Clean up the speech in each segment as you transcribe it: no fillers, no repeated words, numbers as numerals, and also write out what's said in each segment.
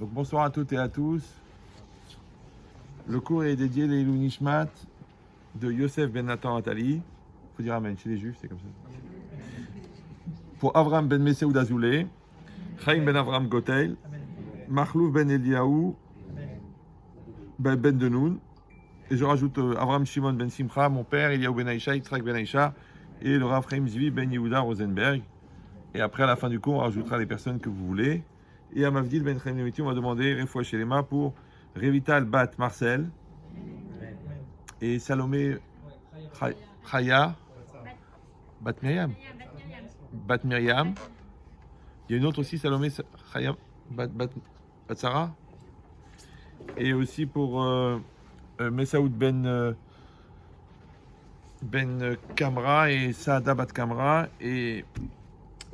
Donc bonsoir à toutes et à tous. Le cours est dédié les Ilou Nishmat de Yosef ben Nathan Atali. Il faut dire Amen, chez les Juifs, c'est comme ça. Pour Avram ben Meseoud Azoulay, Chaim ben Avram Gotel, Machlouf ben Eliaou, ben Denoun. Et je rajoute Avram Shimon ben Simcha, mon père, Eliaou ben Aïcha, Yitzhak ben Aïcha, et le Rav Chaim Zvi ben Yehuda Rosenberg. Et après, à la fin du cours, on rajoutera les personnes que vous voulez. Et à Mavdil ben Chaim Nemiti, on va demander Refoua Shelema pour Revital Bat Marcel et Salomé Chaya Bat Myriam. Bat Myriam. Il y a une autre aussi, Salomé Chaya Bat Sarah. Et aussi pour Messaoud ben Kamra et Saada Bat Kamra et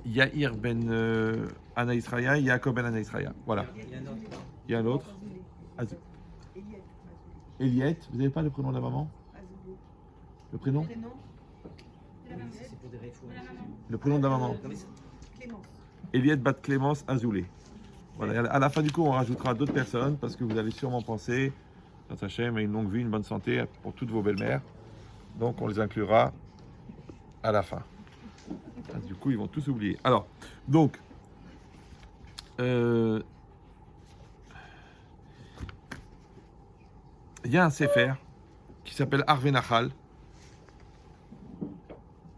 Yair ben Anaïsraya, Yaakov ben Anaïsraya. Voilà. Il y a un autre. Eliette, vous n'avez pas le prénom de la maman? Le prénom? Le prénom de la maman. Eliette Bat Clémence Azoulay. Voilà. À la fin du cours, on rajoutera d'autres personnes parce que vous allez sûrement penser, notre Hachem a une longue vie, une bonne santé pour toutes vos belles-mères. Donc on les inclura à la fin. Du coup, ils vont tous oublier. Alors, donc, il y a un sefer qui s'appelle Arve Nachal,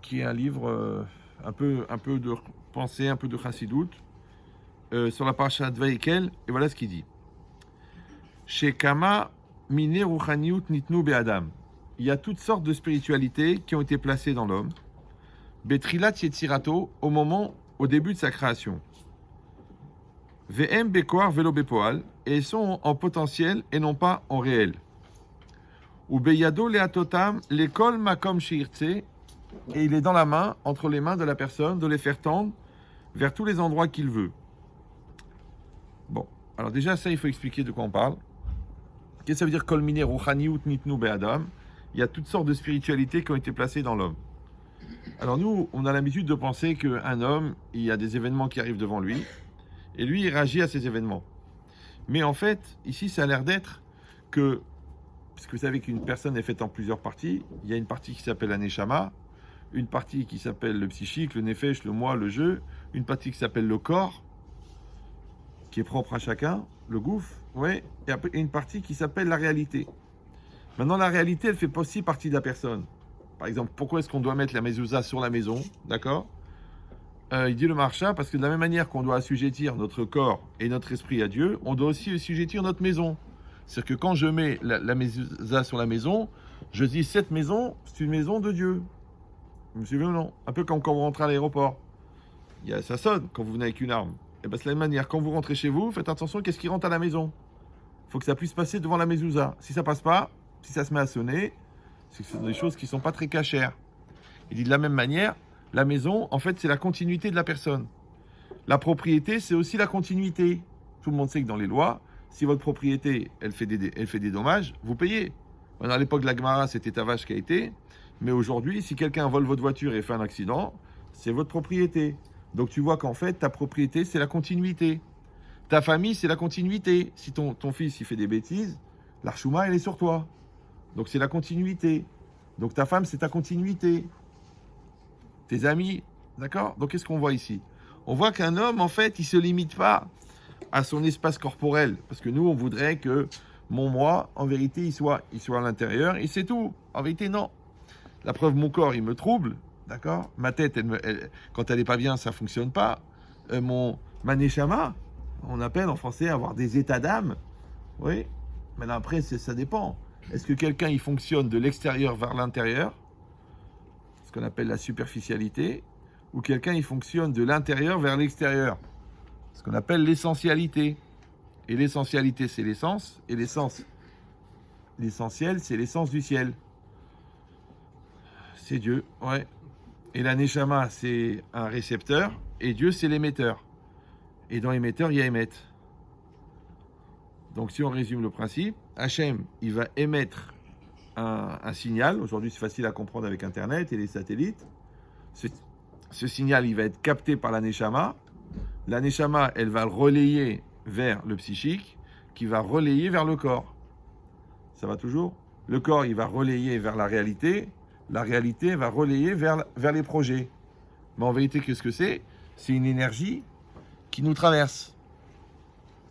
qui est un livre un peu de pensée, un peu de chassidoute, sur la paracha de Vaïkel, et voilà ce qu'il dit. Chez Kama Mine Ruchaniut Nitnu Be'adam. Il y a toutes sortes de spiritualités qui ont été placées dans l'homme. Betrilat Yetzirato, au début de sa création. VM Bekoar Velo Bepoal, et ils sont en potentiel et non pas en réel. Ou Beyado Leatotam, l'école Makom Shirtse, et il est dans la main, entre les mains de la personne, de les faire tendre vers tous les endroits qu'il veut. Bon, alors déjà, ça, il faut expliquer de quoi on parle. Qu'est-ce que ça veut dire Kol Mine Ruchaniut Nitnu Be'adam? Il y a toutes sortes de spiritualités qui ont été placées dans l'homme. Alors nous, on a l'habitude de penser qu'un homme, il y a des événements qui arrivent devant lui, et lui, il réagit à ces événements. Mais en fait, ici, ça a l'air d'être que, puisque vous savez qu'une personne est faite en plusieurs parties, il y a une partie qui s'appelle la Neshama, une partie qui s'appelle le psychique, le Nefesh, le moi, le jeu, une partie qui s'appelle le corps, qui est propre à chacun, le gouffre, ouais, et après une partie qui s'appelle la réalité. Maintenant, la réalité, elle fait pas aussi partie de la personne. Par exemple, pourquoi est-ce qu'on doit mettre la mezouza sur la maison, d'accord? Il dit le marcha, parce que de la même manière qu'on doit assujettir notre corps et notre esprit à Dieu, on doit aussi assujettir notre maison. C'est-à-dire que quand je mets la mezouza sur la maison, je dis cette maison, c'est une maison de Dieu. Vous me suivez ou non? Un peu comme quand vous rentrez à l'aéroport. Ça sonne quand vous venez avec une arme. Et bien, c'est la même manière. Quand vous rentrez chez vous, faites attention, qu'est-ce qui rentre à la maison? Il faut que ça puisse passer devant la mezouza. Si ça passe pas, si ça se met à sonner, c'est que ce sont des choses qui ne sont pas très cachères. Il dit de la même manière, la maison, en fait, c'est la continuité de la personne. La propriété, c'est aussi la continuité. Tout le monde sait que dans les lois, si votre propriété, elle fait des dommages, vous payez. À l'époque de la Gemara, c'était ta vache qui a été. Mais aujourd'hui, si quelqu'un vole votre voiture et fait un accident, c'est votre propriété. Donc tu vois qu'en fait, ta propriété, c'est la continuité. Ta famille, c'est la continuité. Si ton fils, il fait des bêtises, l'archouma, elle est sur toi. Donc c'est la continuité. Donc ta femme, c'est ta continuité. Tes amis, d'accord? Donc qu'est-ce qu'on voit ici? On voit qu'un homme, en fait, il ne se limite pas à son espace corporel. Parce que nous, on voudrait que mon moi, en vérité, il soit à l'intérieur et c'est tout. En vérité, non. La preuve, mon corps, il me trouble, d'accord? Ma tête, quand elle n'est pas bien, ça ne fonctionne pas. Ma neshama, on appelle en français avoir des états d'âme. Oui. Mais après, ça dépend. Est-ce que quelqu'un, il fonctionne de l'extérieur vers l'intérieur, ce qu'on appelle la superficialité, ou quelqu'un, il fonctionne de l'intérieur vers l'extérieur, ce qu'on appelle l'essentialité. Et l'essentialité, c'est l'essence, et l'essentiel, c'est l'essence du ciel. C'est Dieu, ouais. Et la neshama, c'est un récepteur, et Dieu, c'est l'émetteur. Et dans l'émetteur, il y a émettre. Donc si on résume le principe, Hachem, il va émettre un signal. Aujourd'hui, c'est facile à comprendre avec Internet et les satellites. Ce signal, il va être capté par la Neshama. La Neshama, elle va le relayer vers le psychique, qui va relayer vers le corps. Ça va toujours? Le corps, il va relayer vers la réalité va relayer vers les projets. Mais en vérité, qu'est-ce que c'est? C'est une énergie qui nous traverse.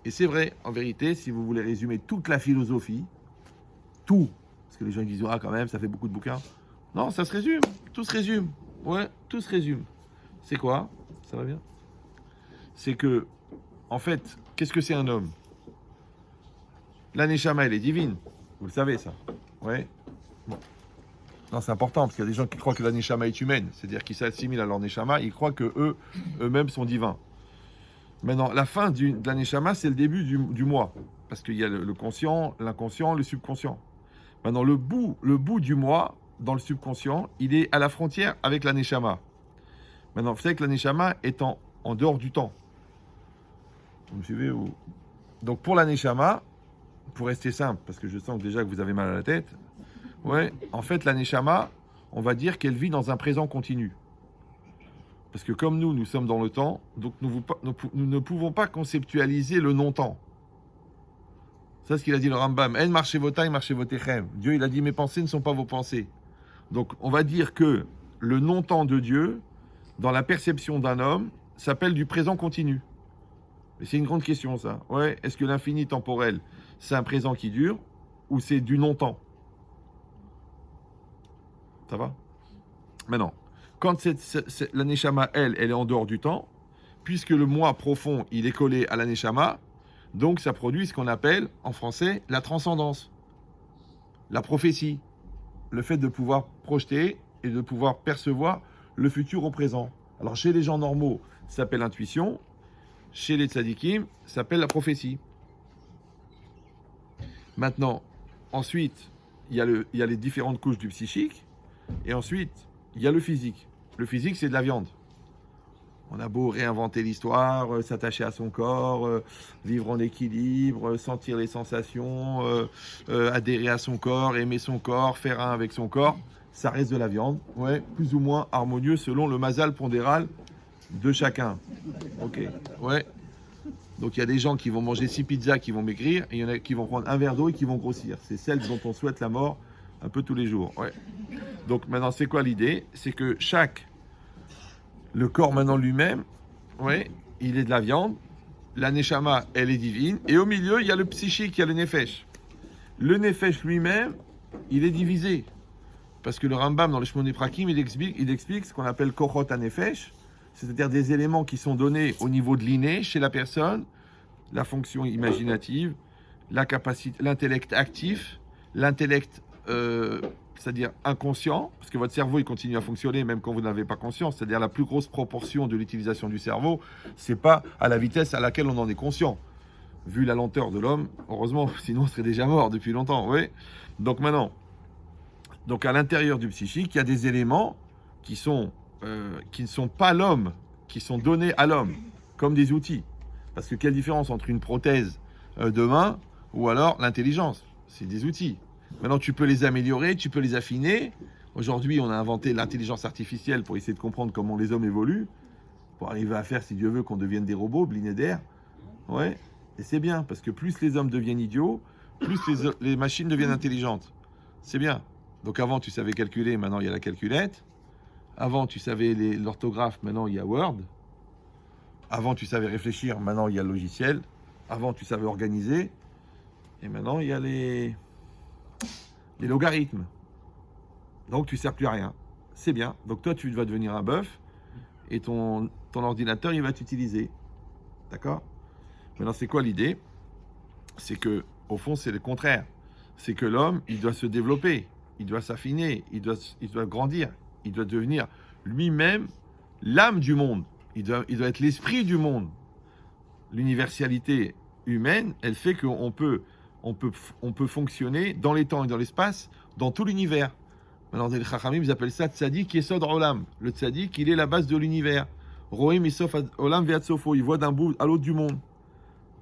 Et c'est vrai, en vérité, si vous voulez résumer toute la philosophie, tout, parce que les gens disent, ah quand même, ça fait beaucoup de bouquins. Non, ça se résume, tout se résume. Ouais, tout se résume. C'est quoi? Ça va bien? C'est que, en fait, qu'est-ce que c'est un homme? La Neshama, elle est divine. Vous le savez, ça. Ouais. Bon. Non, c'est important, parce qu'il y a des gens qui croient que la Neshama est humaine. C'est-à-dire qu'ils s'assimilent à leur Neshama, ils croient que eux-mêmes sont divins. Maintenant, la fin de la Neshama, c'est le début du moi. Parce qu'il y a le conscient, l'inconscient, le subconscient. Maintenant, le bout du moi, dans le subconscient, il est à la frontière avec la Neshama. Maintenant, vous savez que la Neshama est en dehors du temps. Vous me suivez ou... Donc, pour la Neshama, pour rester simple, parce que je sens déjà que vous avez mal à la tête, ouais, en fait, la Neshama, on va dire qu'elle vit dans un présent continu. Parce que comme nous sommes dans le temps, donc nous ne pouvons pas conceptualiser le non-temps. C'est ce qu'il a dit le Rambam. En marchez votai, marchez votechem. Dieu, il a dit, mes pensées ne sont pas vos pensées. Donc, on va dire que le non-temps de Dieu, dans la perception d'un homme, s'appelle du présent continu. Mais c'est une grande question, ça. Ouais, est-ce que l'infini temporel, c'est un présent qui dure, ou c'est du non-temps? Ça va? Maintenant, quand la Neshama, elle est en dehors du temps, puisque le moi profond, il est collé à la Neshama, donc ça produit ce qu'on appelle, en français, la transcendance, la prophétie, le fait de pouvoir projeter et de pouvoir percevoir le futur au présent. Alors chez les gens normaux, ça s'appelle l'intuition, chez les tzadikim, ça s'appelle la prophétie. Maintenant, ensuite, il y a les différentes couches du psychique, et ensuite, il y a le physique. Le physique, c'est de la viande. On a beau réinventer l'histoire, s'attacher à son corps, vivre en équilibre, sentir les sensations, adhérer à son corps, aimer son corps, faire un avec son corps, ça reste de la viande, ouais, plus ou moins harmonieux selon le mazal pondéral de chacun. Ok, ouais. Donc il y a des gens qui vont manger 6 pizzas, qui vont maigrir, et il y en a qui vont prendre un verre d'eau et qui vont grossir. C'est celles dont on souhaite la mort un peu tous les jours. Ouais. Donc maintenant, c'est quoi l'idée? C'est que le corps maintenant lui-même, ouais, il est de la viande, la neshama, elle est divine, et au milieu, il y a le psychique, il y a le nefesh. Le nefesh lui-même, il est divisé. Parce que le Rambam, dans le Shmoni Prakim, il explique ce qu'on appelle kochot ha-nefesh, c'est-à-dire des éléments qui sont donnés au niveau de l'inné chez la personne, la fonction imaginative, la capacité, l'intellect actif, l'intellect, c'est-à-dire inconscient, parce que votre cerveau il continue à fonctionner même quand vous n'avez pas conscience, c'est-à-dire la plus grosse proportion de l'utilisation du cerveau, c'est pas à la vitesse à laquelle on en est conscient. Vu la lenteur de l'homme, heureusement, sinon on serait déjà mort depuis longtemps, oui. Donc maintenant, donc à l'intérieur du psychique, il y a des éléments qui ne sont pas l'homme, qui sont donnés à l'homme, comme des outils. Parce que quelle différence entre une prothèse de main ou alors l'intelligence? C'est des outils. Maintenant, tu peux les améliorer, tu peux les affiner. Aujourd'hui, on a inventé l'intelligence artificielle pour essayer de comprendre comment les hommes évoluent, pour arriver à faire, si Dieu veut, qu'on devienne des robots, blinédaires. Ouais, et c'est bien, parce que plus les hommes deviennent idiots, plus les machines deviennent intelligentes. C'est bien. Donc avant, tu savais calculer, maintenant, il y a la calculette. Avant, tu savais l'orthographe, maintenant, il y a Word. Avant, tu savais réfléchir, maintenant, il y a le logiciel. Avant, tu savais organiser. Et maintenant, il y a les logarithmes. Donc, tu ne sers plus à rien. C'est bien. Donc, toi, tu vas devenir un bœuf et ton ordinateur, il va t'utiliser. D'accord? Maintenant, c'est quoi l'idée? C'est que, au fond, c'est le contraire. C'est que l'homme, il doit se développer, il doit s'affiner, il doit grandir, il doit devenir lui-même l'âme du monde. Il doit être l'esprit du monde. L'universalité humaine, elle fait qu'on peut fonctionner dans les temps et dans l'espace, dans tout l'univers. Maintenant, les Chachamim, ils appellent ça Tzadik Yesod Olam. Le Tzadik, il est la base de l'univers. Roim Yesod Olam Ve'ad Sofo, il voit d'un bout à l'autre du monde.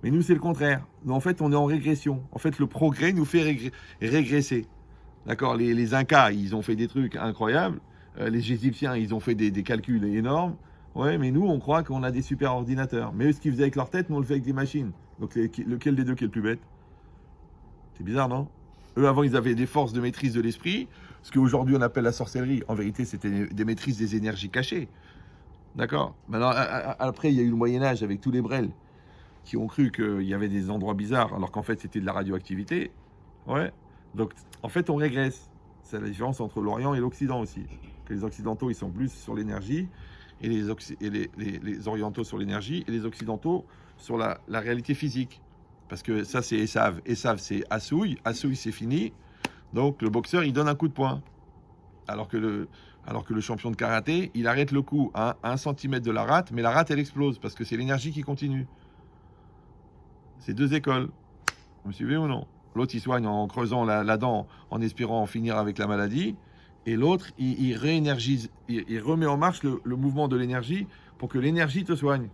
Mais nous, c'est le contraire. Nous, en fait, on est en régression. En fait, le progrès nous fait régresser. D'accord? Les Incas, ils ont fait des trucs incroyables. Les Égyptiens, ils ont fait des calculs énormes. Ouais, mais nous, on croit qu'on a des super ordinateurs. Mais eux, ce qu'ils faisaient avec leur tête, nous, on le fait avec des machines. Donc lequel des deux qui est le plus bête? C'est bizarre, non? Eux, avant, ils avaient des forces de maîtrise de l'esprit, ce qu'aujourd'hui on appelle la sorcellerie. En vérité, c'était des maîtrises des énergies cachées. D'accord? Maintenant, après, il y a eu le Moyen-Âge avec tous les brels qui ont cru qu'il y avait des endroits bizarres, alors qu'en fait, c'était de la radioactivité. Ouais. Donc, en fait, on régresse. C'est la différence entre l'Orient et l'Occident aussi. Que les Occidentaux, ils sont plus sur l'énergie, et les Orientaux sur l'énergie, et les Occidentaux sur la réalité physique. Parce que ça, c'est Esav. Esav, c'est Assouille. Assouille, c'est fini. Donc, le boxeur, il donne un coup de poing. Alors que le champion de karaté, il arrête le coup à 1 cm de la rate, mais la rate, elle explose, parce que c'est l'énergie qui continue. C'est deux écoles. Vous me suivez ou non? L'autre, il soigne en creusant la dent, en espérant en finir avec la maladie. Et l'autre, il réénergise, il remet en marche le mouvement de l'énergie pour que l'énergie te soigne.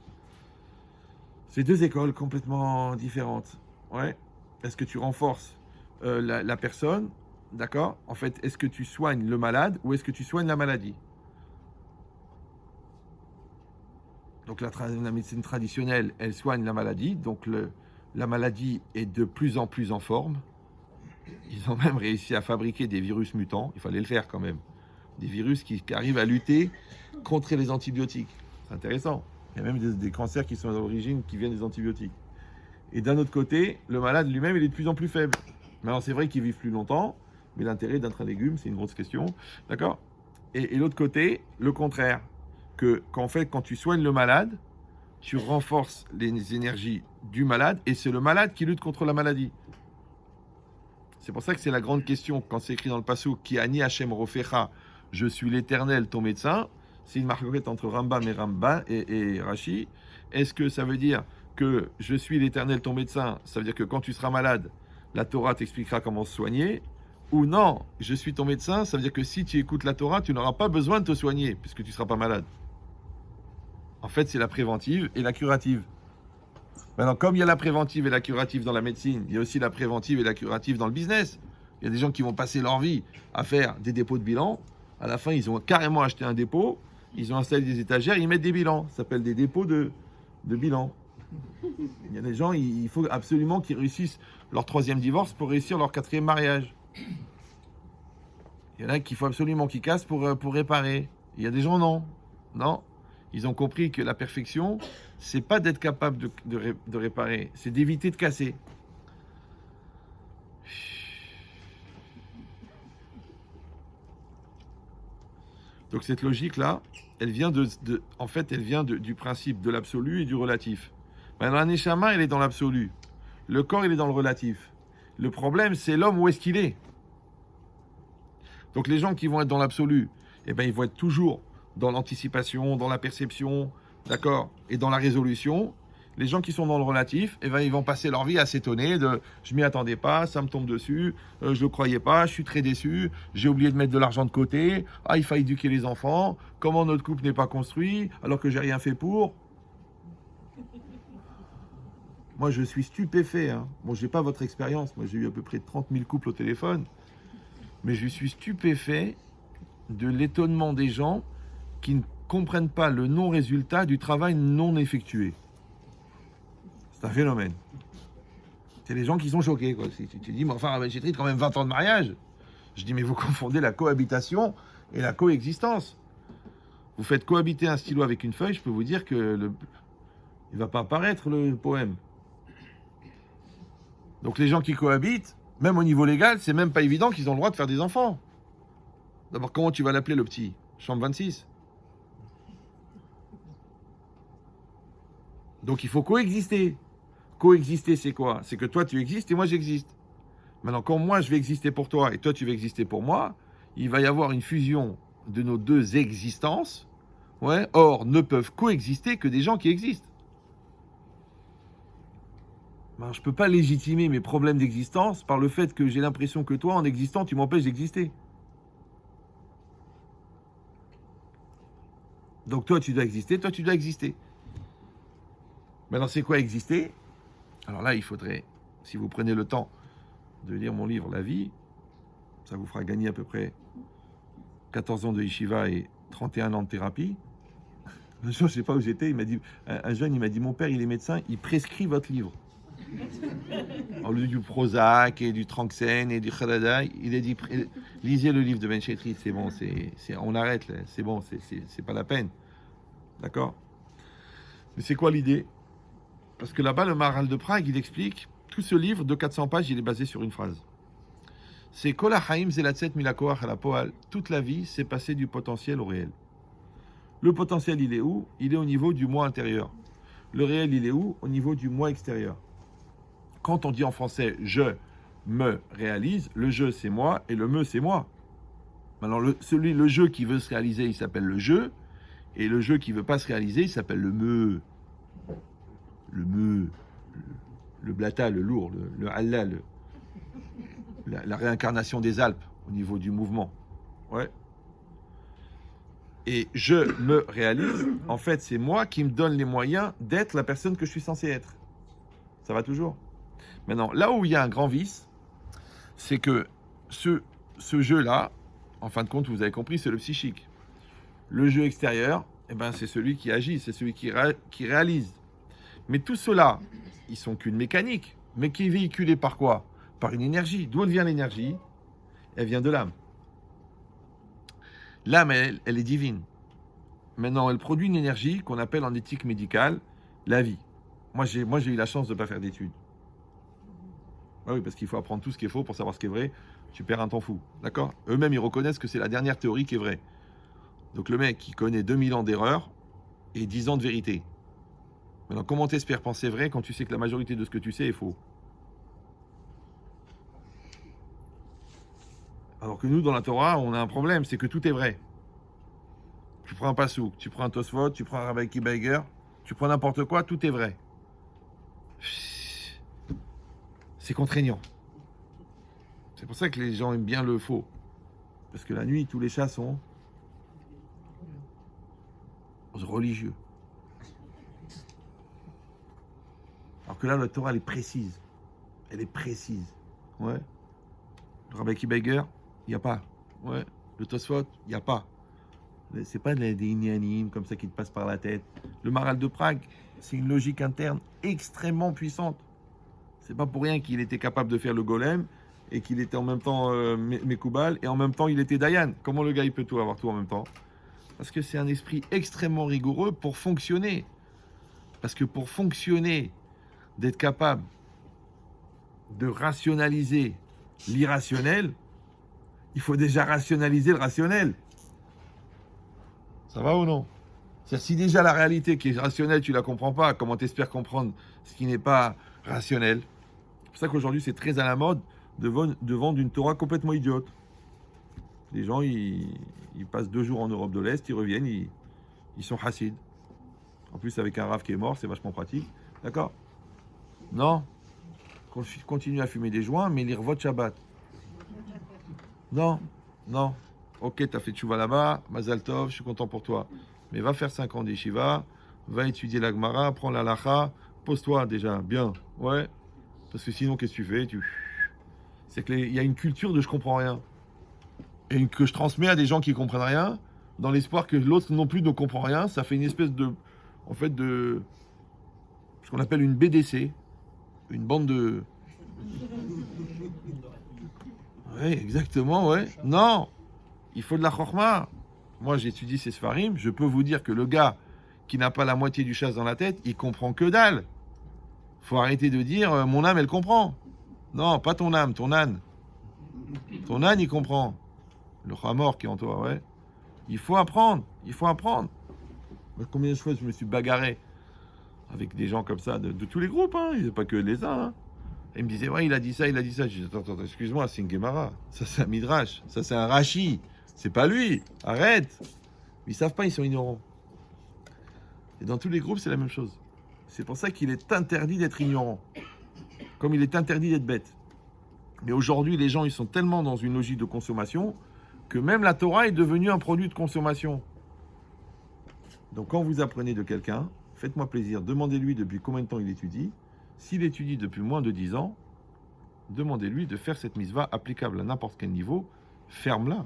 C'est deux écoles complètement différentes. Ouais. Est-ce que tu renforces la personne? D'accord? En fait, est-ce que tu soignes le malade ou est-ce que tu soignes la maladie? Donc la médecine traditionnelle, elle soigne la maladie. Donc la maladie est de plus en plus en forme. Ils ont même réussi à fabriquer des virus mutants. Il fallait le faire quand même. Des virus qui arrivent à lutter contre les antibiotiques. C'est intéressant. Il y a même des cancers qui sont à l'origine, qui viennent des antibiotiques. Et d'un autre côté, le malade lui-même, il est de plus en plus faible. Maintenant, c'est vrai qu'ils vivent plus longtemps, mais l'intérêt d'être un légume, c'est une grosse question. D'accord? Et l'autre côté, le contraire. Qu'en fait, quand tu soignes le malade, tu renforces les énergies du malade, et c'est le malade qui lutte contre la maladie. C'est pour ça que c'est la grande question, quand c'est écrit dans le Passouk, qui ani Hashem Rofecha, je suis l'Éternel, ton médecin. C'est une marquette entre Rambam et Rashi. Est-ce que ça veut dire que je suis l'Éternel, ton médecin? Ça veut dire que quand tu seras malade, la Torah t'expliquera comment se soigner. Ou non, je suis ton médecin, ça veut dire que si tu écoutes la Torah, tu n'auras pas besoin de te soigner, puisque tu ne seras pas malade. En fait, c'est la préventive et la curative. Maintenant, comme il y a la préventive et la curative dans la médecine, il y a aussi la préventive et la curative dans le business. Il y a des gens qui vont passer leur vie à faire des dépôts de bilan. À la fin, ils ont carrément acheté un dépôt, ils ont installé des étagères, ils mettent des bilans. Ça s'appelle des dépôts de bilan. Il y a des gens, il faut absolument qu'ils réussissent leur 3e divorce pour réussir leur 4e mariage. Il y en a qu'il faut absolument qu'ils cassent pour réparer. Il y a des gens, non. Non. Ils ont compris que la perfection, c'est pas d'être capable de réparer, c'est d'éviter de casser. Donc cette logique-là, elle vient en fait, elle vient du principe de l'absolu et du relatif. Maintenant, la neshama, elle est dans l'absolu. Le corps, il est dans le relatif. Le problème, c'est l'homme, où est-ce qu'il est? Donc les gens qui vont être dans l'absolu, eh ben, ils vont être toujours dans l'anticipation, dans la perception, d'accord, et dans la résolution. Les gens qui sont dans le relatif, eh ben, ils vont passer leur vie à s'étonner de « je m'y attendais pas, ça me tombe dessus, je ne le croyais pas, je suis très déçu, j'ai oublié de mettre de l'argent de côté, ah, il faut éduquer les enfants, comment notre couple n'est pas construit, alors que j'ai rien fait pour. » Moi, je suis stupéfait. Hein. Bon, je n'ai pas votre expérience. Moi, j'ai eu à peu près 30 000 couples au téléphone. Mais je suis stupéfait de l'étonnement des gens qui ne comprennent pas le non-résultat du travail non effectué. C'est un phénomène. C'est les gens qui sont choqués. Quoi. Tu dis, mais enfin, Rabbi Chetrit, quand même 20 ans de mariage. Je dis, mais vous confondez la cohabitation et la coexistence. Vous faites cohabiter un stylo avec une feuille, je peux vous dire que il ne va pas apparaître le poème. Donc les gens qui cohabitent, même au niveau légal, c'est même pas évident qu'ils ont le droit de faire des enfants. D'abord, comment tu vas l'appeler le petit? Chambre 26. Donc il faut coexister. Coexister, c'est quoi? C'est que toi, tu existes et moi, j'existe. Maintenant, quand moi, je vais exister pour toi et toi, tu vas exister pour moi, il va y avoir une fusion de nos deux existences. Ouais. Or, ne peuvent coexister que des gens qui existent. Ben, je ne peux pas légitimer mes problèmes d'existence par le fait que j'ai l'impression que toi, en existant, tu m'empêches d'exister. Donc toi, tu dois exister, toi, tu dois exister. Maintenant, c'est quoi exister? Alors là, il faudrait, si vous prenez le temps de lire mon livre « La vie », ça vous fera gagner à peu près 14 ans de yeshiva et 31 ans de thérapie. Un jour, je ne sais pas où j'étais, il m'a dit, un jeune, il m'a dit, mon père, il est médecin, il prescrit votre livre. Au lieu du Prozac et du Tranxène et du Khalada, il a dit lisez le livre de Ben Chetri, c'est bon, on arrête, là, c'est bon, c'est pas la peine. D'accord? Mais c'est quoi l'idée? Parce que là-bas, le Maharal de Prague, il explique, tout ce livre de 400 pages, il est basé sur une phrase. C'est Kol HaChaim Zelatset Milakoach ala Poal. Toute la vie, c'est passer du potentiel au réel. Le potentiel, il est où? Il est au niveau du moi intérieur. Le réel, il est où? Au niveau du moi extérieur. Quand on dit en français « je me réalise », le « je » c'est moi et le « me » c'est moi. Maintenant, le « je » qui veut se réaliser, il s'appelle le « je », et le « je » qui ne veut pas se réaliser, il s'appelle le « me ». Le « me », le blata, le lourd, le Allah, la réincarnation des Alpes au niveau du mouvement. Ouais. Et je me réalise, en fait, c'est moi qui me donne les moyens d'être la personne que je suis censé être. Ça va toujours? Maintenant, là où il y a un grand vice, c'est que ce jeu-là, en fin de compte, vous avez compris, c'est le psychique. Le jeu extérieur, eh ben, c'est celui qui agit, c'est celui qui réalise. Mais tout cela, ils sont qu'une mécanique, mais qui est véhiculée par quoi? Par une énergie. D'où elle vient l'énergie? Elle vient de l'âme. L'âme, elle est divine. Maintenant, elle produit une énergie qu'on appelle en éthique médicale la vie. Moi, j'ai eu la chance de ne pas faire d'études. Ah oui, parce qu'il faut apprendre tout ce qui est faux pour savoir ce qui est vrai. Tu perds un temps fou. D'accord? Eux-mêmes, ils reconnaissent que c'est la dernière théorie qui est vraie. Donc le mec, il connaît 2000 ans d'erreur et 10 ans de vérité. Maintenant, comment t'espères penser vrai quand tu sais que la majorité de ce que tu sais est faux? Alors que nous, dans la Torah, on a un problème, c'est que tout est vrai. Tu prends un Passouk, tu prends un Tosfot, tu prends un Rabbi Kibaiger, tu prends n'importe quoi, tout est vrai. C'est contraignant. C'est pour ça que les gens aiment bien le faux. Parce que la nuit, tous les chats sont religieux. Alors que là, la Torah, elle est précise. Elle est précise. Ouais. Le Rabbi Kibaiger, il n'y a pas. Ouais. Le Tosfot, il n'y a pas. C'est pas des inanimes comme ça qui te passent par la tête. Le Maharal de Prague, c'est une logique interne extrêmement puissante. C'est pas pour rien qu'il était capable de faire le golem et qu'il était en même temps Mekoubal et en même temps il était Dayan. Comment le gars il peut tout avoir tout en même temps? Parce que c'est un esprit extrêmement rigoureux pour fonctionner. Parce que pour fonctionner, d'être capable de rationaliser l'irrationnel, il faut déjà rationaliser le rationnel. Ça va ou non? C'est-à-dire, si déjà la réalité qui est rationnelle, tu la comprends pas, comment t'espères comprendre ce qui n'est pas rationnel? C'est pour ça qu'aujourd'hui, c'est très à la mode de vendre une Torah complètement idiote. Les gens, ils passent 2 jours en Europe de l'Est, ils reviennent, ils sont hassides. En plus, avec un rave qui est mort, c'est vachement pratique. D'accord? Non. Continue à fumer des joints, mais lire votre Shabbat. Non, non. Ok, t'as fait tchouva là-bas, Mazal Tov, je suis content pour toi. Mais va faire 5 ans d'Yeshiva, va étudier la Gemara, prends la Lacha, pose-toi déjà, bien, ouais. Parce que sinon, qu'est-ce que tu fais? C'est qu'il y a une culture de je comprends rien. Et que je transmets à des gens qui comprennent rien, dans l'espoir que l'autre non plus ne comprend rien. Ça fait une espèce de... En fait, de... ce qu'on appelle une BDC. Une bande de... Ouais, exactement, ouais. Non, il faut de la chorma. Moi, j'étudie ces sfarim. Je peux vous dire que le gars qui n'a pas la moitié du chasse dans la tête, il comprend que dalle. Faut arrêter de dire mon âme, elle comprend. Non, pas ton âme, ton âne. Ton âne, il comprend. Le Hamor qui est en toi, ouais. Il faut apprendre, il faut apprendre. Combien de fois je me suis bagarré avec des gens comme ça, de tous les groupes, hein. Il n'y a pas que les uns, hein. Et ils me disaient, ouais, il a dit ça, il a dit ça. Je dis, attends, excuse-moi, c'est une Gemara. Ça, c'est un Midrash. Ça, c'est un Rashi. C'est pas lui. Arrête. Ils savent pas, ils sont ignorants. Et dans tous les groupes, c'est la même chose. C'est pour ça qu'il est interdit d'être ignorant. Comme il est interdit d'être bête. Mais aujourd'hui, les gens, ils sont tellement dans une logique de consommation que même la Torah est devenue un produit de consommation. Donc quand vous apprenez de quelqu'un, faites-moi plaisir, demandez-lui depuis combien de temps il étudie. S'il étudie depuis moins de 10 ans, demandez-lui de faire cette mitzvah applicable à n'importe quel niveau, ferme-la.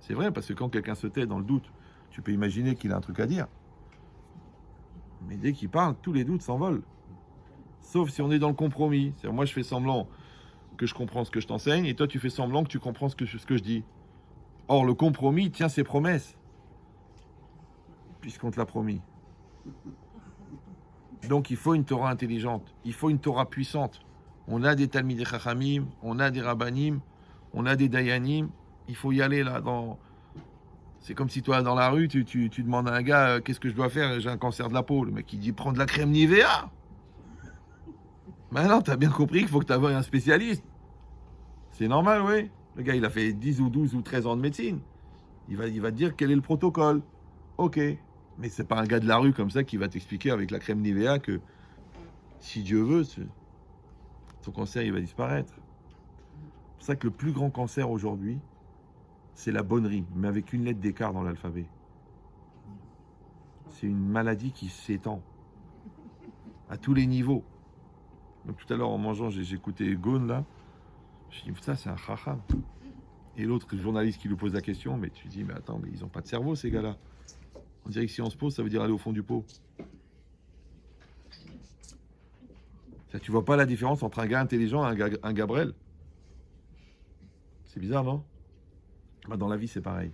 C'est vrai, parce que quand quelqu'un se tait dans le doute, tu peux imaginer qu'il a un truc à dire. Mais dès qu'il parle, tous les doutes s'envolent. Sauf si on est dans le compromis. C'est-à-dire, moi, je fais semblant que je comprends ce que je t'enseigne, et toi, tu fais semblant que tu comprends ce que je dis. Or, le compromis tient ses promesses, puisqu'on te l'a promis. Donc, il faut une Torah intelligente, il faut une Torah puissante. On a des Talmidei Chachamim, on a des Rabbanim, on a des Dayanim, il faut y aller là dans... C'est comme si toi, dans la rue, tu demandes à un gars, qu'est-ce que je dois faire, j'ai un cancer de la peau. Le mec, il dit, prends de la crème Nivea. Maintenant, t'as bien compris qu'il faut que tu aies un spécialiste. C'est normal, oui. Le gars, il a fait 10 ou 12 ou 13 ans de médecine. Il va te dire quel est le protocole. Ok. Mais c'est pas un gars de la rue comme ça qui va t'expliquer avec la crème Nivea que si Dieu veut, ton cancer, il va disparaître. C'est pour ça que le plus grand cancer aujourd'hui, c'est la bonnerie, mais avec une lettre d'écart dans l'alphabet. C'est une maladie qui s'étend à tous les niveaux. Donc tout à l'heure en mangeant, j'ai écouté Ghosn là. Je dis ça c'est un chacham. Et l'autre journaliste qui lui pose la question, mais tu dis mais attends, mais ils n'ont pas de cerveau ces gars-là. On dirait que si on se pose, ça veut dire aller au fond du pot. Ça, tu vois pas la différence entre un gars intelligent et un Gabriel. C'est bizarre, non? Bah, dans la vie, c'est pareil.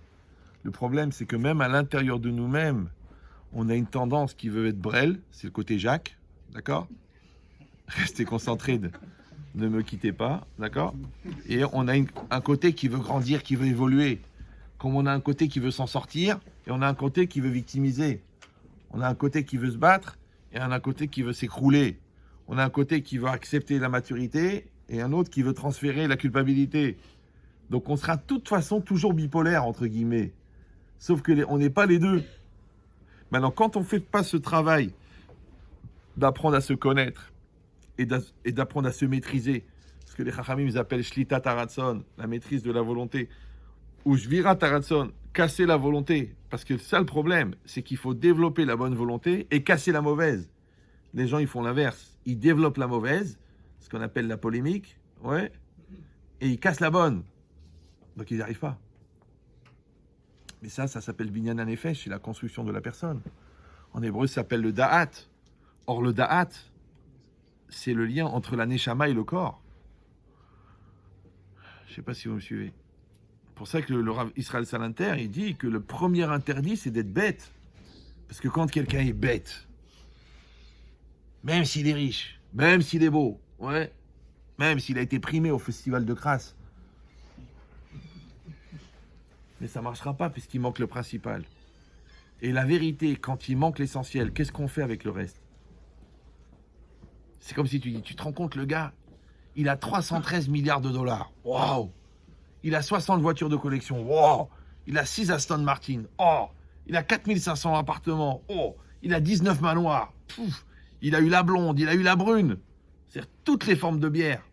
Le problème, c'est que même à l'intérieur de nous-mêmes, on a une tendance qui veut être Brel, c'est le côté Jacques, d'accord? Restez concentrés, ne me quittez pas, d'accord? Et on a un côté qui veut grandir, qui veut évoluer. Comme on a un côté qui veut s'en sortir, et on a un côté qui veut victimiser. On a un côté qui veut se battre, et on a un côté qui veut s'écrouler. On a un côté qui veut accepter la maturité, et un autre qui veut transférer la culpabilité. Donc on sera de toute façon toujours bipolaire, entre guillemets. Sauf qu'on n'est pas les deux. Maintenant, quand on ne fait pas ce travail d'apprendre à se connaître et d'apprendre à se maîtriser, ce que les Chachamim ils appellent Shlita Taratzon, la maîtrise de la volonté, ou Shvira Taratzon, casser la volonté. Parce que ça, le problème, c'est qu'il faut développer la bonne volonté et casser la mauvaise. Les gens, ils font l'inverse. Ils développent la mauvaise, ce qu'on appelle la polémique, ouais, et ils cassent la bonne. Donc ils n'y arrivent pas. Mais ça s'appelle Binyan HaNefesh, c'est la construction de la personne. En hébreu, ça s'appelle le Da'at. Or, le Da'at, c'est le lien entre la Neshama et le corps. Je ne sais pas si vous me suivez. C'est pour ça que le Rav Israël Salanter, il dit que le premier interdit, c'est d'être bête. Parce que quand quelqu'un est bête, même s'il est riche, même s'il est beau, ouais, même s'il a été primé au festival de Crasse, mais ça ne marchera pas puisqu'il manque le principal. Et la vérité, quand il manque l'essentiel, qu'est-ce qu'on fait avec le reste? C'est comme si tu dis, tu te rends compte, le gars, il a 313 milliards de dollars. Waouh! Il a 60 voitures de collection. Waouh! Il a 6 Aston Martin. Oh! Il a 4500 appartements. Oh! Il a 19 manoirs. Pouf! Il a eu la blonde, il a eu la brune. C'est-à-dire toutes les formes de bière.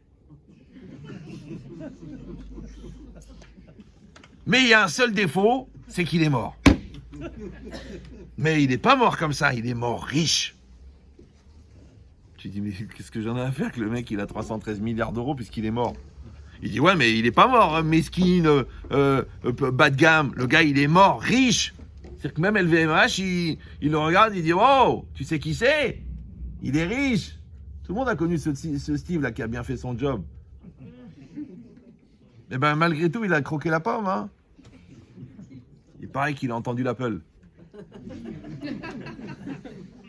Mais il y a un seul défaut, c'est qu'il est mort. Mais il n'est pas mort comme ça, il est mort riche. Tu dis, mais qu'est-ce que j'en ai à faire que le mec, il a 313 milliards d'euros puisqu'il est mort? Il dit, ouais, mais il n'est pas mort, hein, mesquine, bas de gamme. Le gars, il est mort, riche. C'est-à-dire que même LVMH, il le regarde, il dit, wow, tu sais qui c'est? Il est riche. Tout le monde a connu ce Steve-là qui a bien fait son job. Et bien, malgré tout, il a croqué la pomme, hein. Il paraît qu'il a entendu l'Apple.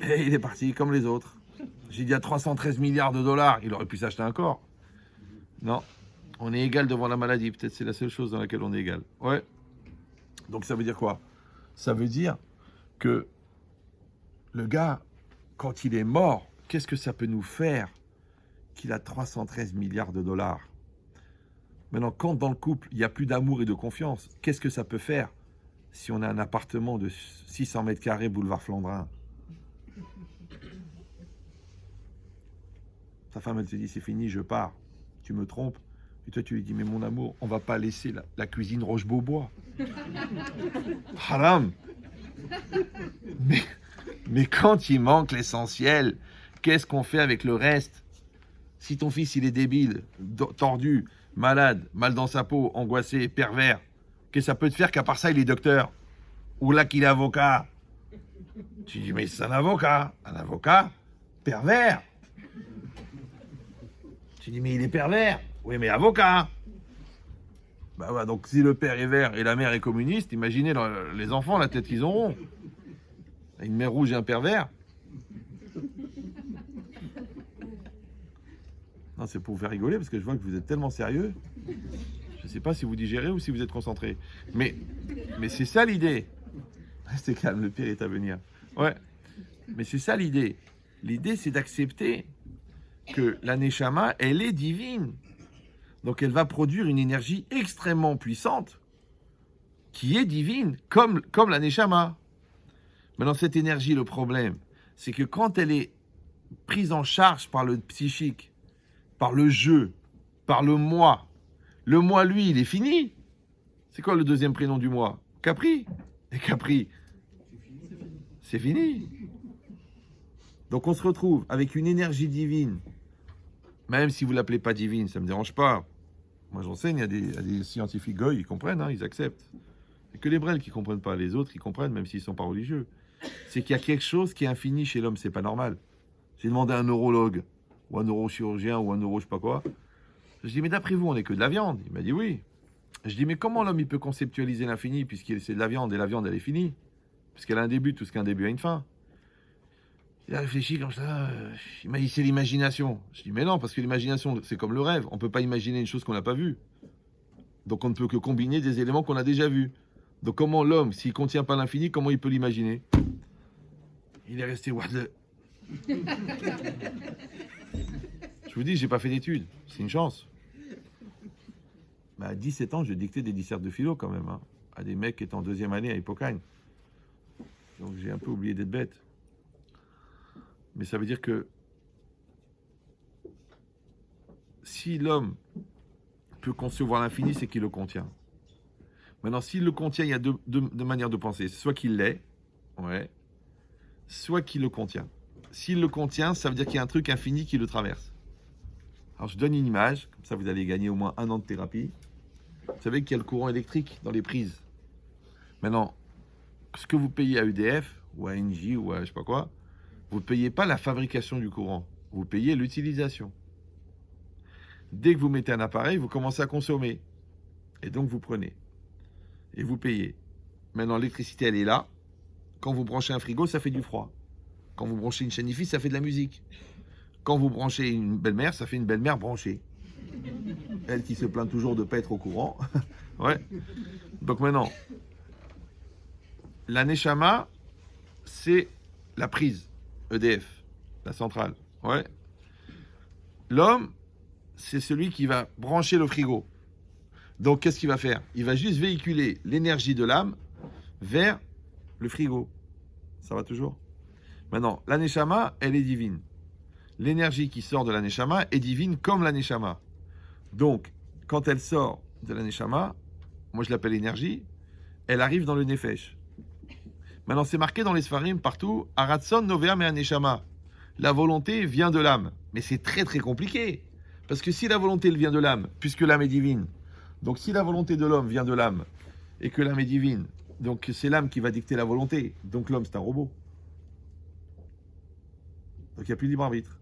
Et il est parti comme les autres. J'ai dit à 313 milliards de dollars, il aurait pu s'acheter un corps. Non, on est égal devant la maladie. Peut-être c'est la seule chose dans laquelle on est égal. Ouais. Donc ça veut dire quoi? Ça veut dire que le gars, quand il est mort, qu'est-ce que ça peut nous faire qu'il a 313 milliards de dollars? Maintenant, quand dans le couple, il n'y a plus d'amour et de confiance, qu'est-ce que ça peut faire si on a un appartement de 600 mètres carrés, boulevard Flandrin? Sa femme, elle te dit, c'est fini, je pars. Tu me trompes. Et toi, tu lui dis, mais mon amour, on va pas laisser la cuisine Roche-Beaubois. Haram. Mais quand il manque l'essentiel, qu'est-ce qu'on fait avec le reste? Si ton fils, il est débile, tordu, malade, mal dans sa peau, angoissé, pervers, qu'est-ce que ça peut te faire qu'à part ça, il est docteur? Ou là qu'il est avocat? Tu dis, mais c'est un avocat pervers. J'ai dit, mais il est pervers. Oui, mais avocat. Bah ouais, donc si le père est vert et la mère est communiste, imaginez les enfants, la tête qu'ils auront. Une mère rouge et un père vert. Non, c'est pour vous faire rigoler parce que je vois que vous êtes tellement sérieux. Je ne sais pas si vous digérez ou si vous êtes concentré. Mais c'est ça l'idée. Restez calme, le pire est à venir. Ouais. Mais c'est ça l'idée. L'idée, c'est d'accepter que la Neshama, elle est divine. Donc elle va produire une énergie extrêmement puissante qui est divine, comme la Neshama. Maintenant, cette énergie, le problème, c'est que quand elle est prise en charge par le psychique, par le jeu, par le moi, lui, il est fini. C'est quoi le deuxième prénom du moi? Capri. Et Capri, c'est fini. Donc on se retrouve avec une énergie divine. Même si vous ne l'appelez pas divine, ça ne me dérange pas. Moi j'enseigne à des scientifiques goy, ils comprennent, ils acceptent. C'est que les brels qui ne comprennent pas, les autres ils comprennent même s'ils ne sont pas religieux. C'est qu'il y a quelque chose qui est infini chez l'homme, c'est pas normal. J'ai demandé à un neurologue, ou un neurochirurgien, ou un neuro je sais pas quoi. Je dis mais d'après vous on n'est que de la viande? Il m'a dit oui. Je dis mais comment l'homme il peut conceptualiser l'infini puisqu'il c'est de la viande et la viande elle est finie? Puisqu'elle a un début, tout ce qu'un début a une fin. Il a réfléchi comme ça, il m'a dit c'est l'imagination. Je dis mais non, parce que l'imagination c'est comme le rêve, on ne peut pas imaginer une chose qu'on n'a pas vue. Donc on ne peut que combiner des éléments qu'on a déjà vus. Donc comment l'homme, s'il ne contient pas l'infini, comment il peut l'imaginer? Il est resté what the... Je vous dis, j'ai pas fait d'études, c'est une chance. À 17 ans, j'ai dicté des dissertes de philo quand même, à des mecs qui étaient en deuxième année à Hippocagne. Donc j'ai un peu oublié d'être bête. Mais ça veut dire que si l'homme peut concevoir l'infini, c'est qu'il le contient. Maintenant, s'il le contient, il y a deux manières de penser. Soit qu'il l'est, ouais, soit qu'il le contient. S'il le contient, ça veut dire qu'il y a un truc infini qui le traverse. Alors je donne une image, comme ça vous allez gagner au moins 1 an de thérapie. Vous savez qu'il y a le courant électrique dans les prises. Maintenant, ce que vous payez à EDF, ou à Engie, ou à je sais pas quoi, vous ne payez pas la fabrication du courant, vous payez l'utilisation. Dès que vous mettez un appareil, vous commencez à consommer. Et donc vous prenez. Et vous payez. Maintenant, l'électricité, elle est là. Quand vous branchez un frigo, ça fait du froid. Quand vous branchez une chaîne IFI, ça fait de la musique. Quand vous branchez une belle-mère, ça fait une belle-mère branchée. Elle qui se plaint toujours de ne pas être au courant. Ouais. Donc maintenant, la Neshama, c'est la prise. EDF, la centrale. Ouais. L'homme, c'est celui qui va brancher le frigo. Donc, qu'est-ce qu'il va faire? Il va juste véhiculer l'énergie de l'âme vers le frigo. Ça va toujours? Maintenant, la Neshama, elle est divine. L'énergie qui sort de la Neshama est divine comme la Neshama. Donc, quand elle sort de la Neshama, moi je l'appelle énergie, elle arrive dans le Nefesh. Maintenant, c'est marqué dans les Sfarim partout, Aratson Novea Mea Neshama. La volonté vient de l'âme. Mais c'est très très compliqué. Parce que si la volonté vient de l'âme, puisque l'âme est divine, donc si la volonté de l'homme vient de l'âme, et que l'âme est divine, donc c'est l'âme qui va dicter la volonté, donc l'homme c'est un robot. Donc il n'y a plus de libre arbitre.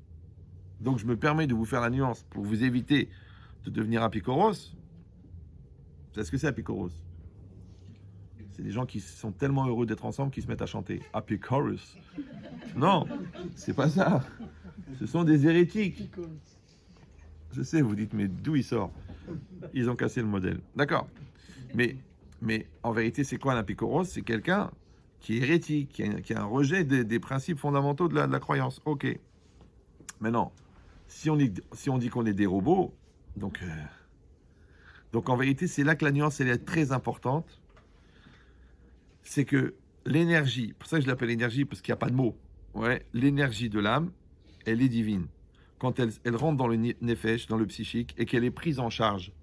Donc je me permets de vous faire la nuance pour vous éviter de devenir apikoros. Vous savez ce que c'est apikoros? C'est des gens qui sont tellement heureux d'être ensemble qu'ils se mettent à chanter apikoros. Non, c'est pas ça. Ce sont des hérétiques. Je sais, vous dites, mais d'où il sort? Ils ont cassé le modèle. D'accord. Mais en vérité, c'est quoi un apikoros? C'est quelqu'un qui est hérétique, qui a un rejet des principes fondamentaux de la croyance. Ok. Maintenant, si on dit qu'on est des robots, donc en vérité, c'est là que la nuance elle est très importante. C'est que l'énergie, pour ça que je l'appelle énergie, parce qu'il n'y a pas de mot. Ouais, l'énergie de l'âme, elle est divine. Quand elle rentre dans le nefesh, dans le psychique, et qu'elle est prise en charge,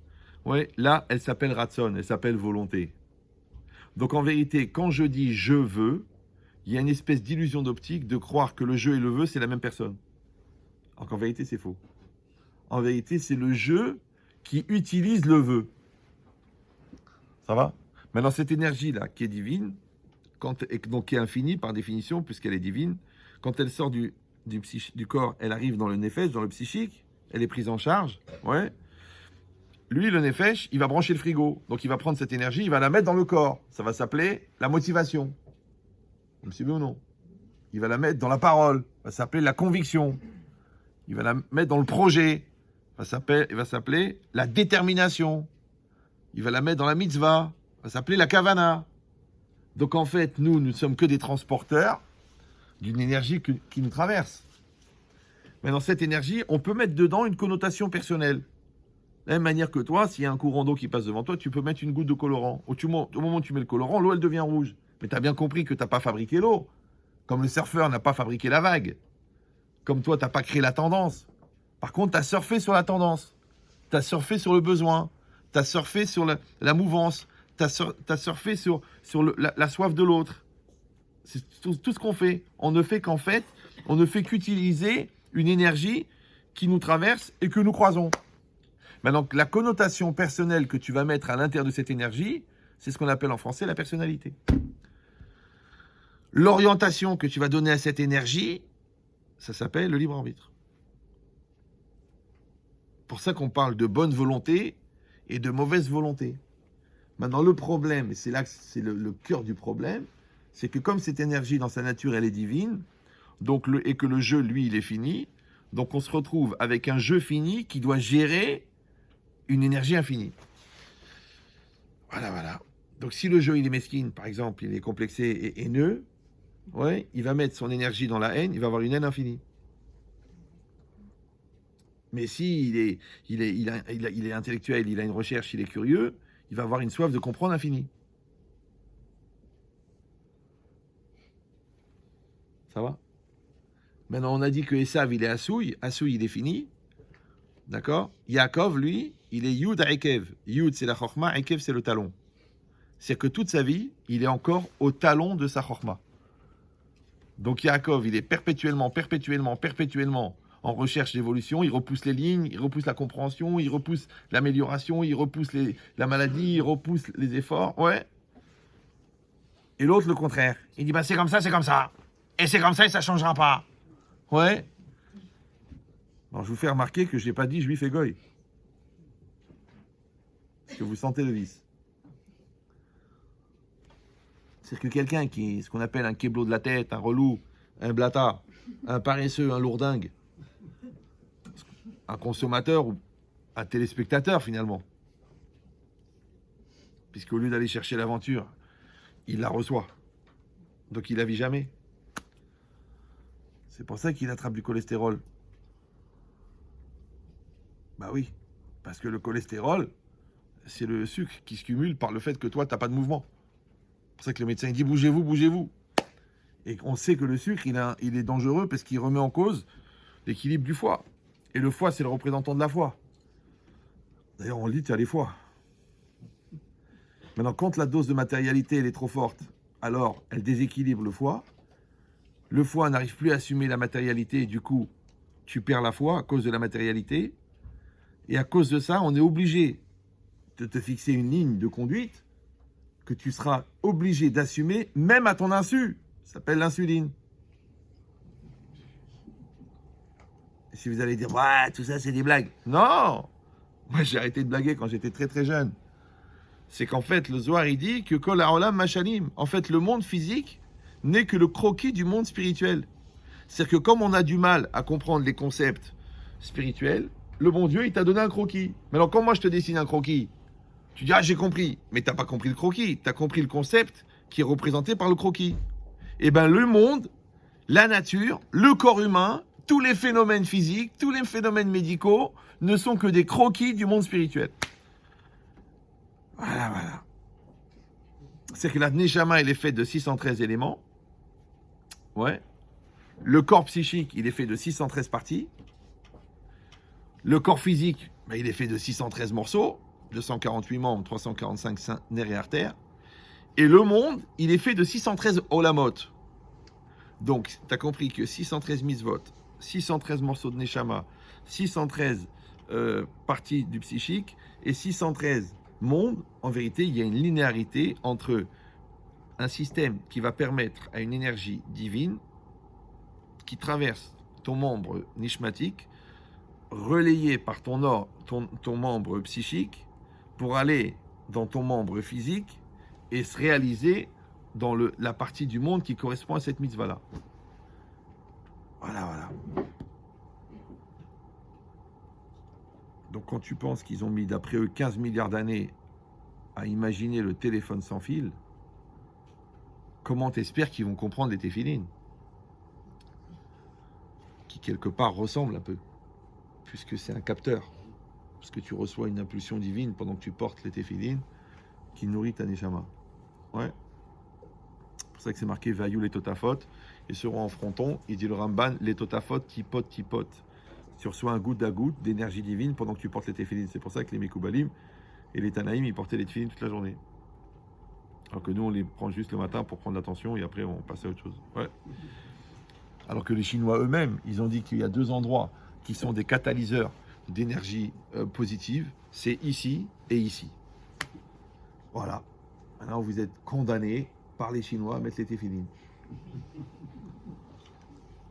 ouais, là, elle s'appelle ratson, elle s'appelle volonté. Donc en vérité, quand je dis je veux, il y a une espèce d'illusion d'optique de croire que le je et le veux, c'est la même personne. Alors qu'en vérité, c'est faux. En vérité, c'est le je qui utilise le vœu. Ça va? Maintenant, cette énergie-là, qui est divine, donc qui est infinie par définition, puisqu'elle est divine, quand elle sort du corps, elle arrive dans le nefesh, dans le psychique, elle est prise en charge. Ouais. Lui, le nefesh, il va brancher le frigo. Donc, il va prendre cette énergie, il va la mettre dans le corps. Ça va s'appeler la motivation. Vous me suivez ou non? Il va la mettre dans la parole. Ça va s'appeler la conviction. Il va la mettre dans le projet. Il va s'appeler la détermination. Il va la mettre dans la mitzvah. Ça va s'appeler la kavana. Donc, en fait, nous ne sommes que des transporteurs d'une énergie qui nous traverse. Mais dans cette énergie, on peut mettre dedans une connotation personnelle. De la même manière que toi, s'il y a un courant d'eau qui passe devant toi, tu peux mettre une goutte de colorant. Au moment où tu mets le colorant, l'eau, elle devient rouge. Mais tu as bien compris que tu n'as pas fabriqué l'eau. Comme le surfeur n'a pas fabriqué la vague. Comme toi, tu n'as pas créé la tendance. Par contre, tu as surfé sur la tendance. Tu as surfé sur le besoin. Tu as surfé sur la mouvance. Tu as surfé sur la soif de l'autre. C'est tout ce qu'on fait. On ne fait qu'utiliser une énergie qui nous traverse et que nous croisons. Maintenant, la connotation personnelle que tu vas mettre à l'intérieur de cette énergie, c'est ce qu'on appelle en français la personnalité. L'orientation que tu vas donner à cette énergie, ça s'appelle le libre arbitre. Pour ça qu'on parle de bonne volonté et de mauvaise volonté. Maintenant, le problème, et c'est là que c'est le cœur du problème, c'est que comme cette énergie dans sa nature, elle est divine, donc et que le jeu, lui, il est fini, donc on se retrouve avec un jeu fini qui doit gérer une énergie infinie. Voilà. Donc si le jeu, il est mesquine, par exemple, il est complexé et haineux, ouais, il va mettre son énergie dans la haine, il va avoir une haine infinie. Mais si il est intellectuel, il a une recherche, il est curieux, il va avoir une soif de comprendre infinie. Ça va? Maintenant, on a dit que Esav, il est Assouï, il est fini. D'accord? Yaakov, lui, il est Yud à Ekev. Yud, c'est la Chorma, Ekev, c'est le talon. C'est-à-dire que toute sa vie, il est encore au talon de sa Chorma. Donc Yaakov, il est perpétuellement en recherche d'évolution. Il repousse les lignes, il repousse la compréhension, il repousse l'amélioration, il repousse la maladie, il repousse les efforts. Ouais. Et l'autre, le contraire. Il dit, bah, c'est comme ça. Et c'est comme ça et ça ne changera pas. Ouais. Alors, je vous fais remarquer que je n'ai pas dit juif et goy. Parce que vous sentez le vice. C'est que quelqu'un qui est ce qu'on appelle un kéblo de la tête, un relou, un blata, un paresseux, un lourdingue, un consommateur ou un téléspectateur finalement. Puisqu'au lieu d'aller chercher l'aventure, il la reçoit. Donc il la vit jamais. C'est pour ça qu'il attrape du cholestérol. Bah oui, parce que le cholestérol, c'est le sucre qui se cumule par le fait que toi, tu n'as pas de mouvement. C'est pour ça que le médecin il dit bougez-vous. Et on sait que le sucre, il est dangereux parce qu'il remet en cause l'équilibre du foie. Et le foie, c'est le représentant de la foi. D'ailleurs, on le dit, tu as les foies. Maintenant, quand la dose de matérialité elle est trop forte, alors elle déséquilibre le foie. Le foie n'arrive plus à assumer la matérialité et du coup, tu perds la foi à cause de la matérialité. Et à cause de ça, on est obligé de te fixer une ligne de conduite que tu seras obligé d'assumer même à ton insu. Ça s'appelle l'insuline. Et si vous allez dire, ouais, tout ça c'est des blagues. Non! Moi j'ai arrêté de blaguer quand j'étais très très jeune. C'est qu'en fait, le Zohar il dit que Kol ha'olam mashalim. En fait, le monde physique n'est que le croquis du monde spirituel. C'est-à-dire que comme on a du mal à comprendre les concepts spirituels, le bon Dieu, il t'a donné un croquis. Mais alors, quand moi je te dessine un croquis, tu dis, ah, j'ai compris. Mais tu n'as pas compris le croquis. Tu as compris le concept qui est représenté par le croquis. Eh bien, le monde, la nature, le corps humain, tous les phénomènes physiques, tous les phénomènes médicaux ne sont que des croquis du monde spirituel. Voilà. C'est que la Neshama, elle est faite de 613 éléments. Ouais. Le corps psychique, il est fait de 613 parties. Le corps physique, il est fait de 613 morceaux, 248 membres, 345 nerfs et artères. Et le monde, il est fait de 613 olamot. Donc, tu as compris que 613 misvot, 613 morceaux de Neshama, 613 parties du psychique et 613 mondes, en vérité, il y a une linéarité entre un système qui va permettre à une énergie divine qui traverse ton membre nishmatique, relayé par ton membre psychique pour aller dans ton membre physique et se réaliser dans la partie du monde qui correspond à cette mitzvah-là. Voilà. Donc quand tu penses qu'ils ont mis, d'après eux, 15 milliards d'années à imaginer le téléphone sans fil, comment t'espères qu'ils vont comprendre les téphilines, qui quelque part ressemblent un peu, puisque c'est un capteur, parce que tu reçois une impulsion divine pendant que tu portes les téphilines qui nourrit ta neshama. Ouais. C'est pour ça que c'est marqué Vayu les totafot, et seront en fronton, il dit le Ramban, les totafot, tipote. Tu reçois un goutte à goutte d'énergie divine pendant que tu portes les téphilines. C'est pour ça que les Mekoubalim et les Tanaïm, ils portaient les téphilines toute la journée. Alors que nous, on les prend juste le matin pour prendre l'attention et après, on passe à autre chose. Ouais. Alors que les Chinois eux-mêmes, ils ont dit qu'il y a 2 endroits qui sont des catalyseurs d'énergie positive. C'est ici et ici. Voilà. Maintenant, vous êtes condamnés par les Chinois à mettre les téphilines.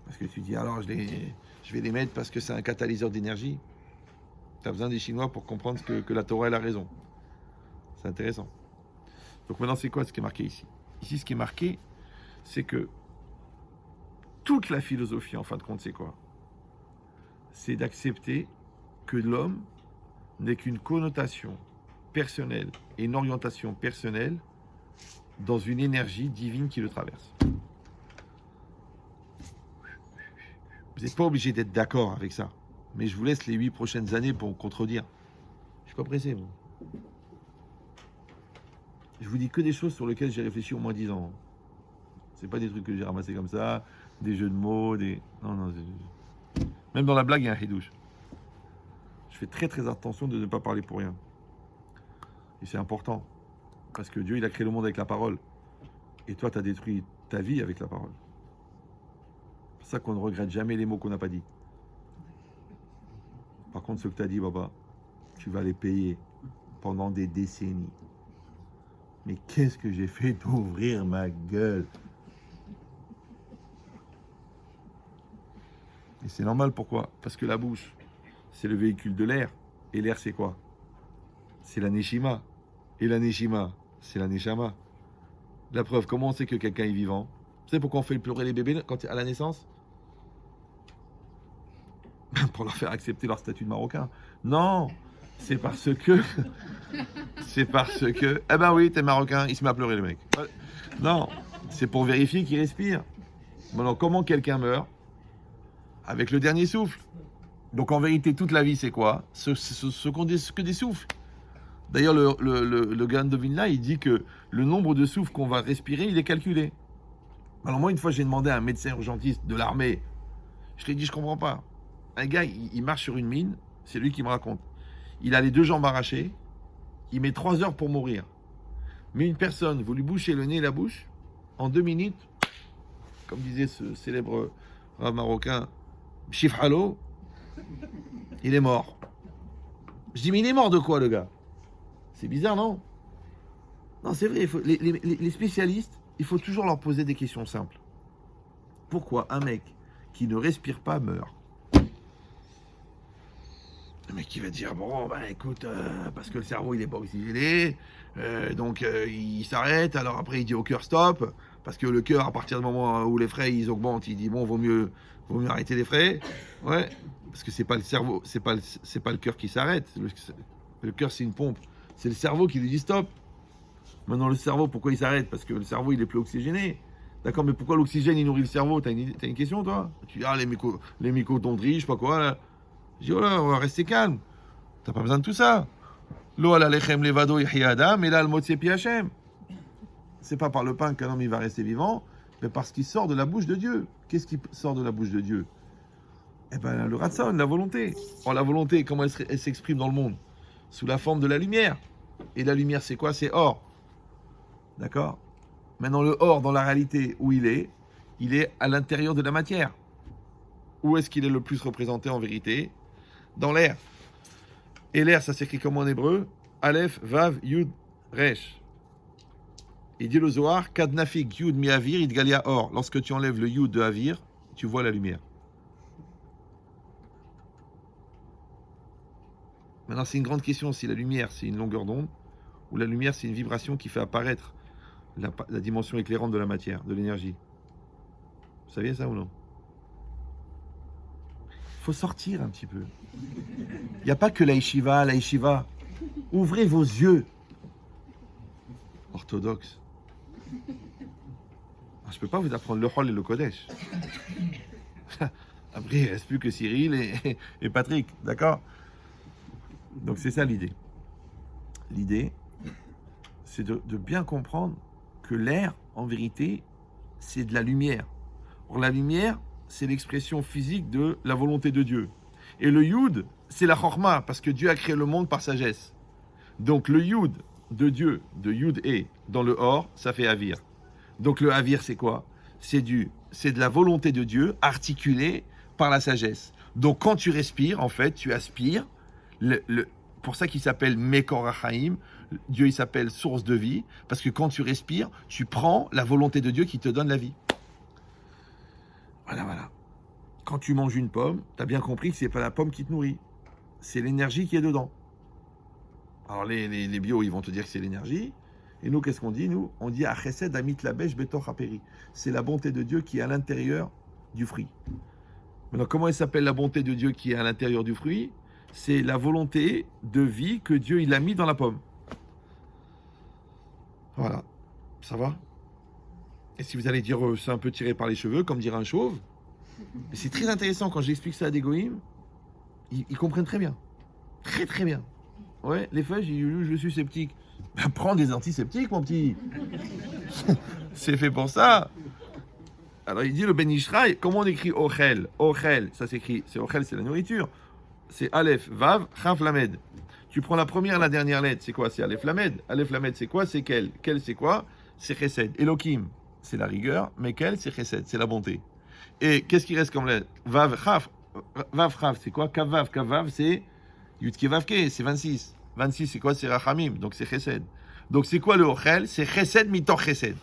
Parce que tu dis, alors je vais les mettre parce que c'est un catalyseur d'énergie. Tu as besoin des Chinois pour comprendre que la Torah elle a raison. C'est intéressant. Donc maintenant, c'est quoi ce qui est marqué ici? Ici, ce qui est marqué, c'est que toute la philosophie, en fin de compte, c'est quoi? C'est d'accepter que l'homme n'est qu'une connotation personnelle et une orientation personnelle dans une énergie divine qui le traverse. Vous n'êtes pas obligé d'être d'accord avec ça, mais je vous laisse les 8 prochaines années pour contredire. Je suis pas pressé, moi. Je vous dis que des choses sur lesquelles j'ai réfléchi au moins 10 ans. C'est pas des trucs que j'ai ramassés comme ça, des jeux de mots, Non. Même dans la blague, il y a un hidouche. Je fais très très attention de ne pas parler pour rien. Et c'est important. Parce que Dieu, il a créé le monde avec la parole. Et toi, tu as détruit ta vie avec la parole. C'est pour ça qu'on ne regrette jamais les mots qu'on n'a pas dit. Par contre, ce que tu as dit, Baba, tu vas les payer pendant des décennies. Mais qu'est-ce que j'ai fait d'ouvrir ma gueule? Et c'est normal, pourquoi? Parce que la bouche, c'est le véhicule de l'air. Et l'air, c'est quoi? C'est la neshima. Et la neshima, c'est la neshama. La preuve, comment on sait que quelqu'un est vivant? Vous savez pourquoi on fait pleurer les bébés à la naissance? Pour leur faire accepter leur statut de marocain. Non, c'est parce que... Eh ben oui, t'es marocain, il se met à pleurer le mec. Non, c'est pour vérifier qu'il respire. Alors, comment quelqu'un meurt? Avec le dernier souffle. Donc en vérité, toute la vie, c'est quoi? Ce qu'on dit que des souffles. D'ailleurs, le Gaon de Vilna, il dit que le nombre de souffles qu'on va respirer, il est calculé. Alors moi, une fois, j'ai demandé à un médecin urgentiste de l'armée, je lui ai dit, je comprends pas. Un gars, il marche sur une mine, c'est lui qui me raconte. Il a les 2 jambes arrachées, il met 3 heures pour mourir. Mais une personne, vous lui bouchez le nez et la bouche, en 2 minutes, comme disait ce célèbre rave marocain, Chif Halo, il est mort. Je dis, mais il est mort de quoi, le gars? C'est bizarre, non? Non, c'est vrai, les spécialistes, il faut toujours leur poser des questions simples. Pourquoi un mec qui ne respire pas meurt? Le mec qui va dire, bon, bah écoute, parce que le cerveau, il n'est pas oxygéné, donc il s'arrête, alors après il dit au cœur stop, parce que le cœur, à partir du moment où les frais, ils augmentent, il dit, bon, vaut mieux arrêter les frais. Ouais, parce que c'est pas le cerveau, c'est pas le cœur qui s'arrête. Le cœur, c'est une pompe. C'est le cerveau qui lui dit stop. Maintenant, le cerveau, pourquoi il s'arrête? Parce que le cerveau, il est plus oxygéné. D'accord, mais pourquoi l'oxygène, il nourrit le cerveau? T'as une question, toi? Tu dis, les mitochondries, je sais pas quoi, là. Je dis, oh là, on va rester calme. T'as pas besoin de tout ça. Lo ala lechem levado yahya adam, et là, le mot c'est Hachem. C'est pas par le pain qu'un homme il va rester vivant, mais parce qu'il sort de la bouche de Dieu. Qu'est-ce qui sort de la bouche de Dieu? Eh ben, le ratson, la volonté. Or, la volonté, comment elle s'exprime dans le monde? Sous la forme de la lumière. Et la lumière, c'est quoi? C'est or. D'accord? Maintenant, le or, dans la réalité, où il est à l'intérieur de la matière. Où est-ce qu'il est le plus représenté en vérité? Dans l'air. Et l'air, ça s'écrit comment en hébreu? Aleph, Vav, Yud, Resh. Il dit le Zohar, Kadnafik, Yud, mi Avir, Idgalia, or. Lorsque tu enlèves le Yud de Avir, tu vois la lumière. Maintenant, c'est une grande question si la lumière, c'est une longueur d'onde, ou la lumière, c'est une vibration qui fait apparaître la dimension éclairante de la matière, de l'énergie. Vous saviez ça ou non? Il faut sortir un petit peu. Il n'y a pas que la yeshiva. Ouvrez vos yeux. Orthodoxe. Je ne peux pas vous apprendre le Hol et le Kodesh. Après, il ne reste plus que Cyril et Patrick, d'accord? Donc c'est ça l'idée. L'idée, c'est de bien comprendre que l'air, en vérité, c'est de la lumière. Or, la lumière, c'est l'expression physique de la volonté de Dieu. Et le Yud, c'est la Chorma, parce que Dieu a créé le monde par sagesse. Donc le Yud de Dieu, de Yud et, dans le Or, ça fait Avir. Donc le Avir, c'est quoi? C'est de la volonté de Dieu articulée par la sagesse. Donc quand tu respires, en fait, tu aspires, pour ça qu'il s'appelle Mekor HaChaim, Dieu il s'appelle source de vie, parce que quand tu respires, tu prends la volonté de Dieu qui te donne la vie. Voilà. Quand tu manges une pomme, tu as bien compris que ce n'est pas la pomme qui te nourrit, c'est l'énergie qui est dedans. Alors les bio, ils vont te dire que c'est l'énergie. Et nous, qu'est-ce qu'on dit? Nous, on dit Achesed Amit Labesh Betor HaPeri. C'est la bonté de Dieu qui est à l'intérieur du fruit. Maintenant, comment elle s'appelle la bonté de Dieu qui est à l'intérieur du fruit? C'est la volonté de vie que Dieu il a mis dans la pomme. Voilà, ça va? Et si vous allez dire c'est un peu tiré par les cheveux, comme dirait un chauve, mais c'est très intéressant quand j'explique ça à des goïms, ils comprennent très bien. Très bien. Ouais, les feuilles, je suis sceptique. Ben, prends des antiseptiques, mon petit. C'est fait pour ça. Alors il dit le Ben Ishraï, comment on écrit Ochel? Ochel, ça s'écrit, c'est Ochel, c'est la nourriture. C'est Aleph, Vav, Chaf, Lamed. Tu prends la première et la dernière lettre, c'est quoi? C'est Aleph, Lamed. Aleph, Lamed, c'est quoi? C'est Kel. Kel, c'est quoi? C'est Chesed. Elohim, c'est la rigueur, mais Kel, c'est Chesed, c'est la bonté. Et qu'est-ce qui reste comme lettre? Vav, Chaf. Vav, Chaf, c'est quoi? Kavav, Kavav, c'est Yutke, Vavke, c'est 26. 26, c'est quoi? C'est Rachamim, donc c'est Chesed. Donc c'est quoi le Ochel? C'est Chesed mitor Chesed.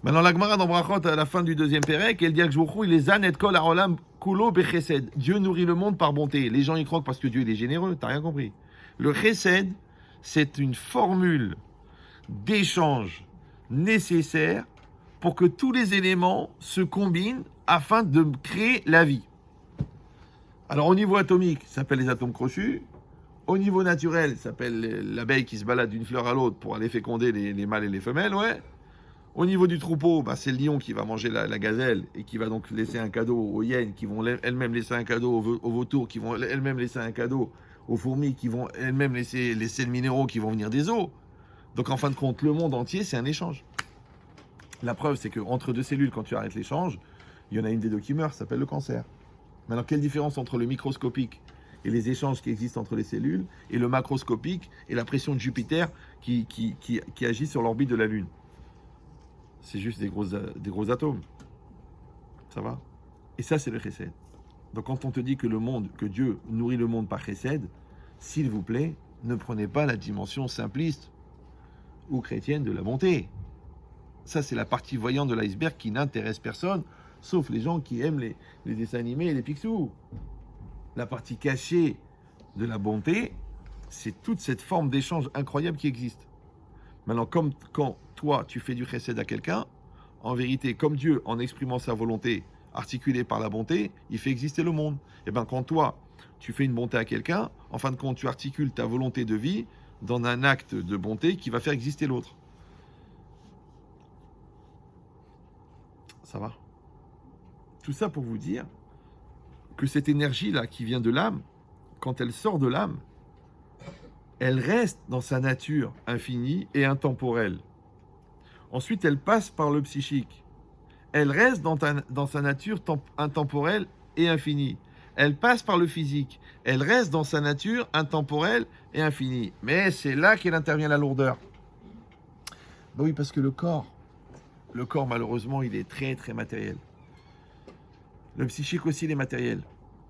Maintenant, la Gemara dans Brachot, à la fin du deuxième Pérec, elle dit que Jvouchou, il est Zanet Kol Haolam Kulo Bechesed. Dieu nourrit le monde par bonté. Les gens y croient parce que Dieu il est généreux, t'as rien compris. Le Chesed, c'est une formule d'échange nécessaire pour que tous les éléments se combinent afin de créer la vie. Alors, au niveau atomique, ça s'appelle les atomes crochus. Au niveau naturel, ça s'appelle l'abeille qui se balade d'une fleur à l'autre pour aller féconder les mâles et les femelles, ouais. Au niveau du troupeau, c'est le lion qui va manger la gazelle et qui va donc laisser un cadeau aux hyènes qui vont elles-mêmes laisser un cadeau aux vautours, qui vont elles-mêmes laisser un cadeau aux fourmis, qui vont elles-mêmes laisser les minéraux qui vont venir des eaux. Donc en fin de compte, le monde entier, c'est un échange. La preuve, c'est qu'entre deux cellules, quand tu arrêtes l'échange, il y en a une des deux qui meurt, ça s'appelle le cancer. Maintenant, quelle différence entre le microscopique et les échanges qui existent entre les cellules et le macroscopique et la pression de Jupiter qui agit sur l'orbite de la Lune? C'est juste des gros atomes. Ça va? Et ça, c'est le Chesed. Donc quand on te dit que Dieu nourrit le monde par Chesed, s'il vous plaît, ne prenez pas la dimension simpliste ou chrétienne de la bonté. Ça, c'est la partie voyante de l'iceberg qui n'intéresse personne, sauf les gens qui aiment les dessins animés et les Picsou. La partie cachée de la bonté, c'est toute cette forme d'échange incroyable qui existe. Maintenant, comme quand toi, tu fais du chesed à quelqu'un, en vérité, comme Dieu, en exprimant sa volonté articulée par la bonté, il fait exister le monde. Et bien, quand toi, tu fais une bonté à quelqu'un, en fin de compte, tu articules ta volonté de vie dans un acte de bonté qui va faire exister l'autre. Ça va? Tout ça pour vous dire que cette énergie-là qui vient de l'âme, quand elle sort de l'âme, elle reste dans sa nature infinie et intemporelle. Ensuite, elle passe par le psychique. Elle reste dans sa nature intemporelle et infinie. Elle passe par le physique. Elle reste dans sa nature intemporelle et infinie. Mais c'est là qu'elle intervient la lourdeur. Ben oui, parce que le corps, malheureusement, il est très, très matériel. Le psychique aussi, il est matériel.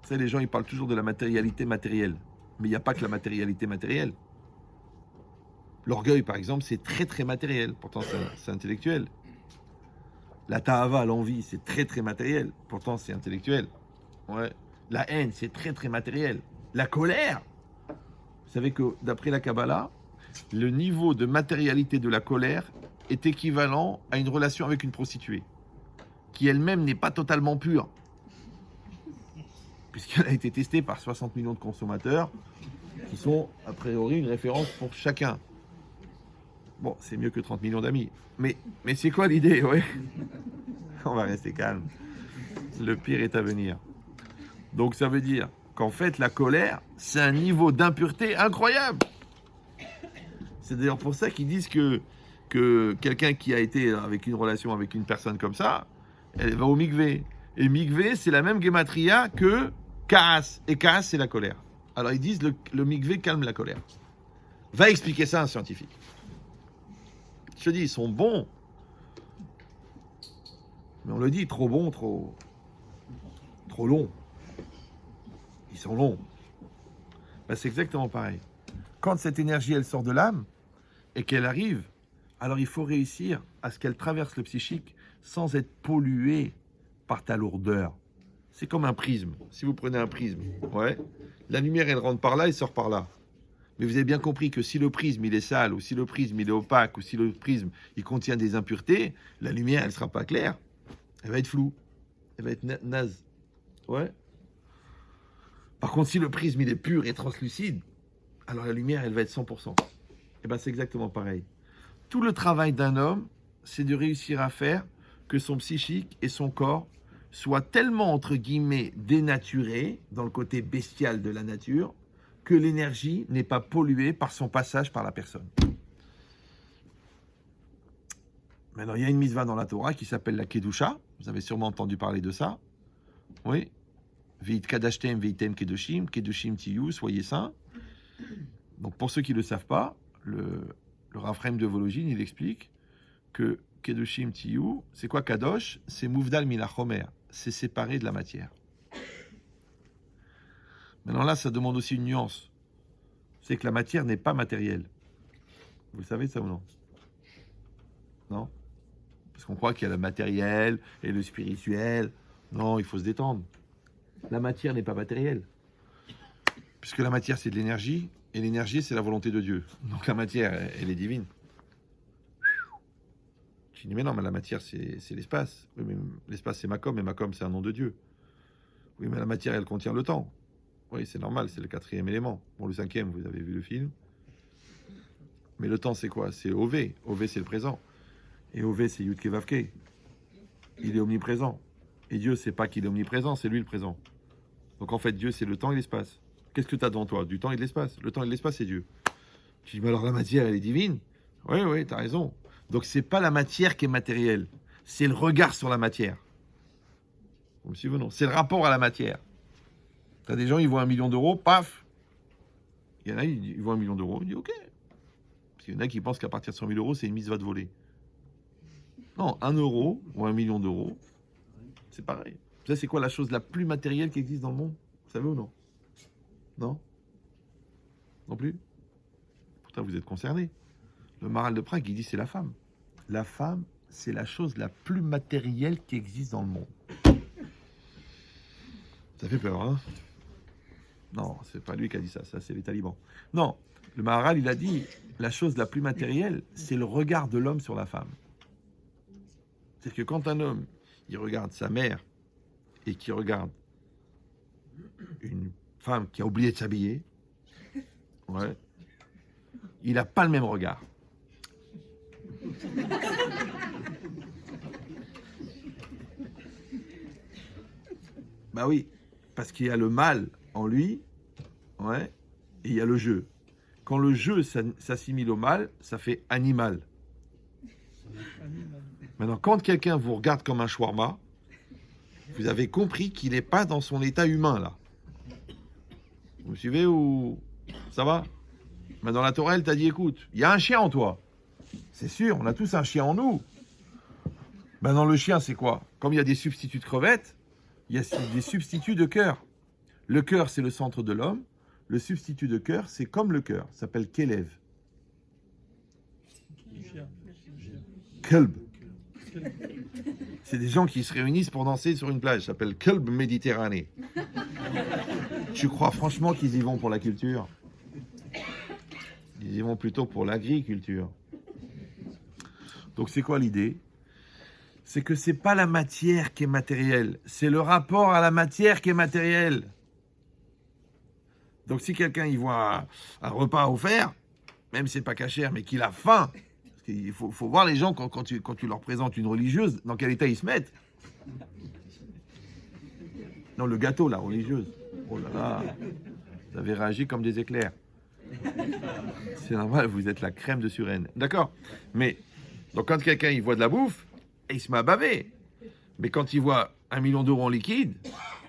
Vous savez, les gens, ils parlent toujours de la matérialité matérielle. Mais il n'y a pas que la matérialité matérielle. L'orgueil, par exemple, c'est très, très matériel. Pourtant, c'est intellectuel. La ta'ava, l'envie, c'est très, très matériel. Pourtant, c'est intellectuel. Ouais. La haine, c'est très, très matériel. La colère, Vous savez que d'après la Kabbalah, le niveau de matérialité de la colère est équivalent à une relation avec une prostituée, qui elle-même n'est pas totalement pure, puisqu'elle a été testée par 60 millions de consommateurs, qui sont a priori une référence pour chacun. Bon, c'est mieux que 30 millions d'amis. Mais c'est quoi l'idée, ouais? On va rester calme. Le pire est à venir. Donc ça veut dire qu'en fait, la colère, c'est un niveau d'impureté incroyable. C'est d'ailleurs pour ça qu'ils disent que quelqu'un qui a été avec une relation avec une personne comme ça, elle va au mikvé. Et mikvé, c'est la même gematria que kaas. Et kaas, c'est la colère. Alors ils disent le mikvé calme la colère. Va expliquer ça à un scientifique. Je te dis, ils sont bons. Mais on le dit, trop bon, trop long. Ils sont longs. Ben, c'est exactement pareil. Quand cette énergie, elle sort de l'âme et qu'elle arrive, alors il faut réussir à ce qu'elle traverse le psychique sans être polluée par ta lourdeur. C'est comme un prisme. Si vous prenez un prisme, ouais, la lumière, elle rentre par là et sort par là. Mais vous avez bien compris que si le prisme, il est sale, ou si le prisme, il est opaque, ou si le prisme, il contient des impuretés, la lumière, elle ne sera pas claire. Elle va être floue. Elle va être naze. Ouais. Par contre, si le prisme, il est pur et translucide, alors la lumière, elle va être 100%. Et bien, c'est exactement pareil. Tout le travail d'un homme, c'est de réussir à faire que son psychique et son corps soient tellement, entre guillemets, dénaturés, dans le côté bestial de la nature, que l'énergie n'est pas polluée par son passage par la personne. Maintenant, il y a une mitzvah dans la Torah qui s'appelle la Kedusha. Vous avez sûrement entendu parler de ça. Oui. Veit kadashtem veitem kedoshim, kedoshim tiyu, soyez saints. Donc, pour ceux qui ne le savent pas, le Rav Chaim de Volojine, il explique que kedoshim tiyu, c'est quoi kadosh? C'est mouvdal minachomer, c'est séparé de la matière. Maintenant là, ça demande aussi une nuance. C'est que la matière n'est pas matérielle. Vous le savez ça ou non? Non? Parce qu'on croit qu'il y a le matériel et le spirituel. Non, il faut se détendre. La matière n'est pas matérielle. Puisque la matière, c'est de l'énergie, et l'énergie, c'est la volonté de Dieu. Donc la matière, elle est divine. Tu dis, mais non, mais la matière, c'est l'espace. Oui, mais l'espace, c'est Makom, et Makom, c'est un nom de Dieu. Oui, mais la matière, elle contient le temps. Oui, c'est normal, c'est le 4e élément. Bon, le 5e, vous avez vu le film. Mais le temps, c'est quoi? C'est OV. OV, c'est le présent. Et OV, c'est Yudke Vavke. Il est omniprésent. Et Dieu, c'est pas qu'il est omniprésent, c'est lui le présent. Donc en fait, Dieu, c'est le temps et l'espace. Qu'est-ce que tu as devant toi? Du temps et de l'espace. Le temps et l'espace, c'est Dieu. Tu dis, mais alors la matière, elle est divine? Oui, tu as raison. Donc c'est pas la matière qui est matérielle. C'est le regard sur la matière. Vous me suivez ou non? C'est le rapport à la matière. Tu as des gens, ils voient 1 million d'euros, paf. Il y en a, ils voient 1 million d'euros, ils disent OK. Parce qu'il y en a qui pensent qu'à partir de 100 000 euros, c'est une mitzvah de voler. Non, 1 euro ou 1 million d'euros, c'est pareil. Vous savez, c'est quoi la chose la plus matérielle qui existe dans le monde? Vous savez ou non? Non? Non plus? Pourtant, vous êtes concernés. Le Maharal de Prague, il dit c'est la femme. La femme, c'est la chose la plus matérielle qui existe dans le monde. Ça fait peur, hein? Non, c'est pas lui qui a dit ça, ça c'est les talibans. Non, le Maharal, il a dit, la chose la plus matérielle, c'est le regard de l'homme sur la femme. C'est-à-dire que quand un homme, il regarde sa mère et qu'il regarde une femme qui a oublié de s'habiller, ouais, il n'a pas le même regard. Bah oui, parce qu'il y a le mal en lui, ouais, et il y a le jeu. Quand le jeu s'assimile au mal, ça fait animal. Maintenant, quand quelqu'un vous regarde comme un shawarma, vous avez compris qu'il n'est pas dans son état humain, là. Vous me suivez ou... Ça va? Mais dans la Torah, elle t'a dit, écoute, il y a un chien en toi. C'est sûr, on a tous un chien en nous. Maintenant, le chien, c'est quoi? Comme il y a des substituts de crevettes, il y a des substituts de cœur. Le cœur, c'est le centre de l'homme. Le substitut de cœur, c'est comme le cœur. Ça s'appelle Kelev. Kelb. C'est des gens qui se réunissent pour danser sur une plage. Ça s'appelle Kelb Méditerranée. Tu crois franchement qu'ils y vont pour la culture? Ils y vont plutôt pour l'agriculture. Donc c'est quoi l'idée? C'est que c'est pas la matière qui est matérielle, c'est le rapport à la matière qui est matériel. Donc si quelqu'un y voit un repas offert, même si c'est pas cachère, mais qu'il a faim, parce qu'il faut voir les gens quand tu leur présentes une religieuse, dans quel état ils se mettent. Non, le gâteau, la religieuse. Oh là là, vous avez réagi comme des éclairs. C'est normal, vous êtes la crème de Suresnes. D'accord. Mais, donc quand quelqu'un il voit de la bouffe, il se met à baver. Mais quand il voit 1 million d'euros en liquide,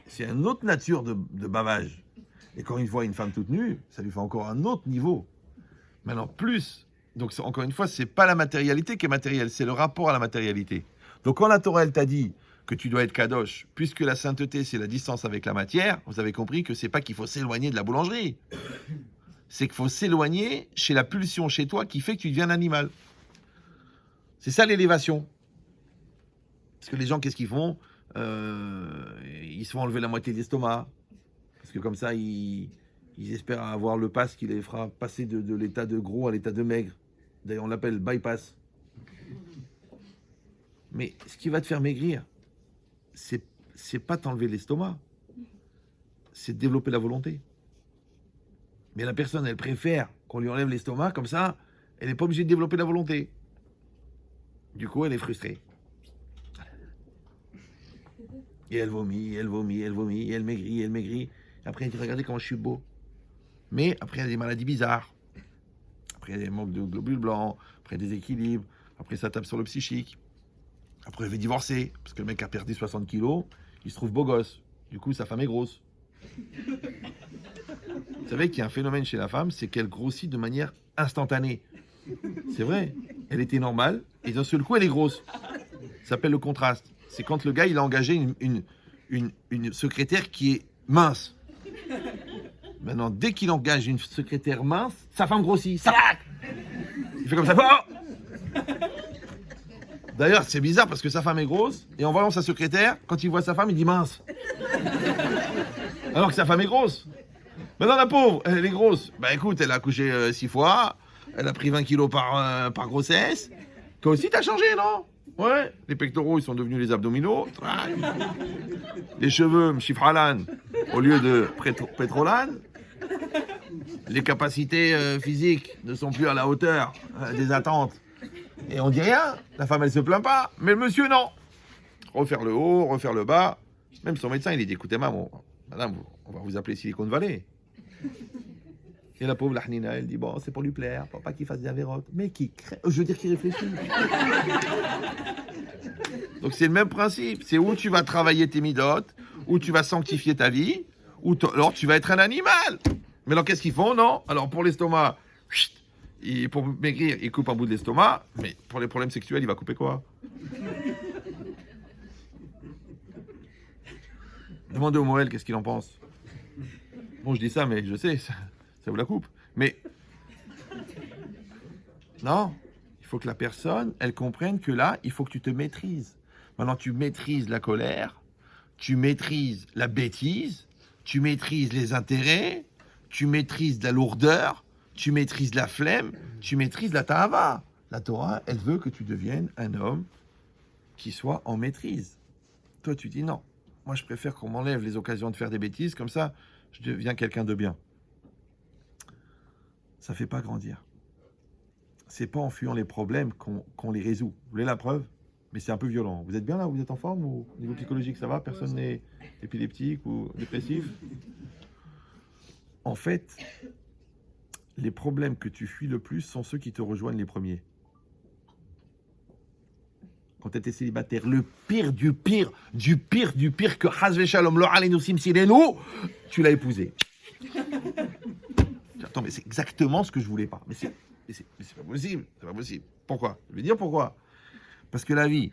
c'est une autre nature de bavage. Et quand il voit une femme toute nue, ça lui fait encore un autre niveau. Maintenant, plus. Donc, encore une fois, c'est pas la matérialité qui est matérielle, c'est le rapport à la matérialité. Donc, quand la Torah, elle t'a dit que tu dois être kadosh, puisque la sainteté, c'est la distance avec la matière, vous avez compris que c'est pas qu'il faut s'éloigner de la boulangerie. C'est qu'il faut s'éloigner chez la pulsion chez toi qui fait que tu deviens un animal. C'est ça l'élévation. Parce que les gens, qu'est-ce qu'ils font? Ils se font enlever la moitié d'estomac. Parce que comme ça, ils espèrent avoir le pass qui les fera passer de l'état de gros à l'état de maigre. D'ailleurs, on l'appelle bypass. Mais ce qui va te faire maigrir, c'est pas t'enlever l'estomac. C'est développer la volonté. Mais la personne, elle préfère qu'on lui enlève l'estomac, comme ça, elle n'est pas obligée de développer la volonté. Du coup, elle est frustrée. Et elle vomit, elle vomit, elle vomit, elle maigrit, elle maigrit. Après, elle dit, regardez comment je suis beau. Mais après, il y a des maladies bizarres. Après, il y a des manques de globules blancs. Après, des équilibres. Après, ça tape sur le psychique. Après, elle va divorcer. Parce que le mec a perdu 60 kilos. Il se trouve beau gosse. Du coup, sa femme est grosse. Vous savez qu'il y a un phénomène chez la femme, c'est qu'elle grossit de manière instantanée. C'est vrai. Elle était normale. Et d'un seul coup, elle est grosse. Ça s'appelle le contraste. C'est quand le gars, il a engagé une secrétaire qui est mince. Maintenant, dès qu'il engage une secrétaire mince, sa femme grossit. Ça va. Il fait comme ça. Oh. D'ailleurs, c'est bizarre parce que sa femme est grosse. Et en voyant sa secrétaire, quand il voit sa femme, il dit mince. Alors que sa femme est grosse. Maintenant, la pauvre, elle est grosse. Bah écoute, elle a accouché 6 fois. Elle a pris 20 kilos par grossesse. Toi aussi, t'as changé, non? Ouais. Les pectoraux, ils sont devenus les abdominaux. Les cheveux, mchifralan, au lieu de pétrolan. Les capacités physiques ne sont plus à la hauteur des attentes. Et on dit rien. La femme, elle se plaint pas. Mais le monsieur, non. Refaire le haut, refaire le bas. Même son médecin, il dit, écoutez, madame, on va vous appeler Silicon Valley. Et la pauvre Lahnina, elle dit, bon, c'est pour lui plaire, pour pas qu'il fasse des avérotes. Mais qui crée, je veux dire qu'il réfléchit. Donc c'est le même principe. C'est où tu vas travailler tes midotes, où tu vas sanctifier ta vie, alors tu vas être un animal. Mais alors qu'est-ce qu'ils font? Non. Alors pour l'estomac, pour maigrir, il coupe un bout de l'estomac, mais pour les problèmes sexuels, il va couper quoi? Demandez au Moël qu'est-ce qu'il en pense. Bon, je dis ça, mais je sais, ça vous la coupe. Mais non, il faut que la personne, elle comprenne que là, il faut que tu te maîtrises. Maintenant, tu maîtrises la colère, tu maîtrises la bêtise, tu maîtrises les intérêts, tu maîtrises la lourdeur, tu maîtrises la flemme, tu maîtrises la tahava. La Torah, elle veut que tu deviennes un homme qui soit en maîtrise. Toi, tu dis non. Moi, je préfère qu'on m'enlève les occasions de faire des bêtises, comme ça, je deviens quelqu'un de bien. Ça ne fait pas grandir. C'est pas en fuyant les problèmes qu'on les résout. Vous voulez la preuve? Mais c'est un peu violent. Vous êtes bien là? Vous êtes en forme? Ou au niveau psychologique, ça va? Personne n'est épileptique ou dépressif? En fait, les problèmes que tu fuis le plus sont ceux qui te rejoignent les premiers. Quand tu étais célibataire, le pire du pire que Hazve Shalom lo alenu simsilenu, tu l'as épousé. Attends, mais c'est exactement ce que je voulais pas. Mais c'est pas possible, c'est pas possible. Pourquoi? Je vais dire pourquoi. Parce que la vie,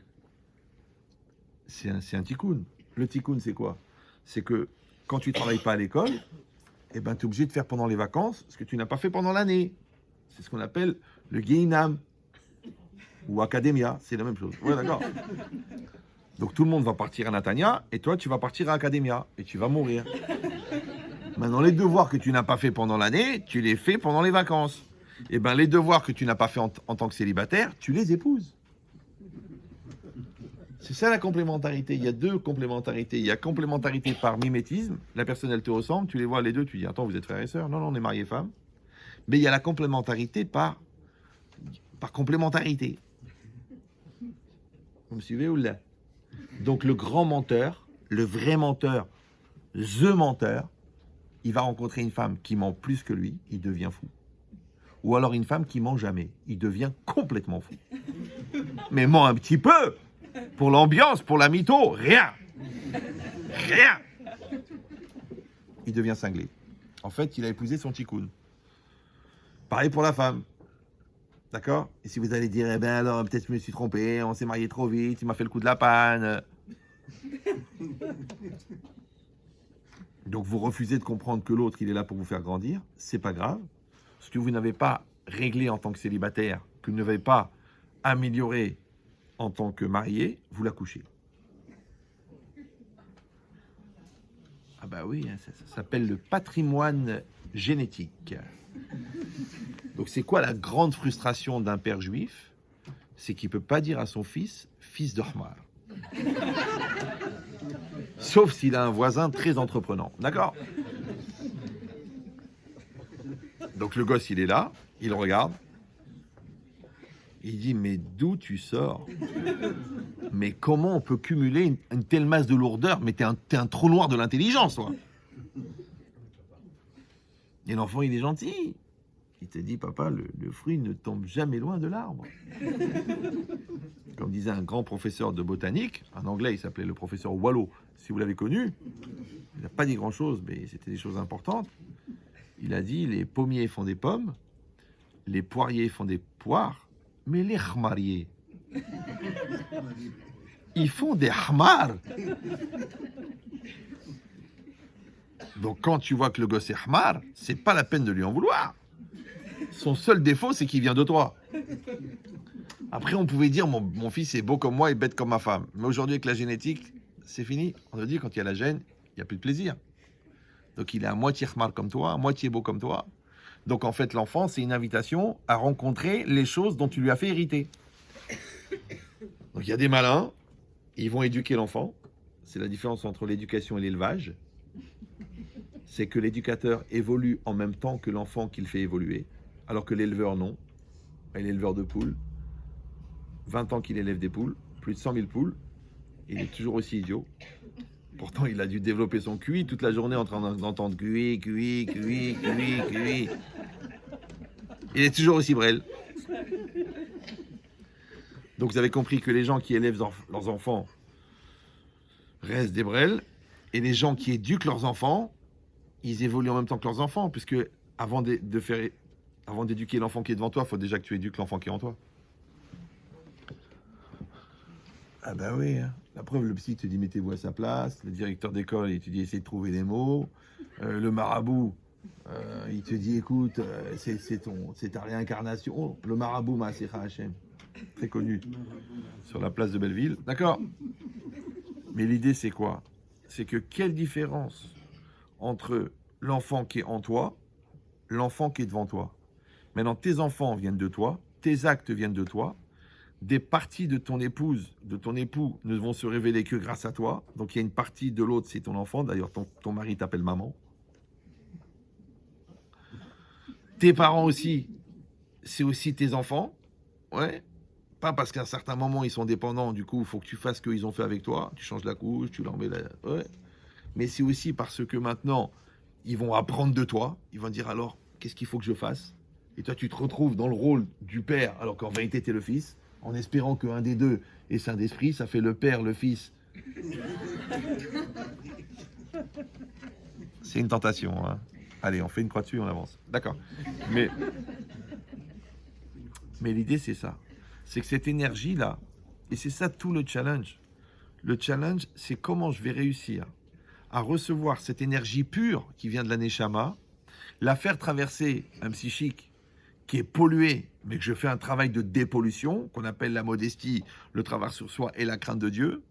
c'est un tikkun. Le tikkun, c'est quoi? C'est que quand tu travailles pas à l'école, eh ben, tu es obligé de faire pendant les vacances ce que tu n'as pas fait pendant l'année. C'est ce qu'on appelle le Geinam. Ou Academia, c'est la même chose. Ouais, d'accord. Donc tout le monde va partir à Natania, et toi, tu vas partir à Academia, et tu vas mourir. Maintenant, les devoirs que tu n'as pas fait pendant l'année, tu les fais pendant les vacances. Eh bien, les devoirs que tu n'as pas fait en tant que célibataire, tu les épouses. C'est ça la complémentarité. Il y a deux complémentarités. Il y a complémentarité par mimétisme. La personne, elle te ressemble. Tu les vois les deux. Tu dis, attends, vous êtes frères et sœurs. Non, non, on est mariés femmes. Mais il y a la complémentarité par complémentarité. Vous me suivez ou là? Donc le grand menteur, le vrai menteur, the menteur, il va rencontrer une femme qui ment plus que lui, il devient fou. Ou alors une femme qui ment jamais, il devient complètement fou. Mais ment un petit peu. Pour l'ambiance, pour la mytho, rien. Rien. Il devient cinglé. En fait, il a épousé son ticoun. Pareil pour la femme. D'accord? Et si vous allez dire, eh ben alors, peut-être je me suis trompé, on s'est marié trop vite, il m'a fait le coup de la panne. Donc vous refusez de comprendre que l'autre, il est là pour vous faire grandir, c'est pas grave. Ce que vous n'avez pas réglé en tant que célibataire, que vous n'avez pas amélioré en tant que marié, vous la couchez. Ah bah oui, ça s'appelle le patrimoine génétique. Donc c'est quoi la grande frustration d'un père juif? C'est qu'il ne peut pas dire à son fils de Hamar. Sauf s'il a un voisin très entreprenant. D'accord? Donc le gosse, il est là, il regarde. Il dit, mais d'où tu sors? Mais comment on peut cumuler une telle masse de lourdeur? Mais t'es un trou noir de l'intelligence, toi. Et l'enfant, il est gentil. Il te dit, papa, le fruit ne tombe jamais loin de l'arbre. Comme disait un grand professeur de botanique, un anglais, il s'appelait le professeur Wallo. Si vous l'avez connu, il n'a pas dit grand-chose, mais c'était des choses importantes. Il a dit, les pommiers font des pommes, les poiriers font des poires, mais les khmariers, ils font des khmar. Donc quand tu vois que le gosse est khmar, c'est pas la peine de lui en vouloir. Son seul défaut, c'est qu'il vient de toi. Après, on pouvait dire, mon fils est beau comme moi et bête comme ma femme. Mais aujourd'hui, avec la génétique, c'est fini. On a dit, quand il y a la gêne, il n'y a plus de plaisir. Donc il est à moitié khmar comme toi, à moitié beau comme toi. Donc en fait, l'enfant, c'est une invitation à rencontrer les choses dont tu lui as fait hériter. Donc il y a des malins, ils vont éduquer l'enfant. C'est la différence entre l'éducation et l'élevage. C'est que l'éducateur évolue en même temps que l'enfant qu'il fait évoluer, alors que l'éleveur, non. Et l'éleveur de poules, 20 ans qu'il élève des poules, plus de 100 000 poules, il est toujours aussi idiot. Pourtant, il a dû développer son QI toute la journée en train d'entendre QI, QI, QI, QI, QI. Il est toujours aussi brêle. Donc vous avez compris que les gens qui élèvent leurs enfants restent des brêles, et les gens qui éduquent leurs enfants, ils évoluent en même temps que leurs enfants, puisque avant d'éduquer l'enfant qui est devant toi, il faut déjà que tu éduques l'enfant qui est en toi. Ah bah oui, hein. La preuve, le psy te dit mettez-vous à sa place, le directeur d'école, il te dit essayez de trouver des mots, le marabout, il te dit écoute, c'est ta réincarnation. Oh, le marabout Maaseicha Hachem, très connu, sur la place de Belleville, d'accord. Mais l'idée c'est quoi? C'est que quelle différence entre l'enfant qui est en toi, l'enfant qui est devant toi? Maintenant, tes enfants viennent de toi, tes actes viennent de toi, des parties de ton épouse, de ton époux ne vont se révéler que grâce à toi. Donc il y a une partie de l'autre, c'est ton enfant. D'ailleurs, ton mari t'appelle maman. Tes parents aussi, c'est aussi tes enfants. Ouais. Pas parce qu'à un certain moment, ils sont dépendants. Du coup, il faut que tu fasses ce qu'ils ont fait avec toi. Tu changes la couche, tu leur mets la... Ouais. Mais c'est aussi parce que maintenant, ils vont apprendre de toi. Ils vont dire alors, qu'est-ce qu'il faut que je fasse? Et toi, tu te retrouves dans le rôle du père, alors qu'en vérité, tu es le fils. En espérant qu'un des deux est saint d'esprit, ça fait le père, le fils. C'est une tentation, hein. Allez, on fait une croix dessus, on avance. D'accord. Mais l'idée, c'est ça. C'est que cette énergie-là, et c'est ça tout le challenge. Le challenge, c'est comment je vais réussir à recevoir cette énergie pure qui vient de la Neshama, la faire traverser un psychique qui est pollué, mais que je fais un travail de dépollution, qu'on appelle la modestie, le travail sur soi et la crainte de Dieu,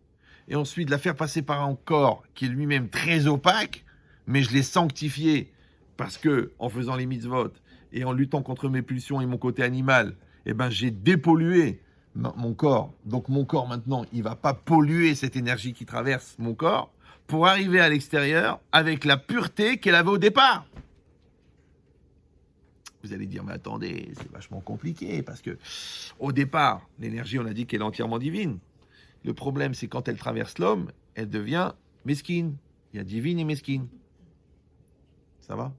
et ensuite la faire passer par un corps qui est lui-même très opaque, mais je l'ai sanctifié, parce que, en faisant les mitzvot, et en luttant contre mes pulsions et mon côté animal, eh ben, j'ai dépollué mon corps. Donc mon corps maintenant, il ne va pas polluer cette énergie qui traverse mon corps pour arriver à l'extérieur avec la pureté qu'elle avait au départ. Vous allez dire, mais attendez, c'est vachement compliqué parce que au départ, l'énergie, on a dit qu'elle est entièrement divine. Le problème, c'est quand elle traverse l'homme, elle devient mesquine. Il y a divine et mesquine. Ça va ?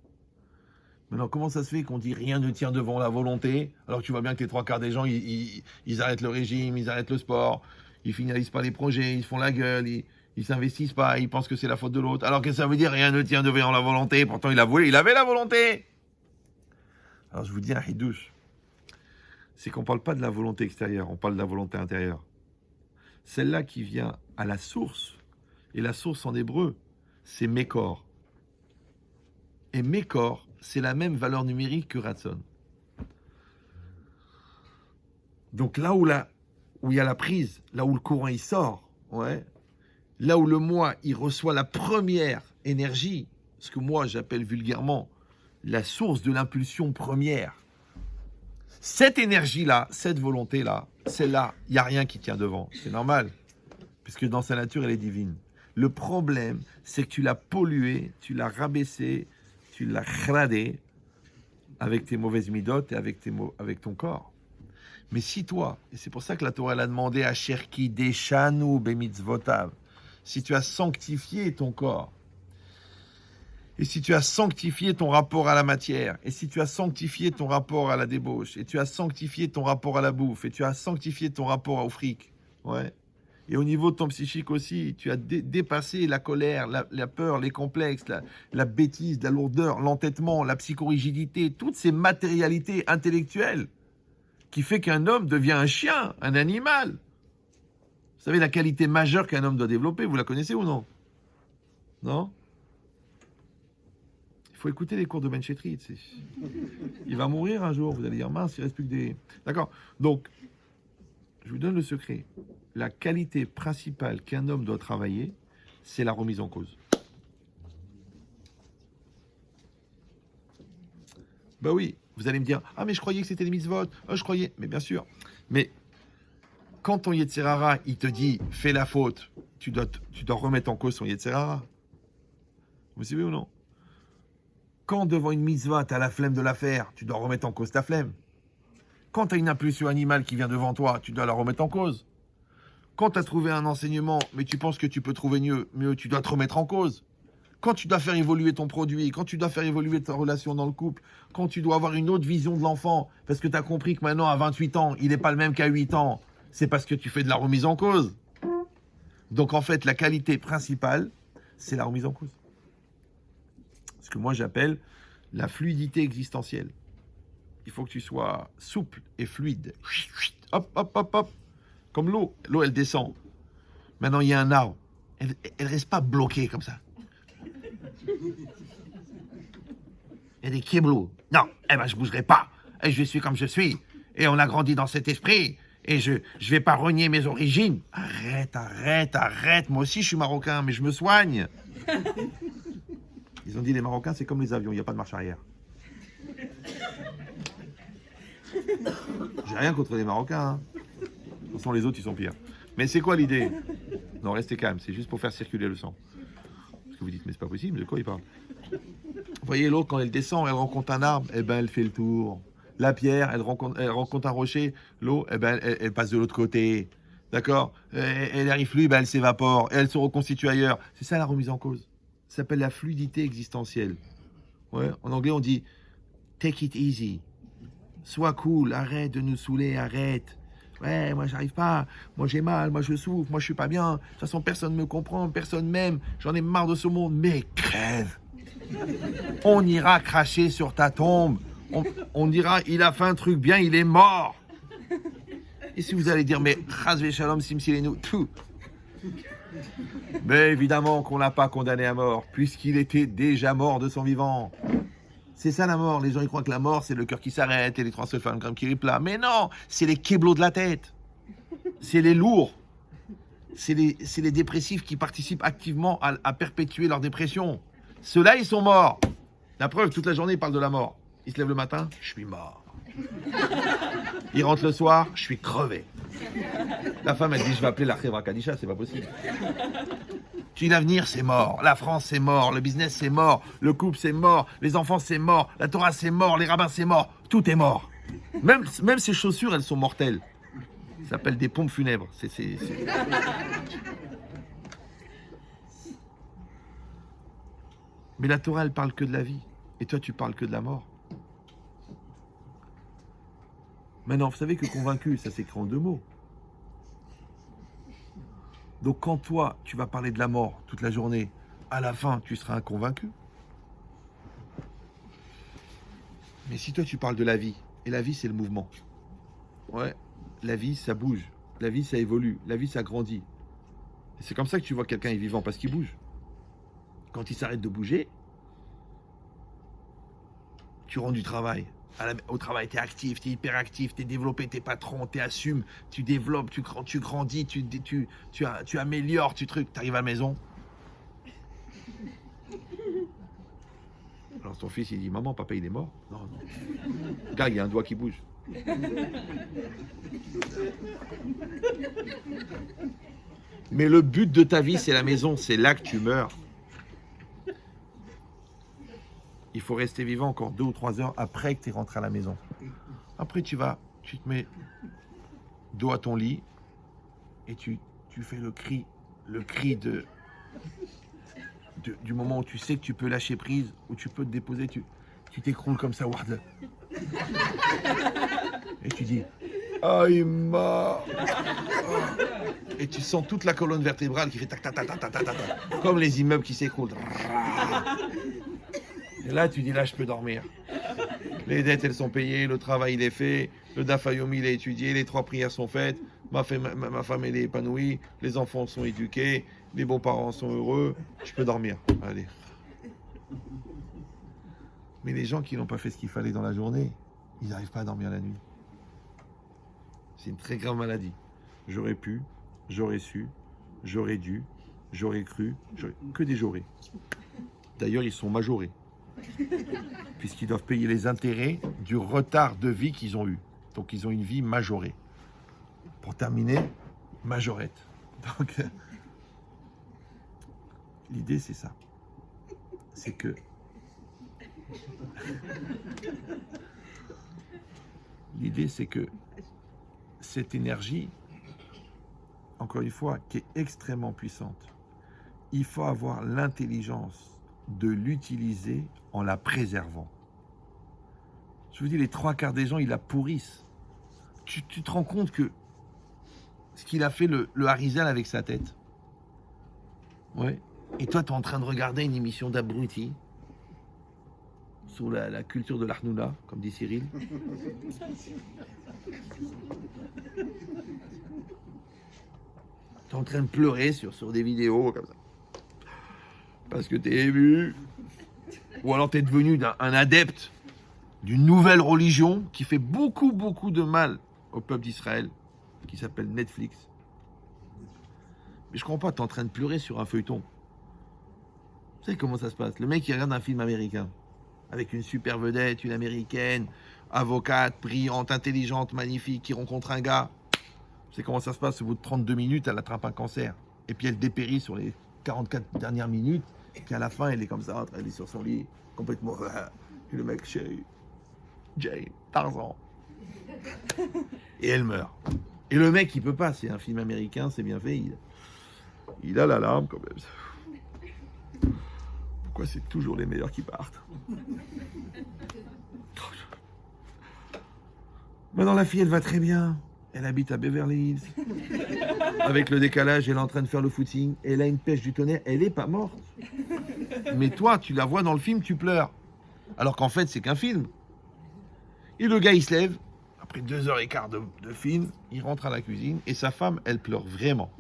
Maintenant, comment ça se fait qu'on dit rien ne tient devant la volonté, alors que tu vois bien que les 3/4 des gens, ils arrêtent le régime, ils arrêtent le sport, ils finalisent pas les projets, ils font la gueule, ils s'investissent pas, ils pensent que c'est la faute de l'autre. Alors que ça veut dire rien ne tient devant la volonté, pourtant il avait la volonté. Alors je vous dis un hidouche, c'est qu'on parle pas de la volonté extérieure, on parle de la volonté intérieure. Celle-là qui vient à la source, et la source en hébreu, c'est Mekor. Et Mekor, c'est la même valeur numérique que Ratson. Donc là où il y a la prise, là où le courant il sort, ouais, là où le moi il reçoit la première énergie, ce que moi j'appelle vulgairement la source de l'impulsion première, cette énergie-là, cette volonté-là, celle-là, il n'y a rien qui tient devant. C'est normal, puisque dans sa nature, elle est divine. Le problème, c'est que tu l'as polluée, tu l'as rabaissée, tu l'as khradé avec tes mauvaises midotes et avec ton corps. Mais si toi, et c'est pour ça que la Torah elle a demandé à Cherki Deshanu Bemitzvotav, si tu as sanctifié ton corps, et si tu as sanctifié ton rapport à la matière, et si tu as sanctifié ton rapport à la débauche, et tu as sanctifié ton rapport à la bouffe, et tu as sanctifié ton rapport au fric, ouais. Et au niveau de ton psychique aussi, tu as dépassé la colère, la peur, les complexes, la bêtise, la lourdeur, l'entêtement, la psychorigidité, toutes ces matérialités intellectuelles qui fait qu'un homme devient un chien, un animal. Vous savez la qualité majeure qu'un homme doit développer, vous la connaissez ou non ? Non ? Il faut écouter les cours de Ben Chetri. Il va mourir un jour, vous allez dire, mince, il ne reste plus que des... D'accord ? Donc, je vous donne le secret. La qualité principale qu'un homme doit travailler, c'est la remise en cause. Ben oui, vous allez me dire, ah mais je croyais que c'était les mitzvot, je croyais, mais bien sûr. Mais quand ton Yetzer Hara, il te dit, fais la faute, tu dois remettre en cause ton Yetzer Hara. Vous savez ou non ? Quand devant une mitzvah, tu as la flemme de la faire, tu dois remettre en cause ta flemme. Quand tu as une impulsion animale qui vient devant toi, tu dois la remettre en cause. Quand tu as trouvé un enseignement, mais tu penses que tu peux trouver mieux, tu dois te remettre en cause. Quand tu dois faire évoluer ton produit, quand tu dois faire évoluer ta relation dans le couple, quand tu dois avoir une autre vision de l'enfant, parce que tu as compris que maintenant, à 28 ans, il n'est pas le même qu'à 8 ans, c'est parce que tu fais de la remise en cause. Donc en fait, la qualité principale, c'est la remise en cause. Ce que moi j'appelle la fluidité existentielle. Il faut que tu sois souple et fluide. Hop, hop, hop, hop. Comme l'eau. L'eau, elle descend. Maintenant, il y a un arbre. Elle ne reste pas bloquée comme ça. Il y a des kibblous. Non, je ne bougerai pas. Et je suis comme je suis. Et on a grandi dans cet esprit. Et je ne vais pas renier mes origines. Arrête. Moi aussi, je suis marocain, mais je me soigne. Ils ont dit, les Marocains, c'est comme les avions. Il n'y a pas de marche arrière. J'ai rien contre les Marocains. De toute façon, les autres, ils sont pires. Mais c'est quoi l'idée ? Non, restez calme. C'est juste pour faire circuler le sang. Parce que vous dites, mais c'est pas possible. De quoi il parle ? Vous voyez, l'autre, quand elle descend, elle rencontre un arbre, elle fait le tour. La pierre, elle rencontre un rocher. L'eau, elle passe de l'autre côté. D'accord ? Elle arrive plus, elle s'évapore. Elle se reconstitue ailleurs. C'est ça la remise en cause. Ça s'appelle la fluidité existentielle. Ouais, en anglais, on dit « take it easy ». Sois cool, arrête de nous saouler, arrête. Ouais, moi j'arrive pas, moi j'ai mal, moi je souffre, moi je suis pas bien. De toute façon, personne me comprend, personne m'aime. J'en ai marre de ce monde. Mais crève. On ira cracher sur ta tombe. On dira, il a fait un truc bien, il est mort. Et si vous allez dire, mais Chazvé Shalom, Simsilenu, tout. Mais évidemment qu'on l'a pas condamné à mort, puisqu'il était déjà mort de son vivant. C'est ça la mort. Les gens ils croient que la mort c'est le cœur qui s'arrête et les 3 sulfangrammes qui ripla. Mais non, c'est les kiblos de la tête. C'est les lourds. C'est les dépressifs qui participent activement à perpétuer leur dépression. Ceux-là ils sont morts. La preuve, toute la journée ils parlent de la mort. Il se lève le matin, je suis mort. Il rentre le soir, je suis crevé. La femme, elle dit, je vais appeler la Khevra Kadisha, c'est pas possible. Tu dis, l'avenir, c'est mort. La France, c'est mort. Le business, c'est mort. Le couple, c'est mort. Les enfants, c'est mort. La Torah, c'est mort. Les rabbins, c'est mort. Tout est mort. Même ces chaussures, elles sont mortelles. Ça s'appelle des pompes funèbres. Mais la Torah, elle parle que de la vie. Et toi, tu parles que de la mort. Maintenant, vous savez que convaincu, ça s'écrit en 2 mots. Donc quand toi, tu vas parler de la mort toute la journée, à la fin, tu seras inconvaincu. Mais si toi, tu parles de la vie, et la vie, c'est le mouvement. Ouais, la vie, ça bouge. La vie, ça évolue. La vie, ça grandit. Et c'est comme ça que tu vois que quelqu'un est vivant, parce qu'il bouge. Quand il s'arrête de bouger, tu rends du travail. Au travail, tu es actif, tu es hyperactif, tu es développé, tu es patron, tu assumes, tu développes, tu grandis, tu améliores, tu arrives à la maison. Alors ton fils, il dit, maman, papa, il est mort. Non, non. Regarde, il y a un doigt qui bouge. Mais le but de ta vie, c'est la maison, c'est là que tu meurs. Il faut rester vivant encore 2 ou 3 heures après que tu es rentré à la maison. Après, tu te mets dos à ton lit et tu fais le cri du moment où tu sais que tu peux lâcher prise, où tu peux te déposer, tu t'écroules comme ça, Ward. Et tu dis, Aïma. Et tu sens toute la colonne vertébrale qui fait tac tac tac tac tac tac tac, comme les immeubles qui s'écroulent. Et là, tu dis, là, je peux dormir. Les dettes, elles sont payées, le travail, il est fait, le Dafayomi, il est étudié, les 3 prières sont faites, ma femme, elle est épanouie, les enfants sont éduqués, les beaux-parents sont heureux, je peux dormir. Allez. Mais les gens qui n'ont pas fait ce qu'il fallait dans la journée, ils n'arrivent pas à dormir la nuit. C'est une très grave maladie. J'aurais pu, j'aurais su, j'aurais dû, j'aurais cru, que des j'aurais. D'ailleurs, ils sont majorés. Puisqu'ils doivent payer les intérêts du retard de vie qu'ils ont eu. Donc ils ont une vie majorée. Pour terminer, majorette. Donc l'idée c'est ça. C'est que cette énergie, encore une fois, qui est extrêmement puissante, il faut avoir l'intelligence de l'utiliser en la préservant. Je vous dis, les 3/4 des gens, ils la pourrissent. Tu te rends compte que ce qu'il a fait le Harizal avec sa tête. Ouais. Et toi, tu es en train de regarder une émission d'abruti sur la culture de l'Arnoula, comme dit Cyril. Tu es en train de pleurer sur des vidéos comme ça. Parce que tu es ému. Ou alors tu es devenu un adepte d'une nouvelle religion qui fait beaucoup, beaucoup de mal au peuple d'Israël, qui s'appelle Netflix. Mais je comprends pas, tu es en train de pleurer sur un feuilleton. Vous savez comment ça se passe? Le mec, il regarde un film américain, avec une super vedette, une américaine, avocate, brillante, intelligente, magnifique, qui rencontre un gars. Vous savez comment ça se passe? Au bout de 32 minutes, elle attrape un cancer. Et puis elle dépérit sur les 44 dernières minutes. Et puis à la fin, elle est comme ça, elle est sur son lit, complètement... Et le mec, chérie, Jane, Tarzan. Et elle meurt. Et le mec, il peut pas, c'est un film américain, c'est bien fait, il a la larme quand même. Pourquoi c'est toujours les meilleurs qui partent? Maintenant, la fille, elle va très bien. Elle habite à Beverly Hills. Avec le décalage, elle est en train de faire le footing. Elle a une pêche du tonnerre. Elle n'est pas morte. Mais toi, tu la vois dans le film, tu pleures. Alors qu'en fait, c'est qu'un film. Et le gars, il se lève. Après 2h15 de film, il rentre à la cuisine. Et sa femme, elle pleure vraiment.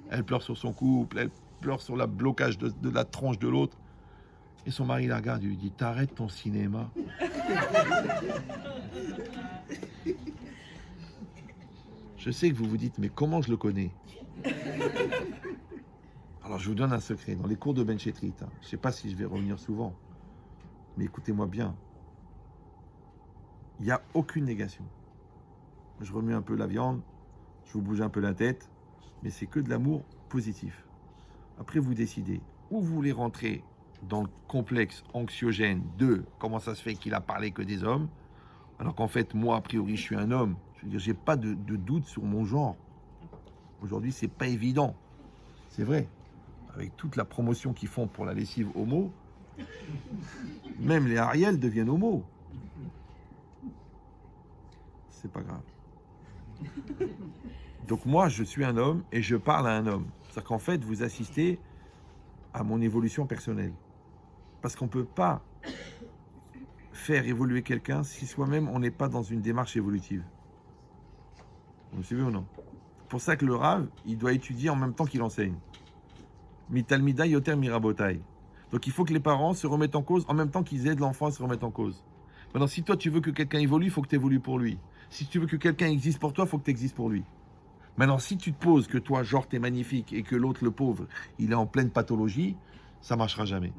Elle pleure sur son couple. Elle pleure sur le blocage de la tronche de l'autre. Et son mari la regarde et lui dit, t'arrêtes ton cinéma. Je sais que vous vous dites, mais comment je le connais? Alors je vous donne un secret. Dans les cours de Ben Chetrit, je ne sais pas si je vais revenir souvent, mais écoutez-moi bien. Il n'y a aucune négation. Je remue un peu la viande, je vous bouge un peu la tête, mais c'est que de l'amour positif. Après, vous décidez où vous voulez rentrer dans le complexe anxiogène de comment ça se fait qu'il a parlé que des hommes, alors qu'en fait, moi, a priori, je suis un homme. Je veux dire, j'ai pas de doute sur mon genre. Aujourd'hui, c'est pas évident. C'est vrai. Avec toute la promotion qu'ils font pour la lessive homo, même les Ariel deviennent homo. C'est pas grave. Donc moi, je suis un homme et je parle à un homme. C'est-à-dire qu'en fait, vous assistez à mon évolution personnelle. Parce qu'on ne peut pas faire évoluer quelqu'un si soi-même on n'est pas dans une démarche évolutive. Vous me suivez ou non? C'est pour ça que le Rav, il doit étudier en même temps qu'il enseigne. Mitalmida yoter mirabotai. Donc il faut que les parents se remettent en cause en même temps qu'ils aident l'enfant à se remettre en cause. Maintenant, si toi tu veux que quelqu'un évolue, il faut que tu évolues pour lui. Si tu veux que quelqu'un existe pour toi, il faut que tu existes pour lui. Maintenant, si tu te poses que toi, genre, t'es magnifique et que l'autre, le pauvre, il est en pleine pathologie, ça ne marchera jamais.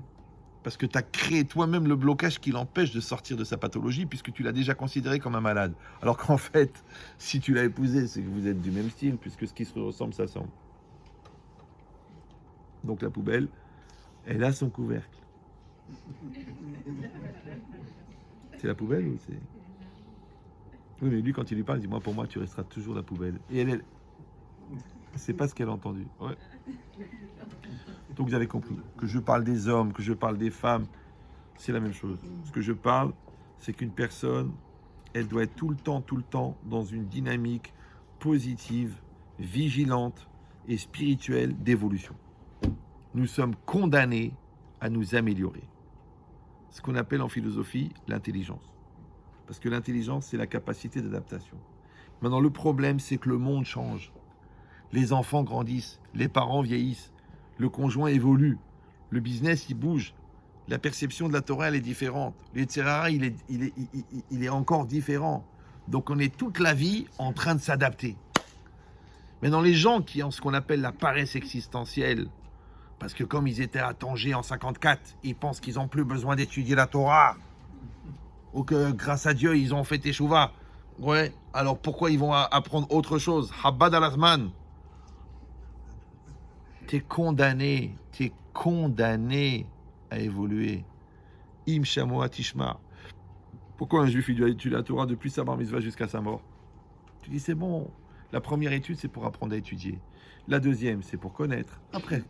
Parce que tu as créé toi-même le blocage qui l'empêche de sortir de sa pathologie puisque tu l'as déjà considéré comme un malade. Alors qu'en fait, si tu l'as épousé, c'est que vous êtes du même style puisque ce qui se ressemble, ça semble. Donc la poubelle, elle a son couvercle. C'est la poubelle ou c'est... Oui, mais lui, quand il lui parle, il dit, moi, pour moi, tu resteras toujours la poubelle. Et elle... C'est pas ce qu'elle a entendu. Ouais. Donc vous avez compris. Que je parle des hommes, que je parle des femmes, c'est la même chose. Ce que je parle, c'est qu'une personne, elle doit être tout le temps, dans une dynamique positive, vigilante et spirituelle d'évolution. Nous sommes condamnés à nous améliorer. Ce qu'on appelle en philosophie l'intelligence. Parce que l'intelligence, c'est la capacité d'adaptation. Maintenant, le problème, c'est que le monde change. Les enfants grandissent, les parents vieillissent, le conjoint évolue, le business, il bouge, la perception de la Torah, elle est différente. Le Yetzirah, il est encore différent. Donc, on est toute la vie en train de s'adapter. Mais dans les gens qui ont ce qu'on appelle la paresse existentielle, parce que comme ils étaient à Tanger en 54, ils pensent qu'ils n'ont plus besoin d'étudier la Torah, ou que grâce à Dieu, ils ont fait Teshuvah. Ouais, alors pourquoi ils vont apprendre autre chose? Habad al-Azman. T'es condamné à évoluer. Im Shamoa Tishma. Pourquoi un juif il doit étudier la Torah depuis sa bar mitzvah jusqu'à sa mort? Tu dis c'est bon. La première étude, c'est pour apprendre à étudier. La deuxième, c'est pour connaître. Après,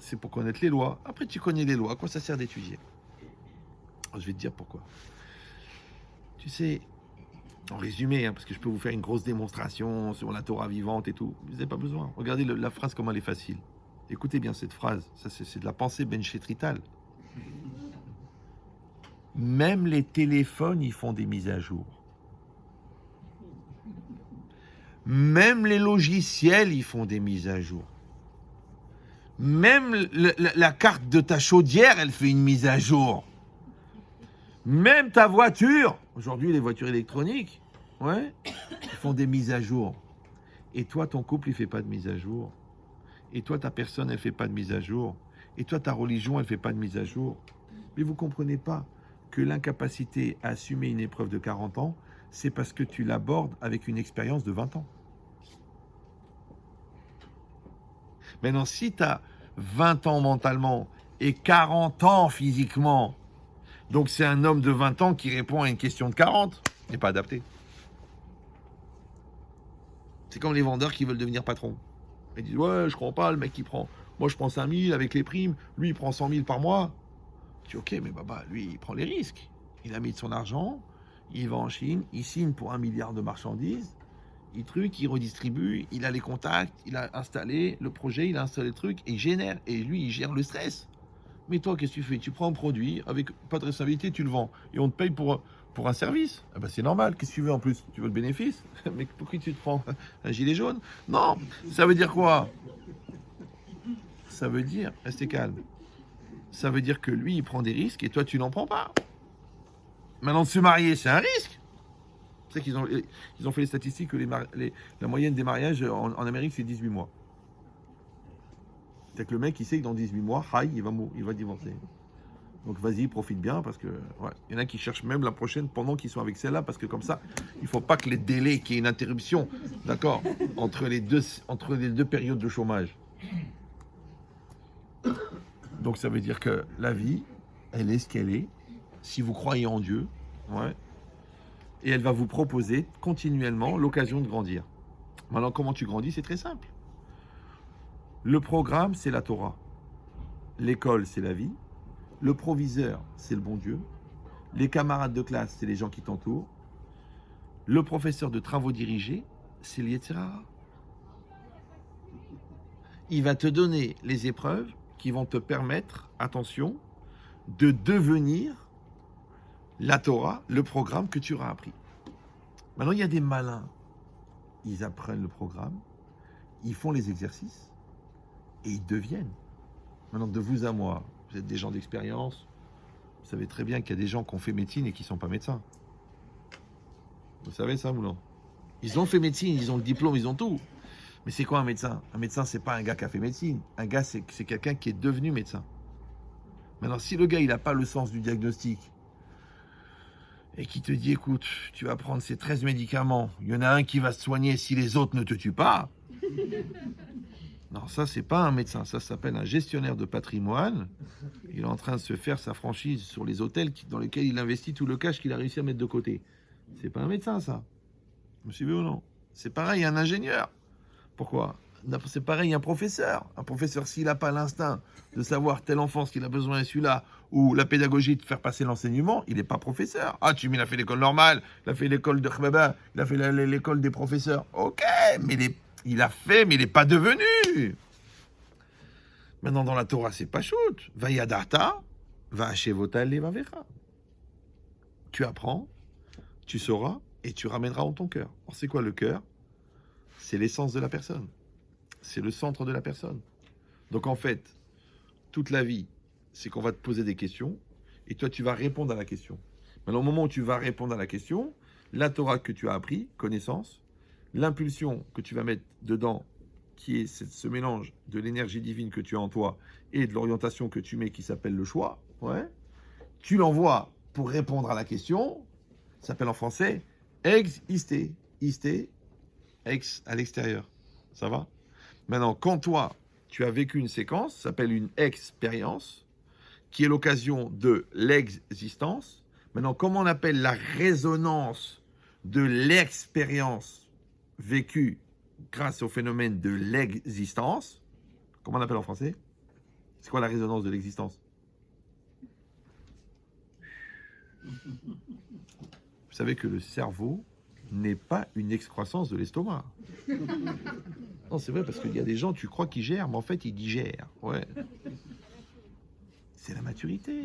c'est pour connaître les lois. Après, tu connais les lois. À quoi ça sert d'étudier? Je vais te dire pourquoi. Tu sais, en résumé, parce que je peux vous faire une grosse démonstration sur la Torah vivante et tout. Vous n'avez pas besoin. Regardez la phrase, comment elle est facile. Écoutez bien cette phrase. Ça, c'est de la pensée benchetrital. Même les téléphones, ils font des mises à jour. Même les logiciels, ils font des mises à jour. Même la carte de ta chaudière, elle fait une mise à jour. Même ta voiture, aujourd'hui les voitures électroniques, ouais, ils font des mises à jour. Et toi, ton couple, il ne fait pas de mise à jour. Et toi, ta personne, elle ne fait pas de mise à jour. Et toi, ta religion, elle ne fait pas de mise à jour. Mais vous ne comprenez pas que l'incapacité à assumer une épreuve de 40 ans, c'est parce que tu l'abordes avec une expérience de 20 ans. Maintenant, si tu as 20 ans mentalement et 40 ans physiquement, donc c'est un homme de 20 ans qui répond à une question de 40, il n'est pas adapté. C'est comme les vendeurs qui veulent devenir patron. Ils disent, ouais, je crois pas, le mec il prend, moi je prends 5 000 avec les primes, lui il prend 100 000 par mois. Tu dis, ok, mais baba, lui il prend les risques. Il a mis de son argent, il va en Chine, il signe pour 1 milliard de marchandises, il redistribue, il a les contacts, il a installé le projet, il a installé le truc, et il génère, et lui il gère le stress. Mais toi, qu'est-ce que tu fais? Tu prends un produit, avec pas de responsabilité, tu le vends. Et on te paye pour un service. Ah ben c'est normal. Qu'est-ce que tu veux en plus? Tu veux le bénéfice? Mais pourquoi tu te prends un gilet jaune? Non. Ça veut dire quoi? Ça veut dire, restez calme. Ça veut dire que lui, il prend des risques et toi, tu n'en prends pas. Maintenant, de se marier, c'est un risque. Tu sais qu'ils ont fait les statistiques que la moyenne des mariages en Amérique, c'est 18 mois. C'est que le mec, il sait que dans 18 mois, il va divorcer. Donc vas-y, profite bien, parce que ouais, il y en a qui cherchent même la prochaine pendant qu'ils sont avec celle-là, parce que comme ça, il ne faut pas que les délais, qu'il y ait une interruption, d'accord, entre les deux périodes de chômage. Donc ça veut dire que la vie, elle est ce qu'elle est, si vous croyez en Dieu, ouais, et elle va vous proposer continuellement l'occasion de grandir. Maintenant, comment tu grandis? C'est très simple. Le programme, c'est la Torah. L'école, c'est la vie. Le proviseur, c'est le bon Dieu. Les camarades de classe, c'est les gens qui t'entourent. Le professeur de travaux dirigés, c'est le Yetzer Hara. Il va te donner les épreuves qui vont te permettre, attention, de devenir la Torah, le programme que tu auras appris. Maintenant, il y a des malins. Ils apprennent le programme, ils font les exercices et ils deviennent. Maintenant, de vous à moi, vous êtes des gens d'expérience, vous savez très bien qu'il y a des gens qui ont fait médecine et qui ne sont pas médecins. Vous savez ça, Moulin? Ils ont fait médecine, ils ont le diplôme, ils ont tout. Mais c'est quoi un médecin? Un médecin, c'est pas un gars qui a fait médecine. Un gars, c'est quelqu'un qui est devenu médecin. Maintenant, si le gars, il n'a pas le sens du diagnostic et qui te dit, écoute, tu vas prendre ces 13 médicaments, il y en a un qui va se soigner si les autres ne te tuent pas. Non, ça, c'est pas un médecin. Ça s'appelle un gestionnaire de patrimoine. Il est en train de se faire sa franchise sur les hôtels dans lesquels il investit tout le cash qu'il a réussi à mettre de côté. C'est pas un médecin, ça. Vous me suivez ou non? C'est pareil, un ingénieur. Pourquoi? C'est pareil, un professeur. Un professeur, s'il n'a pas l'instinct de savoir tel enfant ce qu'il a besoin et celui-là, ou la pédagogie de faire passer l'enseignement, il n'est pas professeur. Ah, il a fait l'école normale, il a fait l'école de Khbaba, il a fait l'école des professeurs. Ok, mais il a fait, mais il n'est pas devenu. Maintenant, dans la Torah, c'est pas shoot. Vayadata, va hashevota levavecha. Tu apprends, tu sauras, et tu ramèneras en ton cœur. Alors, c'est quoi le cœur? C'est l'essence de la personne. C'est le centre de la personne. Donc en fait, toute la vie, c'est qu'on va te poser des questions et toi, tu vas répondre à la question. Maintenant, au moment où tu vas répondre à la question, la Torah que tu as appris, connaissance, l'impulsion que tu vas mettre dedans, qui est ce mélange de l'énergie divine que tu as en toi et de l'orientation que tu mets qui s'appelle le choix, ouais, tu l'envoies pour répondre à la question, ça s'appelle en français ex iste, iste, ex à l'extérieur. Ça va? Maintenant, quand toi, tu as vécu une séquence, ça s'appelle une expérience, qui est l'occasion de l'existence. Maintenant, comment on appelle la résonance de l'expérience vécue grâce au phénomène de l'existence? Comment on appelle en français? C'est quoi la résonance de l'existence? Vous savez que le cerveau n'est pas une excroissance de l'estomac. Non, c'est vrai, parce qu'il y a des gens, tu crois qu'ils gèrent, mais en fait, ils digèrent. Ouais. C'est la maturité.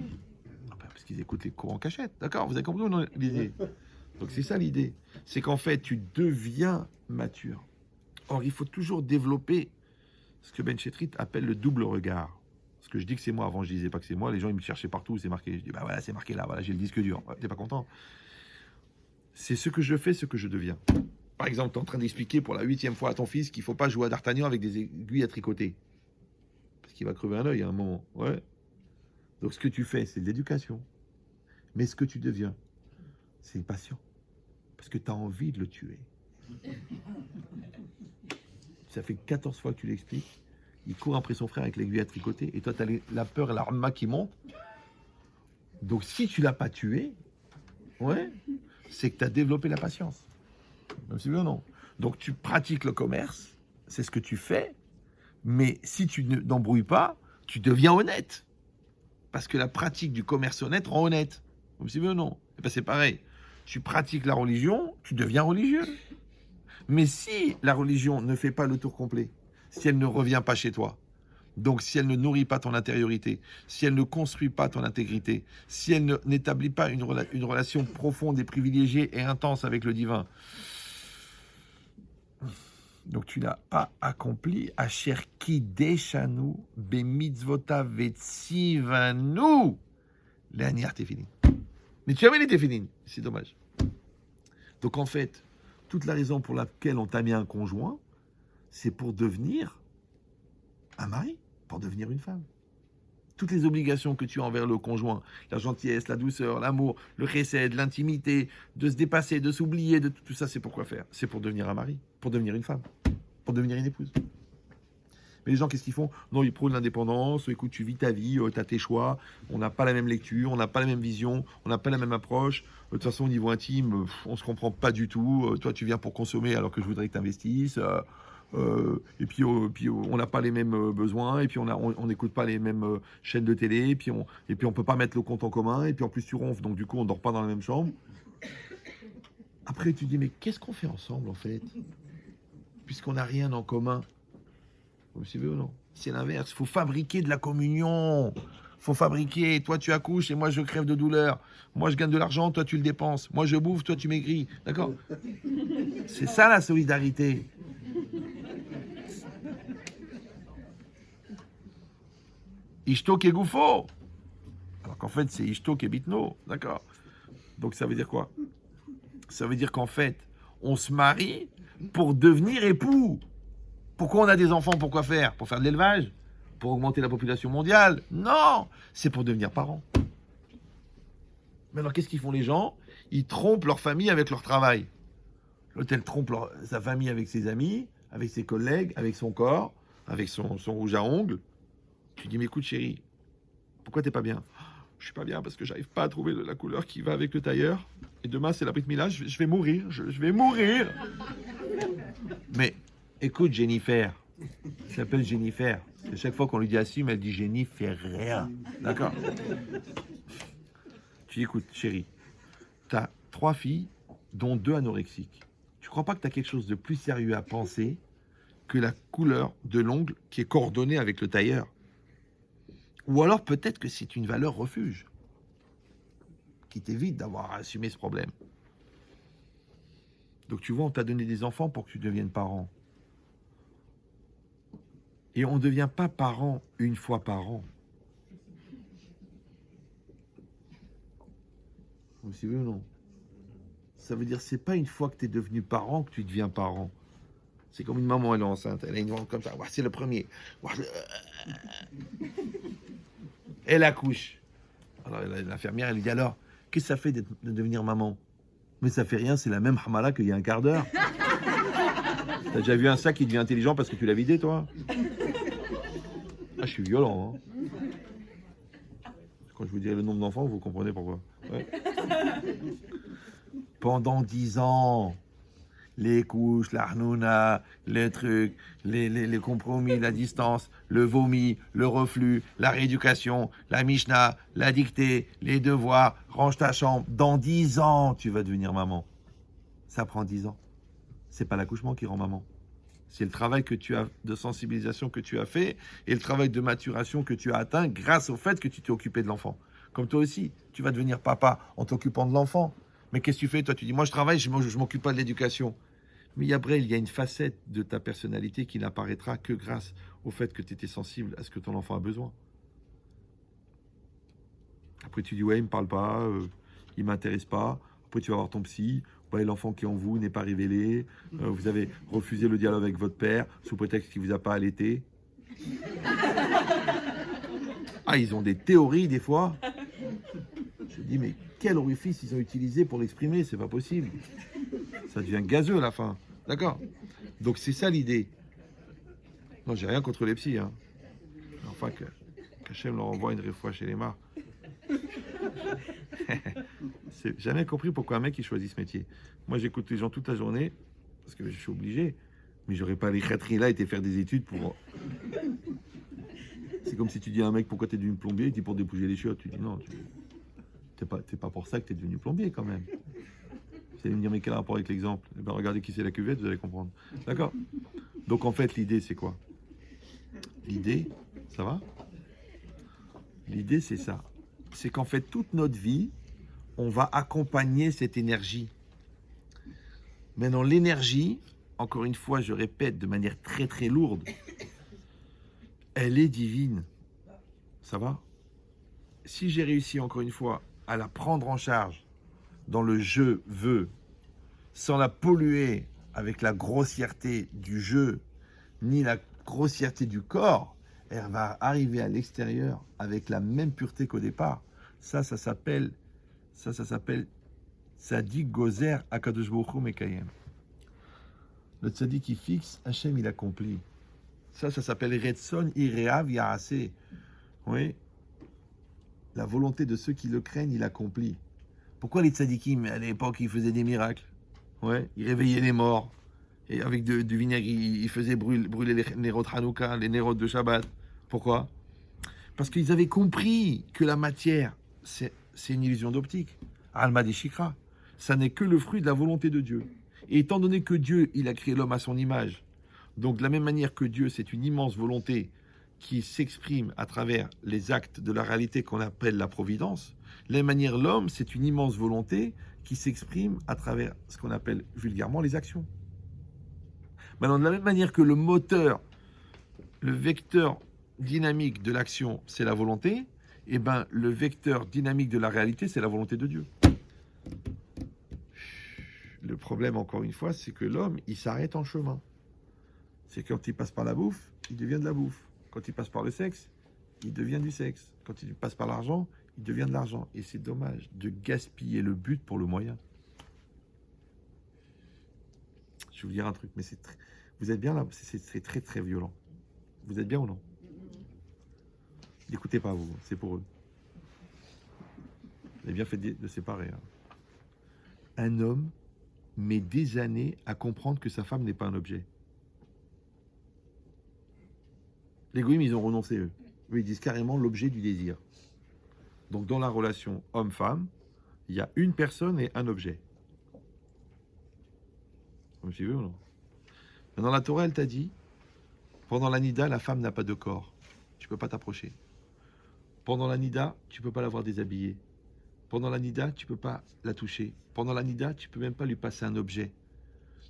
Parce qu'ils écoutent les cours en cachette. D'accord? Vous avez compris l'idée? Donc, c'est ça l'idée. C'est qu'en fait, tu deviens mature. Or, il faut toujours développer ce que Ben Chetrit appelle le double regard. Ce que je dis que c'est moi. Avant, je disais pas que c'est moi. Les gens, ils me cherchaient partout. C'est marqué. Je dis, bah voilà, c'est marqué là. Voilà, j'ai le disque dur. Ouais, t'es pas content? C'est ce que je fais, ce que je deviens. Par exemple, tu es en train d'expliquer pour la 8e fois à ton fils qu'il ne faut pas jouer à D'Artagnan avec des aiguilles à tricoter. Parce qu'il va crever un œil à un moment. Ouais. Donc ce que tu fais, c'est de l'éducation. Mais ce que tu deviens, c'est une passion. Parce que tu as envie de le tuer. Ça fait 14 fois que tu l'expliques. Il court après son frère avec l'aiguille à tricoter. Et toi, tu as la peur et l'arma qui monte. Donc si tu ne l'as pas tué, ouais, c'est que tu as développé la patience. Même si oui ou non. Donc tu pratiques le commerce, c'est ce que tu fais, mais si tu n'embrouilles pas, tu deviens honnête. Parce que la pratique du commerce honnête rend honnête. Même si oui ou non. Et ben c'est pareil. Tu pratiques la religion, tu deviens religieux. Mais si la religion ne fait pas le tour complet, si elle ne revient pas chez toi, donc si elle ne nourrit pas ton intériorité, si elle ne construit pas ton intégrité, si elle n'établit pas une relation profonde et privilégiée et intense avec le divin, donc tu n'as pas accompli Asher Kideshanu Bemitzvota Vetzivanu Leaniar Tefilin. Mais tu avais les Tefilin, c'est dommage. Donc en fait, toute la raison pour laquelle on t'a mis un conjoint, c'est pour devenir un mari, pour devenir une femme. toutes les obligations que tu as envers le conjoint, la gentillesse, la douceur, l'amour, le chesed, l'intimité, de se dépasser, de s'oublier, de tout ça, c'est pour quoi faire? C'est pour devenir un mari, pour devenir une femme, pour devenir une épouse. Mais les gens, qu'est-ce qu'ils font? Non, ils prônent l'indépendance. Écoute, tu vis ta vie, tu as tes choix. On n'a pas la même lecture, on n'a pas la même vision, on n'a pas la même approche. De toute façon, au niveau intime, on se comprend pas du tout. Toi, tu viens pour consommer alors que je voudrais que tu investisses. Et puis, on n'a pas les mêmes besoins. Et puis, on n'écoute pas les mêmes chaînes de télé. Et puis, on peut pas mettre le compte en commun. Et puis, en plus, tu ronfles. Donc, du coup, on dort pas dans la même chambre. Après, tu dis, mais qu'est-ce qu'on fait ensemble, en fait? Puisqu'on n'a rien en commun. Vous suivez ou non? C'est l'inverse. Il faut fabriquer de la communion. Il faut fabriquer. Toi, tu accouches et moi, je crève de douleur. Moi, je gagne de l'argent, toi, tu le dépenses. Moi, je bouffe, toi, tu maigris. D'accord? C'est ça, la solidarité. Ishto ke gufo. Alors qu'en fait, c'est Ishto ke bitno. D'accord? Donc, ça veut dire quoi? Ça veut dire qu'en fait, on se marie pour devenir époux. Pourquoi on a des enfants? Pourquoi faire? Pour faire de l'élevage? Pour augmenter la population mondiale? Non! C'est pour devenir parents. Mais alors, qu'est-ce qu'ils font les gens? Ils trompent leur famille avec leur travail. L'autre, elle trompe sa famille avec ses amis, avec ses collègues, avec son corps, avec son rouge à ongles. Tu dis, mais écoute chérie, pourquoi t'es pas bien? Je suis pas bien parce que j'arrive pas à trouver la couleur qui va avec le tailleur. Et demain, c'est la Brit Mila, je vais mourir. Je vais mourir. Mais... écoute, Jennifer, elle s'appelle Jennifer. Et chaque fois qu'on lui dit assume, elle dit Jennifer rien. D'accord? Tu dis, écoute, chérie, tu as 3 filles, dont 2 anorexiques. Tu crois pas que tu as quelque chose de plus sérieux à penser que la couleur de l'ongle qui est coordonnée avec le tailleur? Ou alors peut-être que c'est une valeur refuge qui t'évite d'avoir à assumer ce problème. Donc tu vois, on t'a donné des enfants pour que tu deviennes parent. Et on ne devient pas parent une fois par an. Vous suivez ou non? Ça veut dire que c'est pas une fois que tu es devenu parent que tu deviens parent. C'est comme une maman, elle est enceinte, elle a une ventre comme ça. C'est le premier. Elle accouche. Alors l'infirmière, elle lui dit alors, qu'est-ce que ça fait de devenir maman? Mais ça fait rien, c'est la même hamala qu'il y a un quart d'heure. T'as déjà vu un sac qui devient intelligent parce que tu l'as vidé, toi? Ah, je suis violent. Hein. Quand je vous dirai le nombre d'enfants, vous comprenez pourquoi. Ouais. Pendant 10 ans, les couches, la hnouna, les trucs, les compromis, la distance, le vomi, le reflux, la rééducation, la Mishnah, la dictée, les devoirs, range ta chambre. Dans 10 ans, tu vas devenir maman. Ça prend 10 ans. C'est pas l'accouchement qui rend maman. C'est le travail que tu as de sensibilisation que tu as fait et le travail de maturation que tu as atteint grâce au fait que tu t'es occupé de l'enfant. Comme toi aussi, tu vas devenir papa en t'occupant de l'enfant. Mais qu'est-ce que tu fais? Toi, tu dis, moi je travaille, je m'occupe pas de l'éducation. Mais après, il y a une facette de ta personnalité qui n'apparaîtra que grâce au fait que tu étais sensible à ce que ton enfant a besoin. Après, tu dis, ouais, il me parle pas, il m'intéresse pas. Après, tu vas voir ton psy. Ouais, l'enfant qui est en vous n'est pas révélé. Vous avez refusé le dialogue avec votre père sous prétexte qu'il vous a pas allaité. Ah, ils ont des théories des fois. Je me dis, mais quel orifice ils ont utilisé pour l'exprimer? C'est pas possible. Ça devient gazeux à la fin. D'accord? Donc c'est ça l'idée. Non, j'ai rien contre les psys. Hein. Enfin, qu'Hachem leur envoie une réfoua chez les mars. J'ai jamais compris pourquoi un mec il choisit ce métier. Moi, j'écoute les gens toute la journée parce que je suis obligé. Mais j'aurais pas les khatri là et faire des études pour. C'est comme si tu dis à un mec pourquoi t'es devenu plombier, il dit pour dépouiller les chiottes. Tu dis non, t'es pas pour ça que t'es devenu plombier quand même. Vous allez me dire mais quel rapport avec l'exemple? Eh ben, regardez qui c'est la cuvette, vous allez comprendre. D'accord? Donc en fait l'idée c'est quoi? L'idée, ça va? L'idée c'est ça. C'est qu'en fait toute notre vie, on va accompagner cette énergie. Maintenant l'énergie, encore une fois je répète de manière très très lourde, elle est divine. Ça va? Si j'ai réussi encore une fois à la prendre en charge dans le je veux, sans la polluer avec la grossièreté du jeu, ni la grossièreté du corps, elle va arriver à l'extérieur avec la même pureté qu'au départ. Ça s'appelle Tzadik Gozer Akadosh Baruch Hu Mekayem. Le Tzadik qui fixe, Hachem il accomplit. Ça s'appelle Retson Ireav Yaase. Oui. La volonté de ceux qui le craignent, il accomplit. Pourquoi les tzadikim, à l'époque, ils faisaient des miracles? Ouais, ils réveillaient les morts. Et avec du vinaigre, ils faisaient brûler les nérods de Hanouka, les nérods de Shabbat. Pourquoi? Parce qu'ils avaient compris que la matière, c'est une illusion d'optique. Alma des Shikra. Ça n'est que le fruit de la volonté de Dieu. Et étant donné que Dieu, il a créé l'homme à son image, donc de la même manière que Dieu, c'est une immense volonté qui s'exprime à travers les actes de la réalité qu'on appelle la providence, de la même manière, l'homme, c'est une immense volonté qui s'exprime à travers ce qu'on appelle vulgairement les actions. Maintenant, de la même manière que le moteur, le vecteur dynamique de l'action, c'est la volonté, et bien le vecteur dynamique de la réalité, c'est la volonté de Dieu. Le problème, encore une fois, c'est que l'homme, il s'arrête en chemin. C'est quand il passe par la bouffe, il devient de la bouffe. Quand il passe par le sexe, il devient du sexe. Quand il passe par l'argent, il devient de l'argent. Et c'est dommage de gaspiller le but pour le moyen. Je vais vous dire un truc, mais vous êtes bien là, c'est très très violent. Vous êtes bien ou non? N'écoutez pas vous, c'est pour eux. Vous avez bien fait de séparer. Hein. Un homme met des années à comprendre que sa femme n'est pas un objet. Les goïms, ils ont renoncé, eux. Eux, ils disent carrément l'objet du désir. Donc, dans la relation homme-femme, il y a une personne et un objet. Vous me suivez ou non? Dans la Torah, elle t'a dit, pendant la nida, la femme n'a pas de corps. Tu ne peux pas t'approcher. Pendant la nida, tu ne peux pas la voir déshabillée. Pendant la nida, tu ne peux pas la toucher. Pendant la nida, tu ne peux même pas lui passer un objet.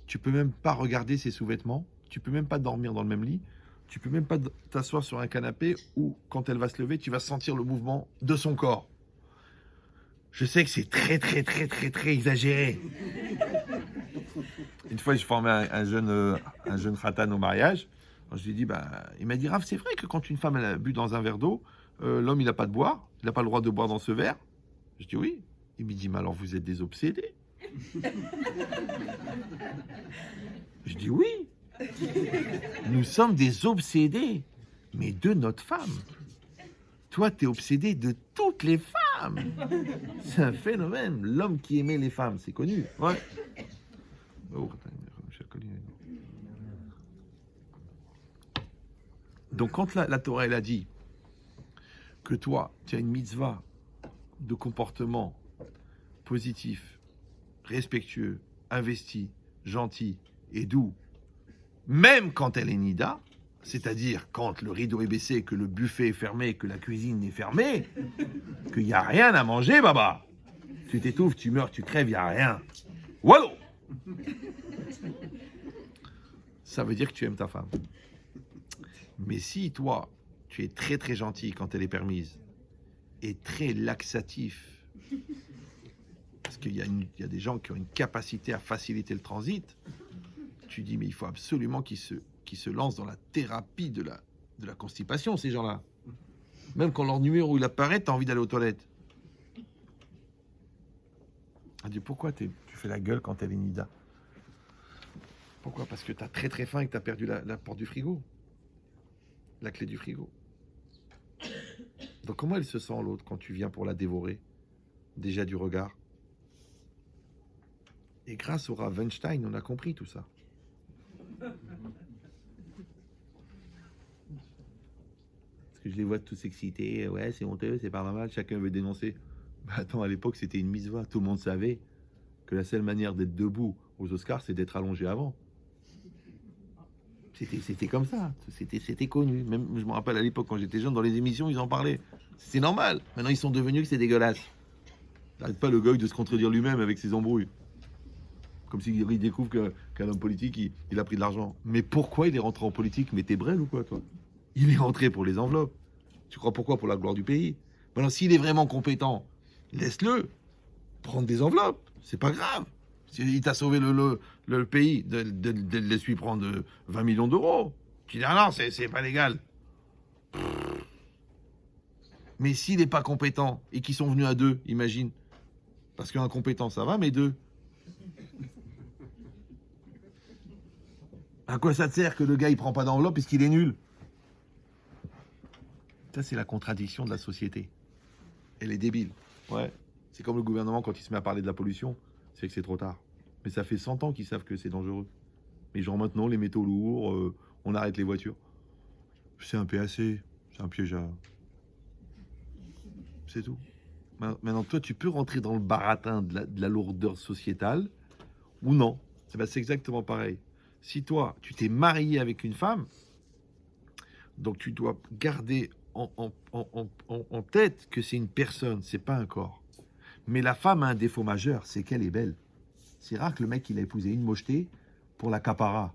Tu ne peux même pas regarder ses sous-vêtements. Tu ne peux même pas dormir dans le même lit. Tu peux même pas t'asseoir sur un canapé où, quand elle va se lever, tu vas sentir le mouvement de son corps. Je sais que c'est très, très, très, très, très exagéré. Une fois, je formais un jeune khatan au mariage. Alors, je lui ai dit, il m'a dit, Rav, c'est vrai que quand une femme elle a bu dans un verre d'eau, l'homme, il n'a pas de boire. Il n'a pas le droit de boire dans ce verre. Je dis, oui. Il me dit, mais alors vous êtes des obsédés. Je dis, oui. Nous sommes des obsédés, mais de notre femme. Toi, tu es obsédé de toutes les femmes. C'est un phénomène. L'homme qui aimait les femmes, c'est connu. Ouais. Donc, quand la Torah, elle a dit que toi, tu as une mitzvah de comportement positif, respectueux, investi, gentil et doux, même quand elle est nida, c'est-à-dire quand le rideau est baissé, que le buffet est fermé, que la cuisine est fermée, qu'il n'y a rien à manger, baba. Tu t'étouffes, tu meurs, tu crèves, il n'y a rien. Wallo. Ça veut dire que tu aimes ta femme. Mais si toi, tu es très très gentil quand elle est permise, et très laxatif, parce qu'il y a des gens qui ont une capacité à faciliter le transit, tu dis, mais il faut absolument qu'ils se lancent dans la thérapie de la constipation, ces gens-là. Même quand leur numéro il apparaît, tu as envie d'aller aux toilettes. Elle dit, pourquoi tu fais la gueule quand elle est nida? Pourquoi? Parce que tu as très très faim et que tu as perdu la porte du frigo. La clé du frigo. Donc comment elle se sent, l'autre, quand tu viens pour la dévorer? Déjà du regard. Et grâce au Rav Weinstein, on a compris tout ça. Parce que je les vois tous excités. Ouais, c'est honteux, c'est pas normal, chacun veut dénoncer. Attends, à l'époque, c'était une mitzvah. Tout le monde savait que la seule manière d'être debout aux Oscars, c'est d'être allongé avant. C'était comme ça. C'était connu. Même, je me rappelle à l'époque, quand j'étais jeune, dans les émissions, ils en parlaient. C'est normal. Maintenant, ils sont devenus que c'est dégueulasse. N'arrête pas le goy de se contredire lui-même avec ses embrouilles. Comme s'il découvre qu'un homme politique, il a pris de l'argent. Mais pourquoi il est rentré en politique? Mais t'es brêle ou quoi, toi? Il est rentré pour les enveloppes. Tu crois pourquoi? Pour la gloire du pays. Maintenant, s'il est vraiment compétent, laisse-le prendre des enveloppes. C'est pas grave. Il t'a sauvé le pays, de laisse-lui prendre 20 millions d'euros. Tu dis, ah non, c'est pas légal. Mais s'il n'est pas compétent et qu'ils sont venus à 2, imagine. Parce qu'un compétent, ça va, mais 2. À quoi ça te sert que le gars, il prend pas d'enveloppe puisqu'il est nul? Ça, c'est la contradiction de la société. Elle est débile. Ouais. C'est comme le gouvernement quand il se met à parler de la pollution, c'est que c'est trop tard. Mais ça fait 100 ans qu'ils savent que c'est dangereux. Mais genre maintenant, les métaux lourds, on arrête les voitures. C'est un PAC, c'est un piège à... C'est tout. Maintenant, toi, tu peux rentrer dans le baratin de la lourdeur sociétale ou non. C'est exactement pareil. Si toi, tu t'es marié avec une femme, donc tu dois garder en tête que c'est une personne, c'est pas un corps. Mais la femme a un défaut majeur, c'est qu'elle est belle. C'est rare que le mec il a épousé une mochetée pour la capara.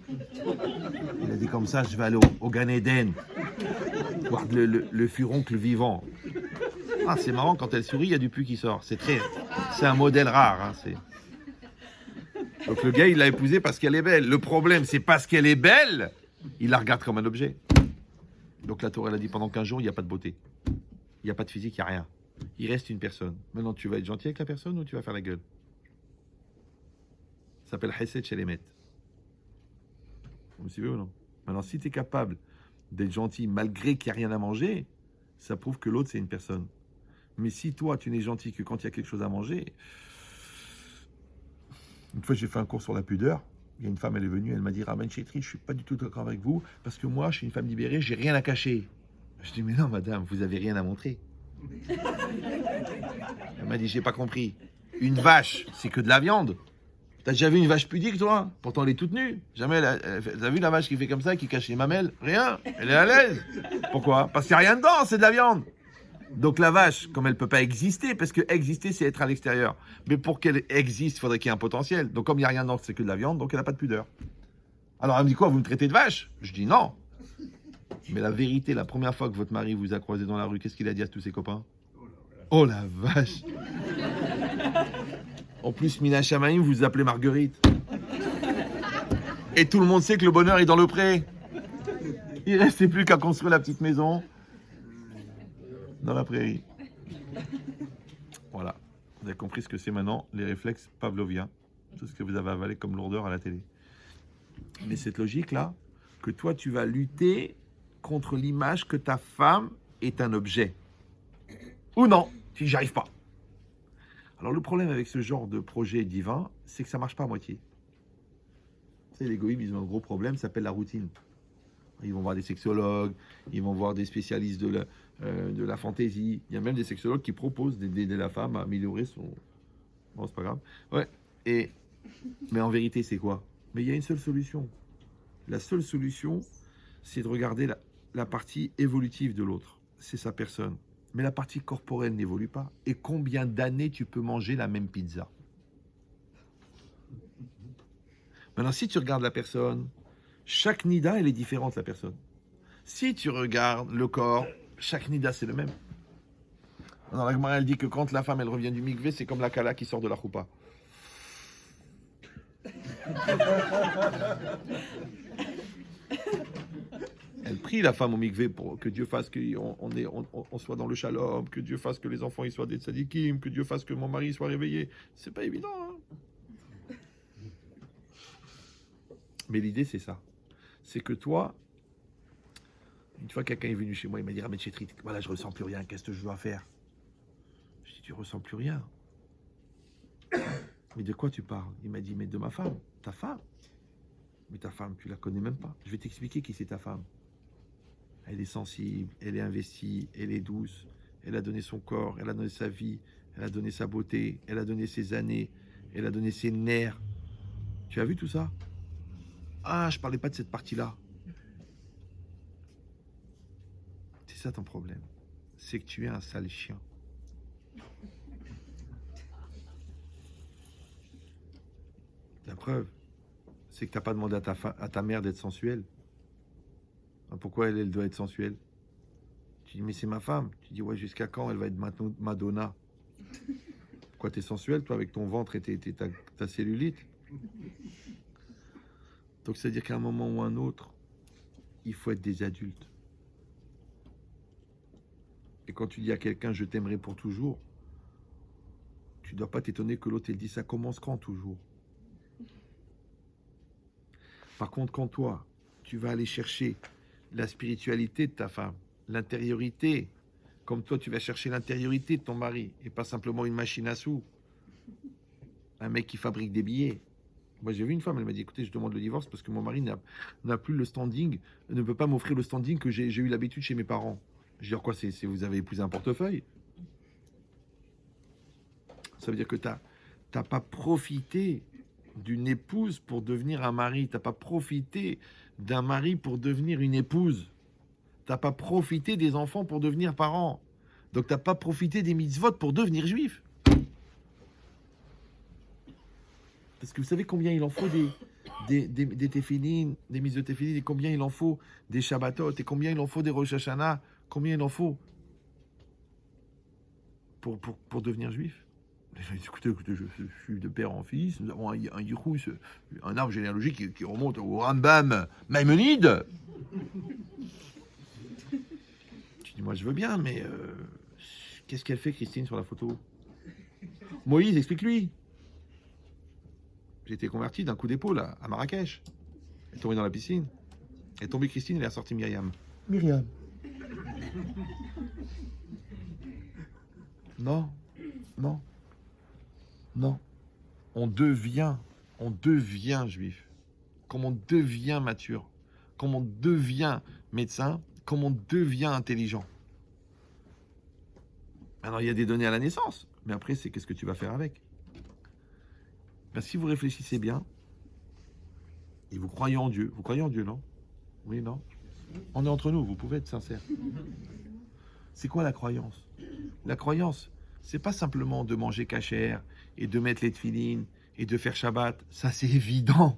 Il a dit comme ça, je vais aller au Gan Eden, voir le furoncle vivant. Ah, c'est marrant, quand elle sourit, il y a du pu qui sort. C'est un modèle rare. Hein, donc le gars, il l'a épousée parce qu'elle est belle. Le problème, c'est parce qu'elle est belle, il la regarde comme un objet. Donc la Torah, elle a dit pendant 15 jours, il n'y a pas de beauté. Il n'y a pas de physique, il n'y a rien. Il reste une personne. Maintenant, tu vas être gentil avec la personne ou tu vas faire la gueule? Ça s'appelle Hesed Shelemet. Vous suivez ou non? Maintenant, si tu es capable d'être gentil malgré qu'il n'y a rien à manger, ça prouve que l'autre, c'est une personne. Mais si toi, tu n'es gentil que quand il y a quelque chose à manger... Une fois, j'ai fait un cours sur la pudeur. Il y a une femme, elle est venue, elle m'a dit, Raman Chétri, je suis pas du tout d'accord avec vous, parce que moi, je suis une femme libérée, j'ai rien à cacher. Je dis, mais non, madame, vous avez rien à montrer. Elle m'a dit, j'ai pas compris. Une vache, c'est que de la viande. T'as déjà vu une vache pudique, toi? Pourtant, elle est toute nue. Jamais, t'as vu la vache qui fait comme ça, qui cache les mamelles? Rien. Elle est à l'aise. Pourquoi? Parce qu'il n'y a rien dedans, c'est de la viande. Donc la vache, comme elle ne peut pas exister, parce que exister, c'est être à l'extérieur. Mais pour qu'elle existe, il faudrait qu'il y ait un potentiel. Donc comme il n'y a rien dedans, c'est que de la viande, donc elle n'a pas de pudeur. Alors elle me dit quoi? Vous me traitez de vache? Je dis non. Mais la vérité, la première fois que votre mari vous a croisé dans la rue, qu'est-ce qu'il a dit à tous ses copains? Oh la vache! En plus, Mina Chamaïm, vous appelez Marguerite. Et tout le monde sait que le bonheur est dans le pré. Il ne restait plus qu'à construire la petite maison dans la prairie. Voilà. Vous avez compris ce que c'est maintenant, les réflexes pavloviens. Tout ce que vous avez avalé comme lourdeur à la télé. Mais cette logique-là, que toi, tu vas lutter contre l'image que ta femme est un objet. Ou non, si j'y arrive pas. Alors le problème avec ce genre de projet divin, c'est que ça marche pas à moitié. Vous savez, les goïms, ils ont un gros problème, ça s'appelle la routine. Ils vont voir des sexologues, ils vont voir des spécialistes de la fantaisie. Il y a même des sexologues qui proposent d'aider la femme à améliorer son... Bon, c'est pas grave. Ouais. Mais en vérité, c'est quoi? Mais il y a une seule solution. La seule solution, c'est de regarder la partie évolutive de l'autre. C'est sa personne. Mais la partie corporelle n'évolue pas. Et combien d'années tu peux manger la même pizza? Maintenant, si tu regardes la personne, chaque nida, elle est différente, la personne. Si tu regardes le corps, chaque nida, c'est le même. Alors, la Gemara, elle dit que quand la femme, elle revient du mikvé, c'est comme la kala qui sort de la choupa. Elle prie la femme au mikvé pour que Dieu fasse qu'on soit dans le shalom, que Dieu fasse que les enfants ils soient des tzadikim, que Dieu fasse que mon mari soit réveillé. C'est pas évident, hein? Mais l'idée, c'est ça. C'est que toi, une fois quelqu'un est venu chez moi, il m'a dit, Raman Chétri, voilà, je ressens plus rien, qu'est-ce que je dois faire? Je dis, tu ressens plus rien? Mais de quoi tu parles? Il m'a dit, mais de ma femme. Ta femme? Mais ta femme, tu la connais même pas. Je vais t'expliquer qui c'est ta femme. Elle est sensible, elle est investie, elle est douce, elle a donné son corps, elle a donné sa vie, elle a donné sa beauté, elle a donné ses années, elle a donné ses nerfs. Tu as vu tout ça? Ah, je parlais pas de cette partie-là. C'est ça ton problème. C'est que tu es un sale chien. La preuve, c'est que tu n'as pas demandé à ta mère d'être sensuelle. Pourquoi elle doit être sensuelle? Tu dis, mais c'est ma femme. Tu dis, ouais, jusqu'à quand elle va être Madonna? Pourquoi tu es sensuelle, toi, avec ton ventre et ta cellulite? Donc, c'est-à-dire qu'à un moment ou un autre, il faut être des adultes. Et quand tu dis à quelqu'un je t'aimerai pour toujours, tu ne dois pas t'étonner que l'autre il dit ça commence quand toujours. Par contre, quand toi, tu vas aller chercher la spiritualité de ta femme, l'intériorité, comme toi tu vas chercher l'intériorité de ton mari, et pas simplement une machine à sous, un mec qui fabrique des billets. Moi j'ai vu une femme, elle m'a dit écoutez, je demande le divorce parce que mon mari n'a plus le standing, ne peut pas m'offrir le standing que j'ai eu l'habitude chez mes parents. Je veux dire quoi, c'est vous avez épousé un portefeuille. Ça veut dire que tu n'as pas profité d'une épouse pour devenir un mari. Tu n'as pas profité d'un mari pour devenir une épouse. Tu n'as pas profité des enfants pour devenir parents. Donc tu n'as pas profité des mitzvot pour devenir juif. Parce que vous savez combien il en faut des téphilines, des mises de téphilines, et combien il en faut des shabbatot, et combien il en faut des rosh hashanah, combien il en faut pour devenir juif. Écoutez, je suis de père en fils, nous avons un yichus, un arbre généalogique qui remonte au Rambam Maïmonide. Tu dis, moi je veux bien, mais qu'est-ce qu'elle fait Christine sur la photo? Moïse, explique-lui. J'ai été converti d'un coup d'épaule à Marrakech. Elle est tombée dans la piscine. Elle est tombée Christine, elle est ressortie Myriam. Myriam. Non, non, non. On devient juif. Comme on devient mature. Comme on devient médecin. Comme on devient intelligent. Alors il y a des données à la naissance. Mais après, c'est qu'est-ce que tu vas faire avec? Ben, si vous réfléchissez bien, et vous croyez en Dieu, non? Oui, non? On est entre nous, vous pouvez être sincère. C'est quoi la croyance? La croyance, c'est pas simplement de manger cachère et de mettre les tefilines et de faire Shabbat. Ça, c'est évident,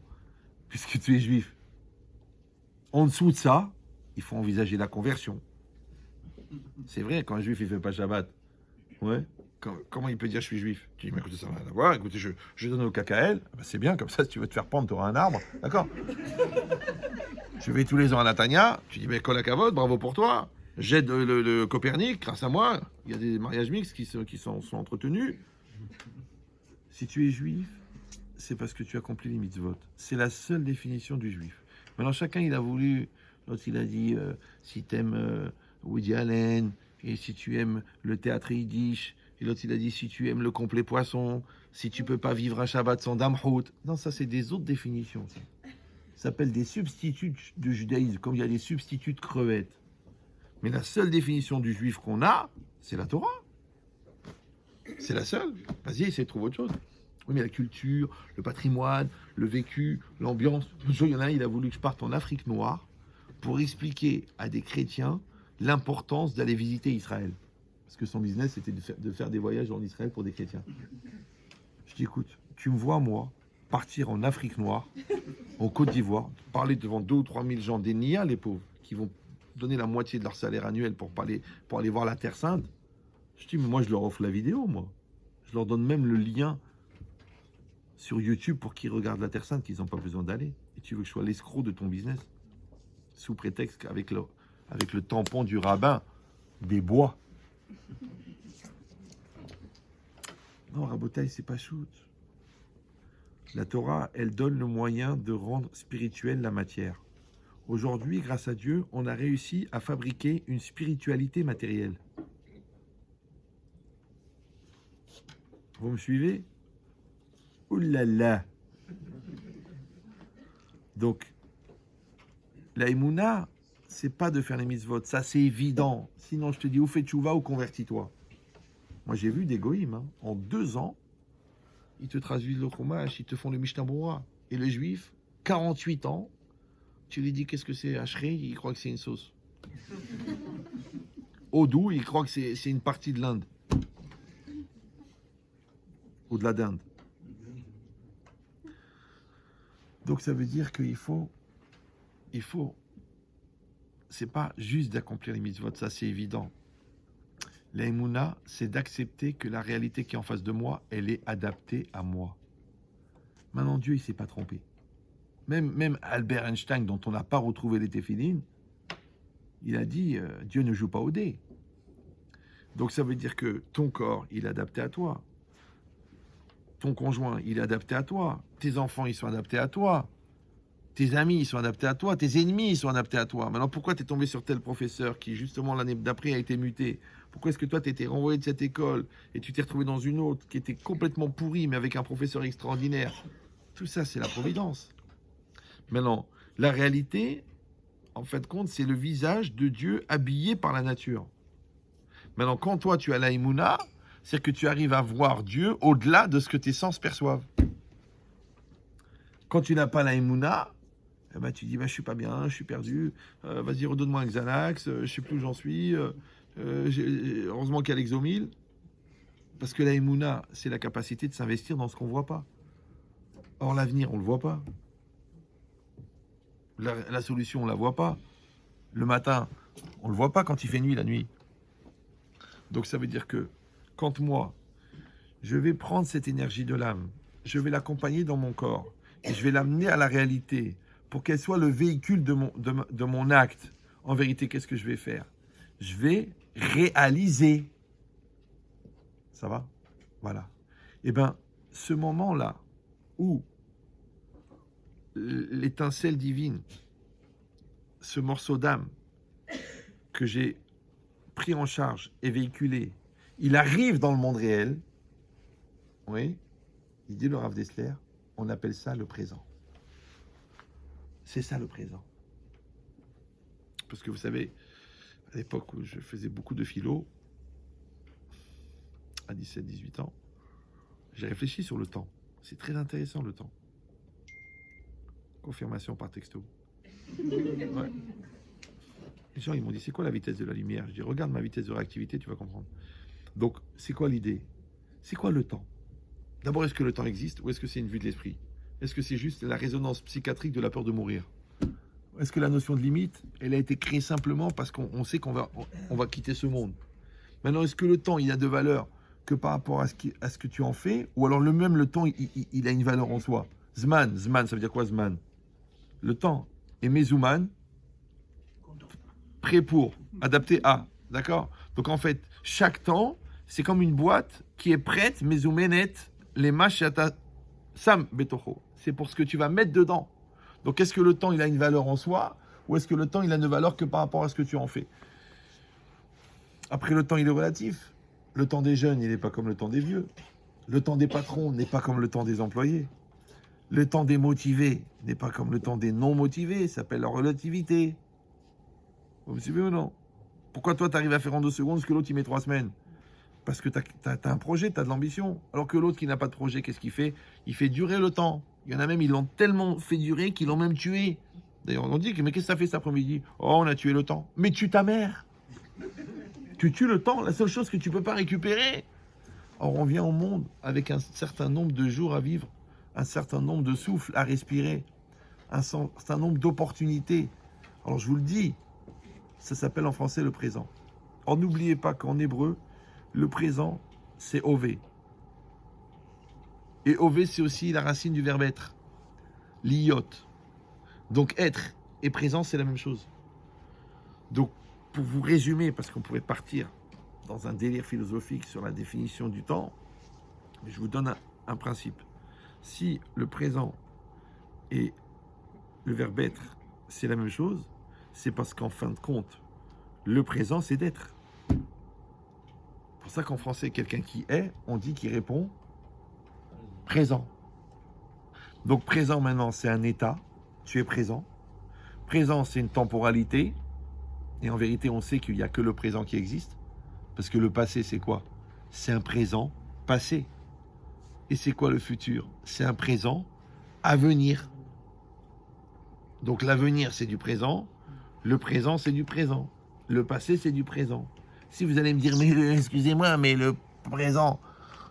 puisque tu es juif. En dessous de ça, il faut envisager la conversion. C'est vrai, quand un juif, il fait pas Shabbat, ouais. Comment il peut dire je suis juif? Tu dis, mais écoutez, ça n'a rien à voir. Écoutez, je donne au KKL. Ben, c'est bien, comme ça, si tu veux te faire prendre, tu auras un arbre. D'accord? Je vais tous les ans à Natania. Tu dis, mais Kol HaKavod, bravo pour toi. J'aide le Copernic, grâce à moi. Il y a des mariages mixtes qui sont entretenus. Si tu es juif, c'est parce que tu accomplis les mitzvot. C'est la seule définition du juif. Maintenant, chacun, il a voulu. L'autre, il a dit, si tu aimes Woody Allen, et si tu aimes le théâtre yiddish. Et l'autre, il a dit, si tu aimes le complet poisson, si tu peux pas vivre un Shabbat sans damhout. Non, ça, c'est des autres définitions. Ça s'appelle des substituts de judaïsme, comme il y a des substituts de crevettes. Mais la seule définition du juif qu'on a, c'est la Torah. C'est la seule. Vas-y, essaye de trouver autre chose. Oui, mais la culture, le patrimoine, le vécu, l'ambiance. Il y en a un, il a voulu que je parte en Afrique noire pour expliquer à des chrétiens l'importance d'aller visiter Israël. Parce que son business, c'était de faire des voyages en Israël pour des chrétiens. Je dis, écoute, tu me vois, moi, partir en Afrique noire, en Côte d'Ivoire, parler devant 2 ou 3 000 gens, des nias, les pauvres, qui vont donner la moitié de leur salaire annuel pour aller voir la Terre Sainte. Je dis, mais moi, je leur offre la vidéo, moi. Je leur donne même le lien sur YouTube pour qu'ils regardent la Terre Sainte, qu'ils n'ont pas besoin d'aller. Et tu veux que je sois l'escroc de ton business? Sous prétexte qu'avec le tampon du rabbin, des bois. Non, Rabotaï, c'est pas shoot. La Torah, elle donne le moyen de rendre spirituelle la matière. Aujourd'hui, grâce à Dieu, on a réussi à fabriquer une spiritualité matérielle. Vous me suivez? Ouh là là! Donc, la Emouna, c'est pas de faire les mitzvot, ça c'est évident. Sinon, je te dis, ou fais tchouva ou convertis-toi. Moi, j'ai vu des goïms, hein, en 2 ans, ils te traduisent le chumash, ils te font le Mishnah Berurah. Et le juif, 48 ans, tu lui dis qu'est-ce que c'est Ashrei, il croit que c'est une sauce. Odou, il croit que c'est une partie de l'Inde. Ou de la dinde. Donc ça veut dire qu'il faut, c'est pas juste d'accomplir les mitzvot, ça c'est évident. La Emouna, c'est d'accepter que la réalité qui est en face de moi, elle est adaptée à moi. Maintenant, Dieu, il ne s'est pas trompé. Même Albert Einstein, dont on n'a pas retrouvé les téphilines, il a dit, Dieu ne joue pas au dé. Donc ça veut dire que ton corps, il est adapté à toi. Ton conjoint, il est adapté à toi. Tes enfants, ils sont adaptés à toi. Tes amis, ils sont adaptés à toi. Tes ennemis, ils sont adaptés à toi. Maintenant, pourquoi tu es tombé sur tel professeur qui, justement, l'année d'après, a été muté? Pourquoi est-ce que toi, tu été renvoyé de cette école et tu t'es retrouvé dans une autre qui était complètement pourrie, mais avec un professeur extraordinaire? Tout ça, c'est la providence. Maintenant, la réalité, en fait, compte, c'est le visage de Dieu habillé par la nature. Maintenant, quand toi, tu as la Emouna, c'est que tu arrives à voir Dieu au-delà de ce que tes sens perçoivent. Quand tu n'as pas la Emouna, eh ben, tu dis, bah, je suis pas bien, je suis perdu, vas-y, redonne-moi un Xanax, je sais plus où j'en suis, heureusement qu'il y a l'Exomil. Parce que la Emouna, c'est la capacité de s'investir dans ce qu'on ne voit pas. Or, l'avenir, on ne le voit pas. La solution, on ne la voit pas. Le matin, on ne le voit pas quand il fait nuit, la nuit. Donc, ça veut dire que quand moi, je vais prendre cette énergie de l'âme, je vais l'accompagner dans mon corps, et je vais l'amener à la réalité, pour qu'elle soit le véhicule de mon acte. En vérité, qu'est-ce que je vais faire? Je vais réaliser. Ça va? Voilà. Eh bien, ce moment-là, où l'étincelle divine, ce morceau d'âme que j'ai pris en charge et véhiculé, il arrive dans le monde réel, oui, il dit le Rav Dessler, on appelle ça le présent. C'est ça le présent. Parce que vous savez, à l'époque où je faisais beaucoup de philo, à 17-18 ans, j'ai réfléchi sur le temps. C'est très intéressant le temps. Confirmation par texto. Ouais. Les gens, ils m'ont dit, c'est quoi la vitesse de la lumière? Je dis, regarde ma vitesse de réactivité, tu vas comprendre. Donc, c'est quoi l'idée? C'est quoi le temps? D'abord, est-ce que le temps existe ou est-ce que c'est une vue de l'esprit? Est-ce que c'est juste la résonance psychiatrique de la peur de mourir? Est-ce que la notion de limite, elle a été créée simplement parce qu'on sait qu'on va quitter ce monde? Maintenant, est-ce que le temps, il a de valeur que par rapport à ce que tu en fais? Ou alors le temps, il a une valeur en soi? Zman, ça veut dire quoi Zman? Le temps. Et Mezouman, prêt pour, adapté à. D'accord? Donc en fait, chaque temps, c'est comme une boîte qui est prête, Mezoumenet, les machata sam betocho. C'est pour ce que tu vas mettre dedans. Donc est-ce que le temps, il a une valeur en soi? Ou est-ce que le temps, il a une valeur que par rapport à ce que tu en fais? Après, le temps, il est relatif. Le temps des jeunes, il n'est pas comme le temps des vieux. Le temps des patrons n'est pas comme le temps des employés. Le temps des motivés n'est pas comme le temps des non-motivés. Ça s'appelle la relativité. Vous me suivez ou non? Pourquoi toi, tu arrives à faire en 2 secondes ce que l'autre, il met 3 semaines? Parce que tu as un projet, tu as de l'ambition. Alors que l'autre qui n'a pas de projet, qu'est-ce qu'il fait? Il fait durer le temps. Il y en a même, ils l'ont tellement fait durer qu'ils l'ont même tué. D'ailleurs, on dit, mais qu'est-ce que ça fait cet après-midi? Oh, on a tué le temps. Mais tue ta mère! Tu tues le temps, la seule chose que tu ne peux pas récupérer. Or, on vient au monde avec un certain nombre de jours à vivre, un certain nombre de souffles à respirer, un certain nombre d'opportunités. Alors, je vous le dis, ça s'appelle en français le présent. Or, n'oubliez pas qu'en hébreu, le présent, c'est Ové. Et Ové, c'est aussi la racine du verbe être. Liot. Donc, être et présent, c'est la même chose. Donc, pour vous résumer, parce qu'on pourrait partir dans un délire philosophique sur la définition du temps, je vous donne un principe. Si le présent et le verbe être, c'est la même chose, c'est parce qu'en fin de compte, le présent, c'est d'être. C'est pour ça qu'en français, quelqu'un qui est, on dit qu'il répond présent. Donc présent maintenant, c'est un état, tu es présent. Présent, c'est une temporalité. Et en vérité, on sait qu'il n'y a que le présent qui existe. Parce que le passé, c'est quoi? C'est un présent passé. Et c'est quoi le futur? C'est un présent à venir. Donc l'avenir, c'est du présent. Le présent, c'est du présent. Le passé, c'est du présent. Si vous allez me dire, mais excusez-moi, mais le présent,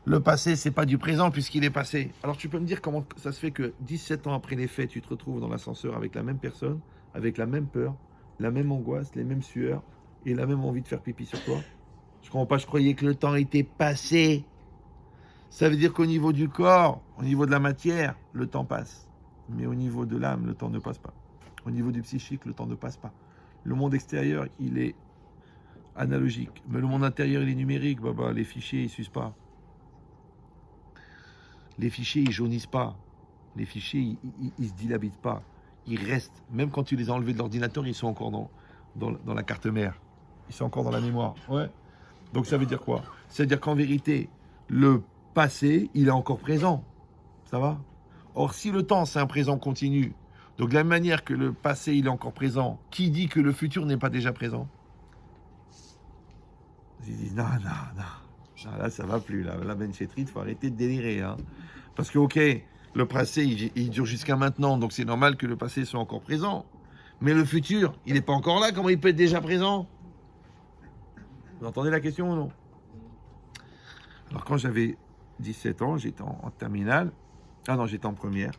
le passé, c'est pas du présent puisqu'il est passé. Alors tu peux me dire comment ça se fait que 17 ans après les faits, tu te retrouves dans l'ascenseur avec la même personne, avec la même peur, la même angoisse, les mêmes sueurs et la même envie de faire pipi sur toi? Je comprends pas, je croyais que le temps était passé. Ça veut dire qu'au niveau du corps, au niveau de la matière, le temps passe. Mais au niveau de l'âme, le temps ne passe pas. Au niveau du psychique, le temps ne passe pas. Le monde extérieur, il est analogique. Mais le monde intérieur, il est numérique, Baba. Les fichiers, ils s'usent pas. Les fichiers, ils jaunissent pas. Les fichiers, ils se dilabitent pas. Ils restent. Même quand tu les as enlevés de l'ordinateur, ils sont encore dans la carte mère. Ils sont encore dans la mémoire. Ouais. Donc ça veut dire quoi? C'est-à-dire qu'en vérité, le passé, il est encore présent. Ça va? Or, si le temps, c'est un présent continu, donc de la même manière que le passé, il est encore présent, qui dit que le futur n'est pas déjà présent? Ils disent non. Ah, là, ça va plus. Là, Ben Chetrit, il faut arrêter de délirer. Hein. Parce que, ok, le passé, il dure jusqu'à maintenant, donc c'est normal que le passé soit encore présent. Mais le futur, il n'est pas encore là, comment il peut être déjà présent? Vous entendez la question ou non? Alors, quand j'avais 17 ans, j'étais en terminale. Ah non, j'étais en première.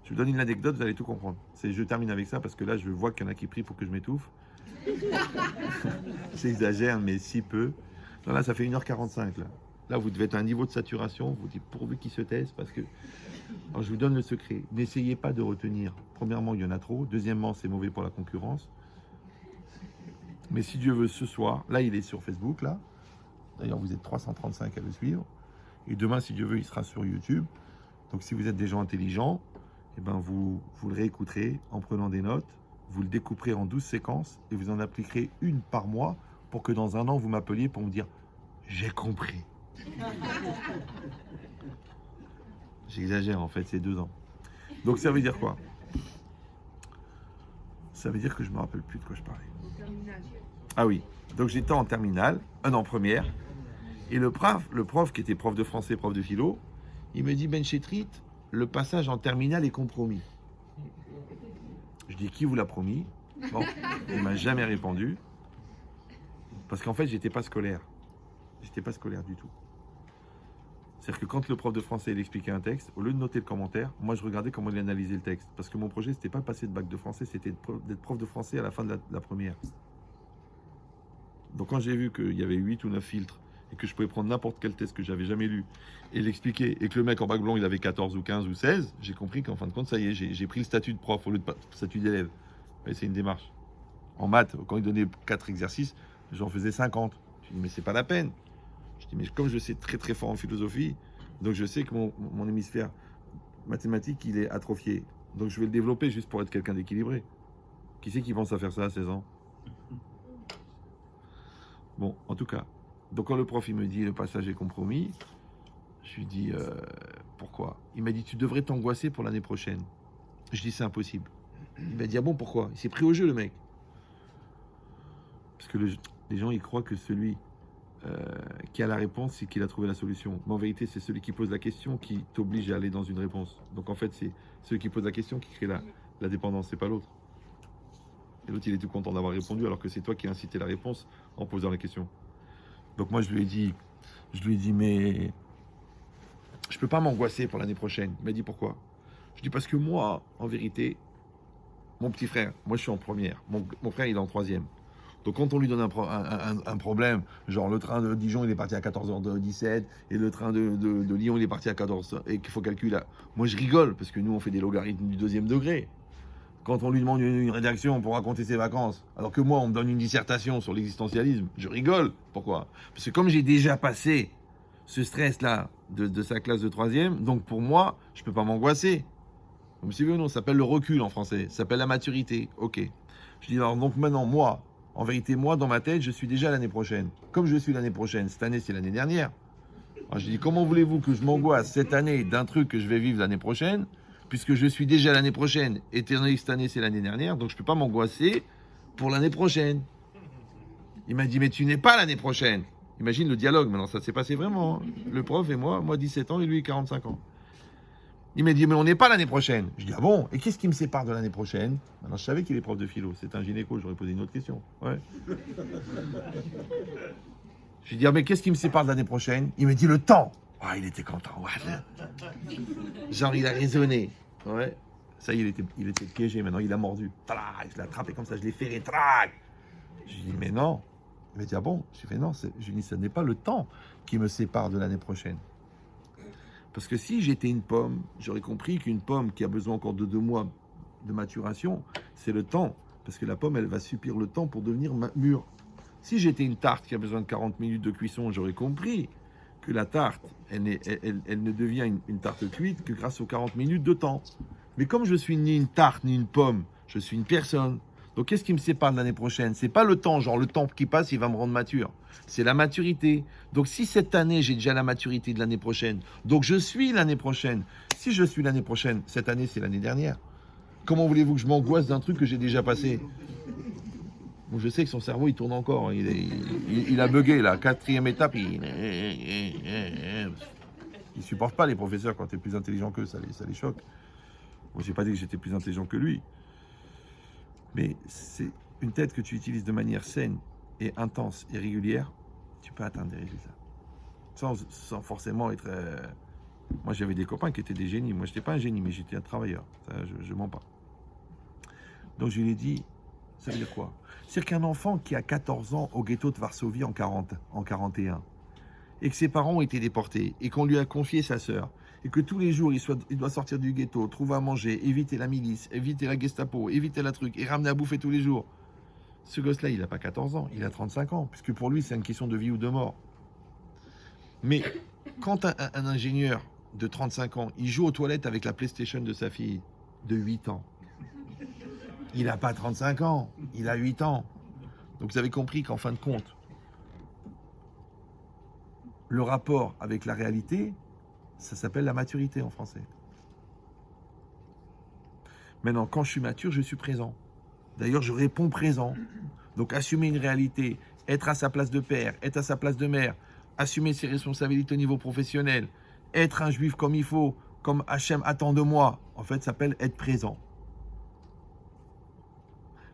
Je vous donne une anecdote, vous allez tout comprendre. Je termine avec ça parce que là, je vois qu'il y en a qui prient pour que je m'étouffe. J'exagère, mais si peu. Non, là, ça fait 1h45. Là, vous devez être à un niveau de saturation. Vous dites pourvu qu'ils se taisent parce que. Alors, je vous donne le secret. N'essayez pas de retenir. Premièrement, il y en a trop. Deuxièmement, c'est mauvais pour la concurrence. Mais si Dieu veut, ce soir, là, il est sur Facebook, là. D'ailleurs, vous êtes 335 à le suivre. Et demain, si Dieu veut, il sera sur YouTube. Donc, si vous êtes des gens intelligents, eh ben, vous le réécouterez en prenant des notes. Vous le découperez en 12 séquences et vous en appliquerez une par mois pour que dans un an, vous m'appeliez pour me dire « J'ai compris ». J'exagère, en fait, c'est 2 ans. Donc, ça veut dire quoi? Ça veut dire que je ne me rappelle plus de quoi je parlais. Ah oui, donc j'étais en terminale, en première, et le prof qui était prof de français, prof de philo, il me dit « Ben Chetrit, le passage en terminale est compromis ». Je dis « Qui vous l'a promis ?» Bon, il ne m'a jamais répondu, parce qu'en fait, j'étais pas scolaire. J'étais pas scolaire du tout. C'est-à-dire que quand le prof de français il expliquait un texte, au lieu de noter le commentaire, moi je regardais comment il analysait le texte. Parce que mon projet, c'était pas passer de bac de français, c'était d'être prof de français à la fin de la première. Donc quand j'ai vu qu'il y avait 8 ou 9 filtres, et que je pouvais prendre n'importe quel test que j'avais jamais lu, et l'expliquer, et que le mec en bac blanc, il avait 14 ou 15 ou 16, j'ai compris qu'en fin de compte, ça y est, j'ai pris le statut de prof au lieu de statut d'élève. Et c'est une démarche. En maths, quand il donnait 4 exercices, j'en faisais 50. Je dis, mais c'est pas la peine. Je dis, mais comme je sais très très fort en philosophie, donc je sais que mon hémisphère mathématique, il est atrophié. Donc je vais le développer juste pour être quelqu'un d'équilibré. Qui c'est qui pense à faire ça à 16 ans? Bon, en tout cas. Donc quand le prof, il me dit, le passage est compromis, je lui dis, pourquoi? Il m'a dit, tu devrais t'angoisser pour l'année prochaine. Je dis, c'est impossible. Il m'a dit, ah bon, pourquoi? Il s'est pris au jeu, le mec. Parce que les gens, ils croient que celui qui a la réponse, c'est qu'il a trouvé la solution. Mais en vérité, c'est celui qui pose la question qui t'oblige à aller dans une réponse. Donc en fait, c'est celui qui pose la question qui crée la dépendance, c'est pas l'autre. Et l'autre, il est tout content d'avoir répondu, alors que c'est toi qui as incité la réponse en posant la question. Donc moi, je lui ai dit, mais je peux pas m'angoisser pour l'année prochaine. Il m'a dit, pourquoi? Je dis, parce que moi, en vérité, mon petit frère, moi je suis en première, mon frère il est en troisième. Donc quand on lui donne un problème, genre le train de Dijon il est parti à 14h17 et le train de Lyon il est parti à 14h et qu'il faut calculer là. Moi je rigole parce que nous on fait des logarithmes du 2e degré. Quand on lui demande une rédaction pour raconter ses vacances, alors que moi on me donne une dissertation sur l'existentialisme, je rigole. Pourquoi? Parce que comme j'ai déjà passé ce stress là de sa classe de 3e, donc pour moi je peux pas m'angoisser. Vous suivez ou non? Ça s'appelle le recul en français, ça s'appelle la maturité. Ok. Je dis alors donc maintenant moi, en vérité, moi, dans ma tête, je suis déjà l'année prochaine. Comme je suis l'année prochaine, cette année, c'est l'année dernière. Alors, je dis, comment voulez-vous que je m'angoisse cette année d'un truc que je vais vivre l'année prochaine, puisque je suis déjà l'année prochaine, étant donné que cette année, c'est l'année dernière, donc je ne peux pas m'angoisser pour l'année prochaine. Il m'a dit, mais tu n'es pas l'année prochaine. Imagine le dialogue, maintenant, ça s'est passé vraiment. Hein. Le prof et moi 17 ans et lui 45 ans. Il m'a dit, mais on n'est pas l'année prochaine. Je dis, ah bon? Et qu'est-ce qui me sépare de l'année prochaine? Maintenant, je savais qu'il est prof de philo. C'est un gynéco, j'aurais posé une autre question. Ouais. Je lui dis, ah, mais qu'est-ce qui me sépare de l'année prochaine? Il me dit, le temps. Ah, il était content. Ouais. Genre, il a raisonné. Ouais. Ça y est, il était piégé. Maintenant, il a mordu. Je l'ai attrapé comme ça, je l'ai ferré. Je lui dis, mais non. Il m'a dit, ah bon? Je lui ai fait, non. Je lui dis, ce n'est pas le temps qui me sépare de l'année prochaine. Parce que si j'étais une pomme, j'aurais compris qu'une pomme qui a besoin encore de 2 mois de maturation, c'est le temps. Parce que la pomme, elle va subir le temps pour devenir mûre. Si j'étais une tarte qui a besoin de 40 minutes de cuisson, j'aurais compris que la tarte, elle ne devient une tarte cuite que grâce aux 40 minutes de temps. Mais comme je suis ni une tarte ni une pomme, je suis une personne. Donc qu'est-ce qui me sépare de l'année prochaine? C'est pas le temps, genre le temps qui passe, il va me rendre mature. C'est la maturité. Donc si cette année, j'ai déjà la maturité de l'année prochaine, donc je suis l'année prochaine. Si je suis l'année prochaine, cette année, c'est l'année dernière. Comment voulez-vous que je m'angoisse d'un truc que j'ai déjà passé? Bon, je sais que son cerveau, il tourne encore. Il a bugué, là. 4e étape, il supporte pas les professeurs quand tu es plus intelligent qu'eux. Ça les choque. Moi, j'ai pas dit que j'étais plus intelligent que lui. Mais c'est une tête que tu utilises de manière saine et intense et régulière, tu peux atteindre des résultats. Sans forcément être... Moi, j'avais des copains qui étaient des génies. Moi, je n'étais pas un génie, mais j'étais un travailleur. Ça, je mens pas. Donc, je lui ai dit, ça veut dire quoi? C'est qu'un enfant qui a 14 ans au ghetto de Varsovie en 41, et que ses parents ont été déportés, et qu'on lui a confié sa sœur, et que tous les jours, il doit sortir du ghetto, trouver à manger, éviter la milice, éviter la Gestapo, éviter la truc, et ramener à bouffer tous les jours. Ce gosse-là, il n'a pas 14 ans, il a 35 ans, puisque pour lui, c'est une question de vie ou de mort. Mais quand un ingénieur de 35 ans, il joue aux toilettes avec la PlayStation de sa fille de 8 ans, il n'a pas 35 ans, il a 8 ans. Donc vous avez compris qu'en fin de compte, le rapport avec la réalité, ça s'appelle la maturité en français. Maintenant, quand je suis mature, je suis présent. D'ailleurs, je réponds présent. Donc assumer une réalité, être à sa place de père, être à sa place de mère, assumer ses responsabilités au niveau professionnel, être un juif comme il faut, comme Hachem attend de moi, en fait, ça s'appelle être présent.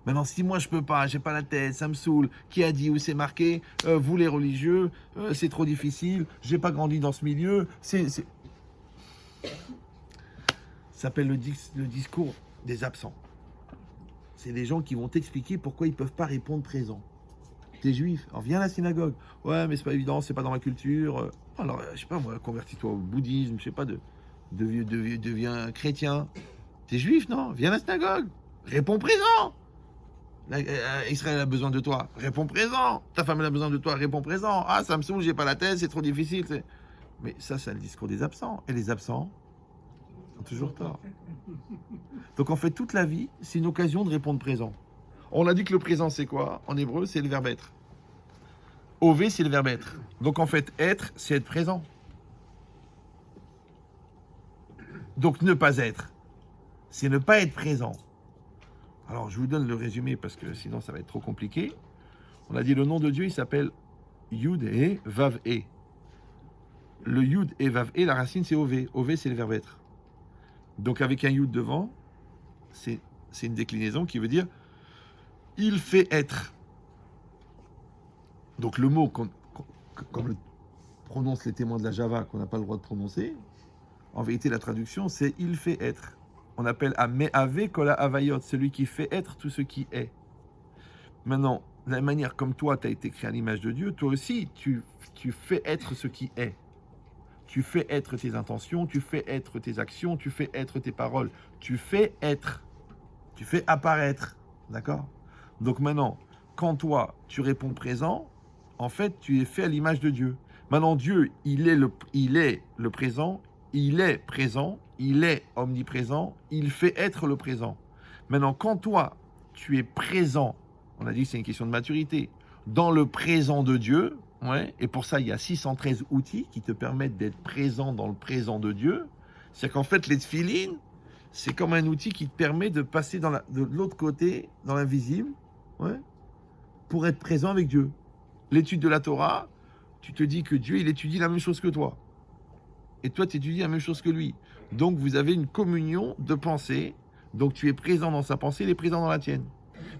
Maintenant, si moi je peux pas, j'ai pas la tête, ça me saoule, qui a dit où c'est marqué, vous les religieux, c'est trop difficile, j'ai pas grandi dans ce milieu, Ça s'appelle le discours des absents. C'est des gens qui vont t'expliquer pourquoi ils peuvent pas répondre présent. T'es juif, alors viens à la synagogue. Ouais, mais c'est pas évident, c'est pas dans ma culture. Alors, je sais pas moi, convertis-toi au bouddhisme, je sais pas, deviens chrétien. T'es juif, non? Viens à la synagogue, réponds présent. Israël a besoin de toi, réponds présent. Ta femme a besoin de toi, réponds présent. Ah, ça me saoule, j'ai pas la tête, c'est trop difficile. Mais ça, c'est le discours des absents. Et les absents ont toujours tort. Donc en fait, toute la vie, c'est une occasion de répondre présent. On a dit que le présent, c'est quoi? En hébreu, c'est le verbe être. Ové, c'est le verbe être. Donc en fait, être, c'est être présent. Donc ne pas être, c'est ne pas être présent. Alors je vous donne le résumé parce que sinon ça va être trop compliqué. On a dit le nom de Dieu, il s'appelle Yud et Vav e. Le Yud et Vav e, la racine c'est Ové. Ové, c'est le verbe être. Donc avec un Yud devant, c'est une déclinaison qui veut dire il fait être. Donc le mot, comme le prononcent les témoins de la Java, qu'on n'a pas le droit de prononcer, en vérité la traduction c'est il fait être. On appelle Ave Kola Avayot, celui qui fait être tout ce qui est. Maintenant, de la manière comme toi, tu as été créé à l'image de Dieu, toi aussi, tu fais être ce qui est. Tu fais être tes intentions, tu fais être tes actions, tu fais être tes paroles. Tu fais être. Tu fais apparaître. D'accord? Donc maintenant, quand toi, tu réponds présent, en fait, tu es fait à l'image de Dieu. Maintenant, Dieu, il est le présent, il est présent, il est omniprésent, il fait être le présent. Maintenant, quand toi, tu es présent, on a dit que c'est une question de maturité, dans le présent de Dieu, ouais, et pour ça, il y a 613 outils qui te permettent d'être présent dans le présent de Dieu. C'est-à-dire qu'en fait, les tefilines, c'est comme un outil qui te permet de passer de l'autre côté, dans l'invisible, ouais, pour être présent avec Dieu. L'étude de la Torah, tu te dis que Dieu, il étudie la même chose que toi. Et toi, tu étudies la même chose que lui. Donc, vous avez une communion de pensée. Donc, tu es présent dans sa pensée, il est présent dans la tienne.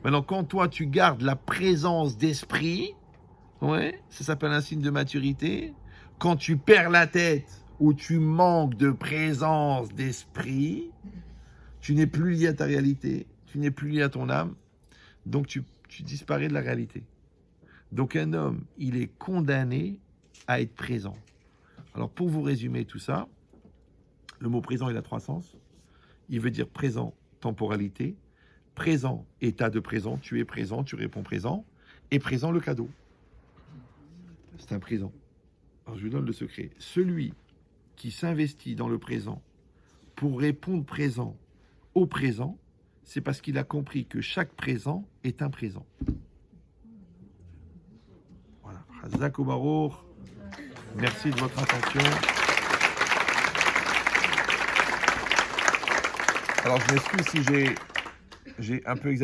Maintenant, quand toi, tu gardes la présence d'esprit, ouais, ça s'appelle un signe de maturité. Quand tu perds la tête ou tu manques de présence d'esprit, tu n'es plus lié à ta réalité, tu n'es plus lié à ton âme, donc tu disparais de la réalité. Donc un homme, il est condamné à être présent. Alors pour vous résumer tout ça, le mot présent, il a 3 sens. Il veut dire présent, temporalité, présent, état de présent, tu es présent, tu réponds présent, et présent le cadeau. C'est un présent. Alors je vous donne le secret. Celui qui s'investit dans le présent pour répondre présent au présent, c'est parce qu'il a compris que chaque présent est un présent. Voilà. Chazak Baruch. Merci de votre attention. Alors je m'excuse si j'ai un peu exagéré.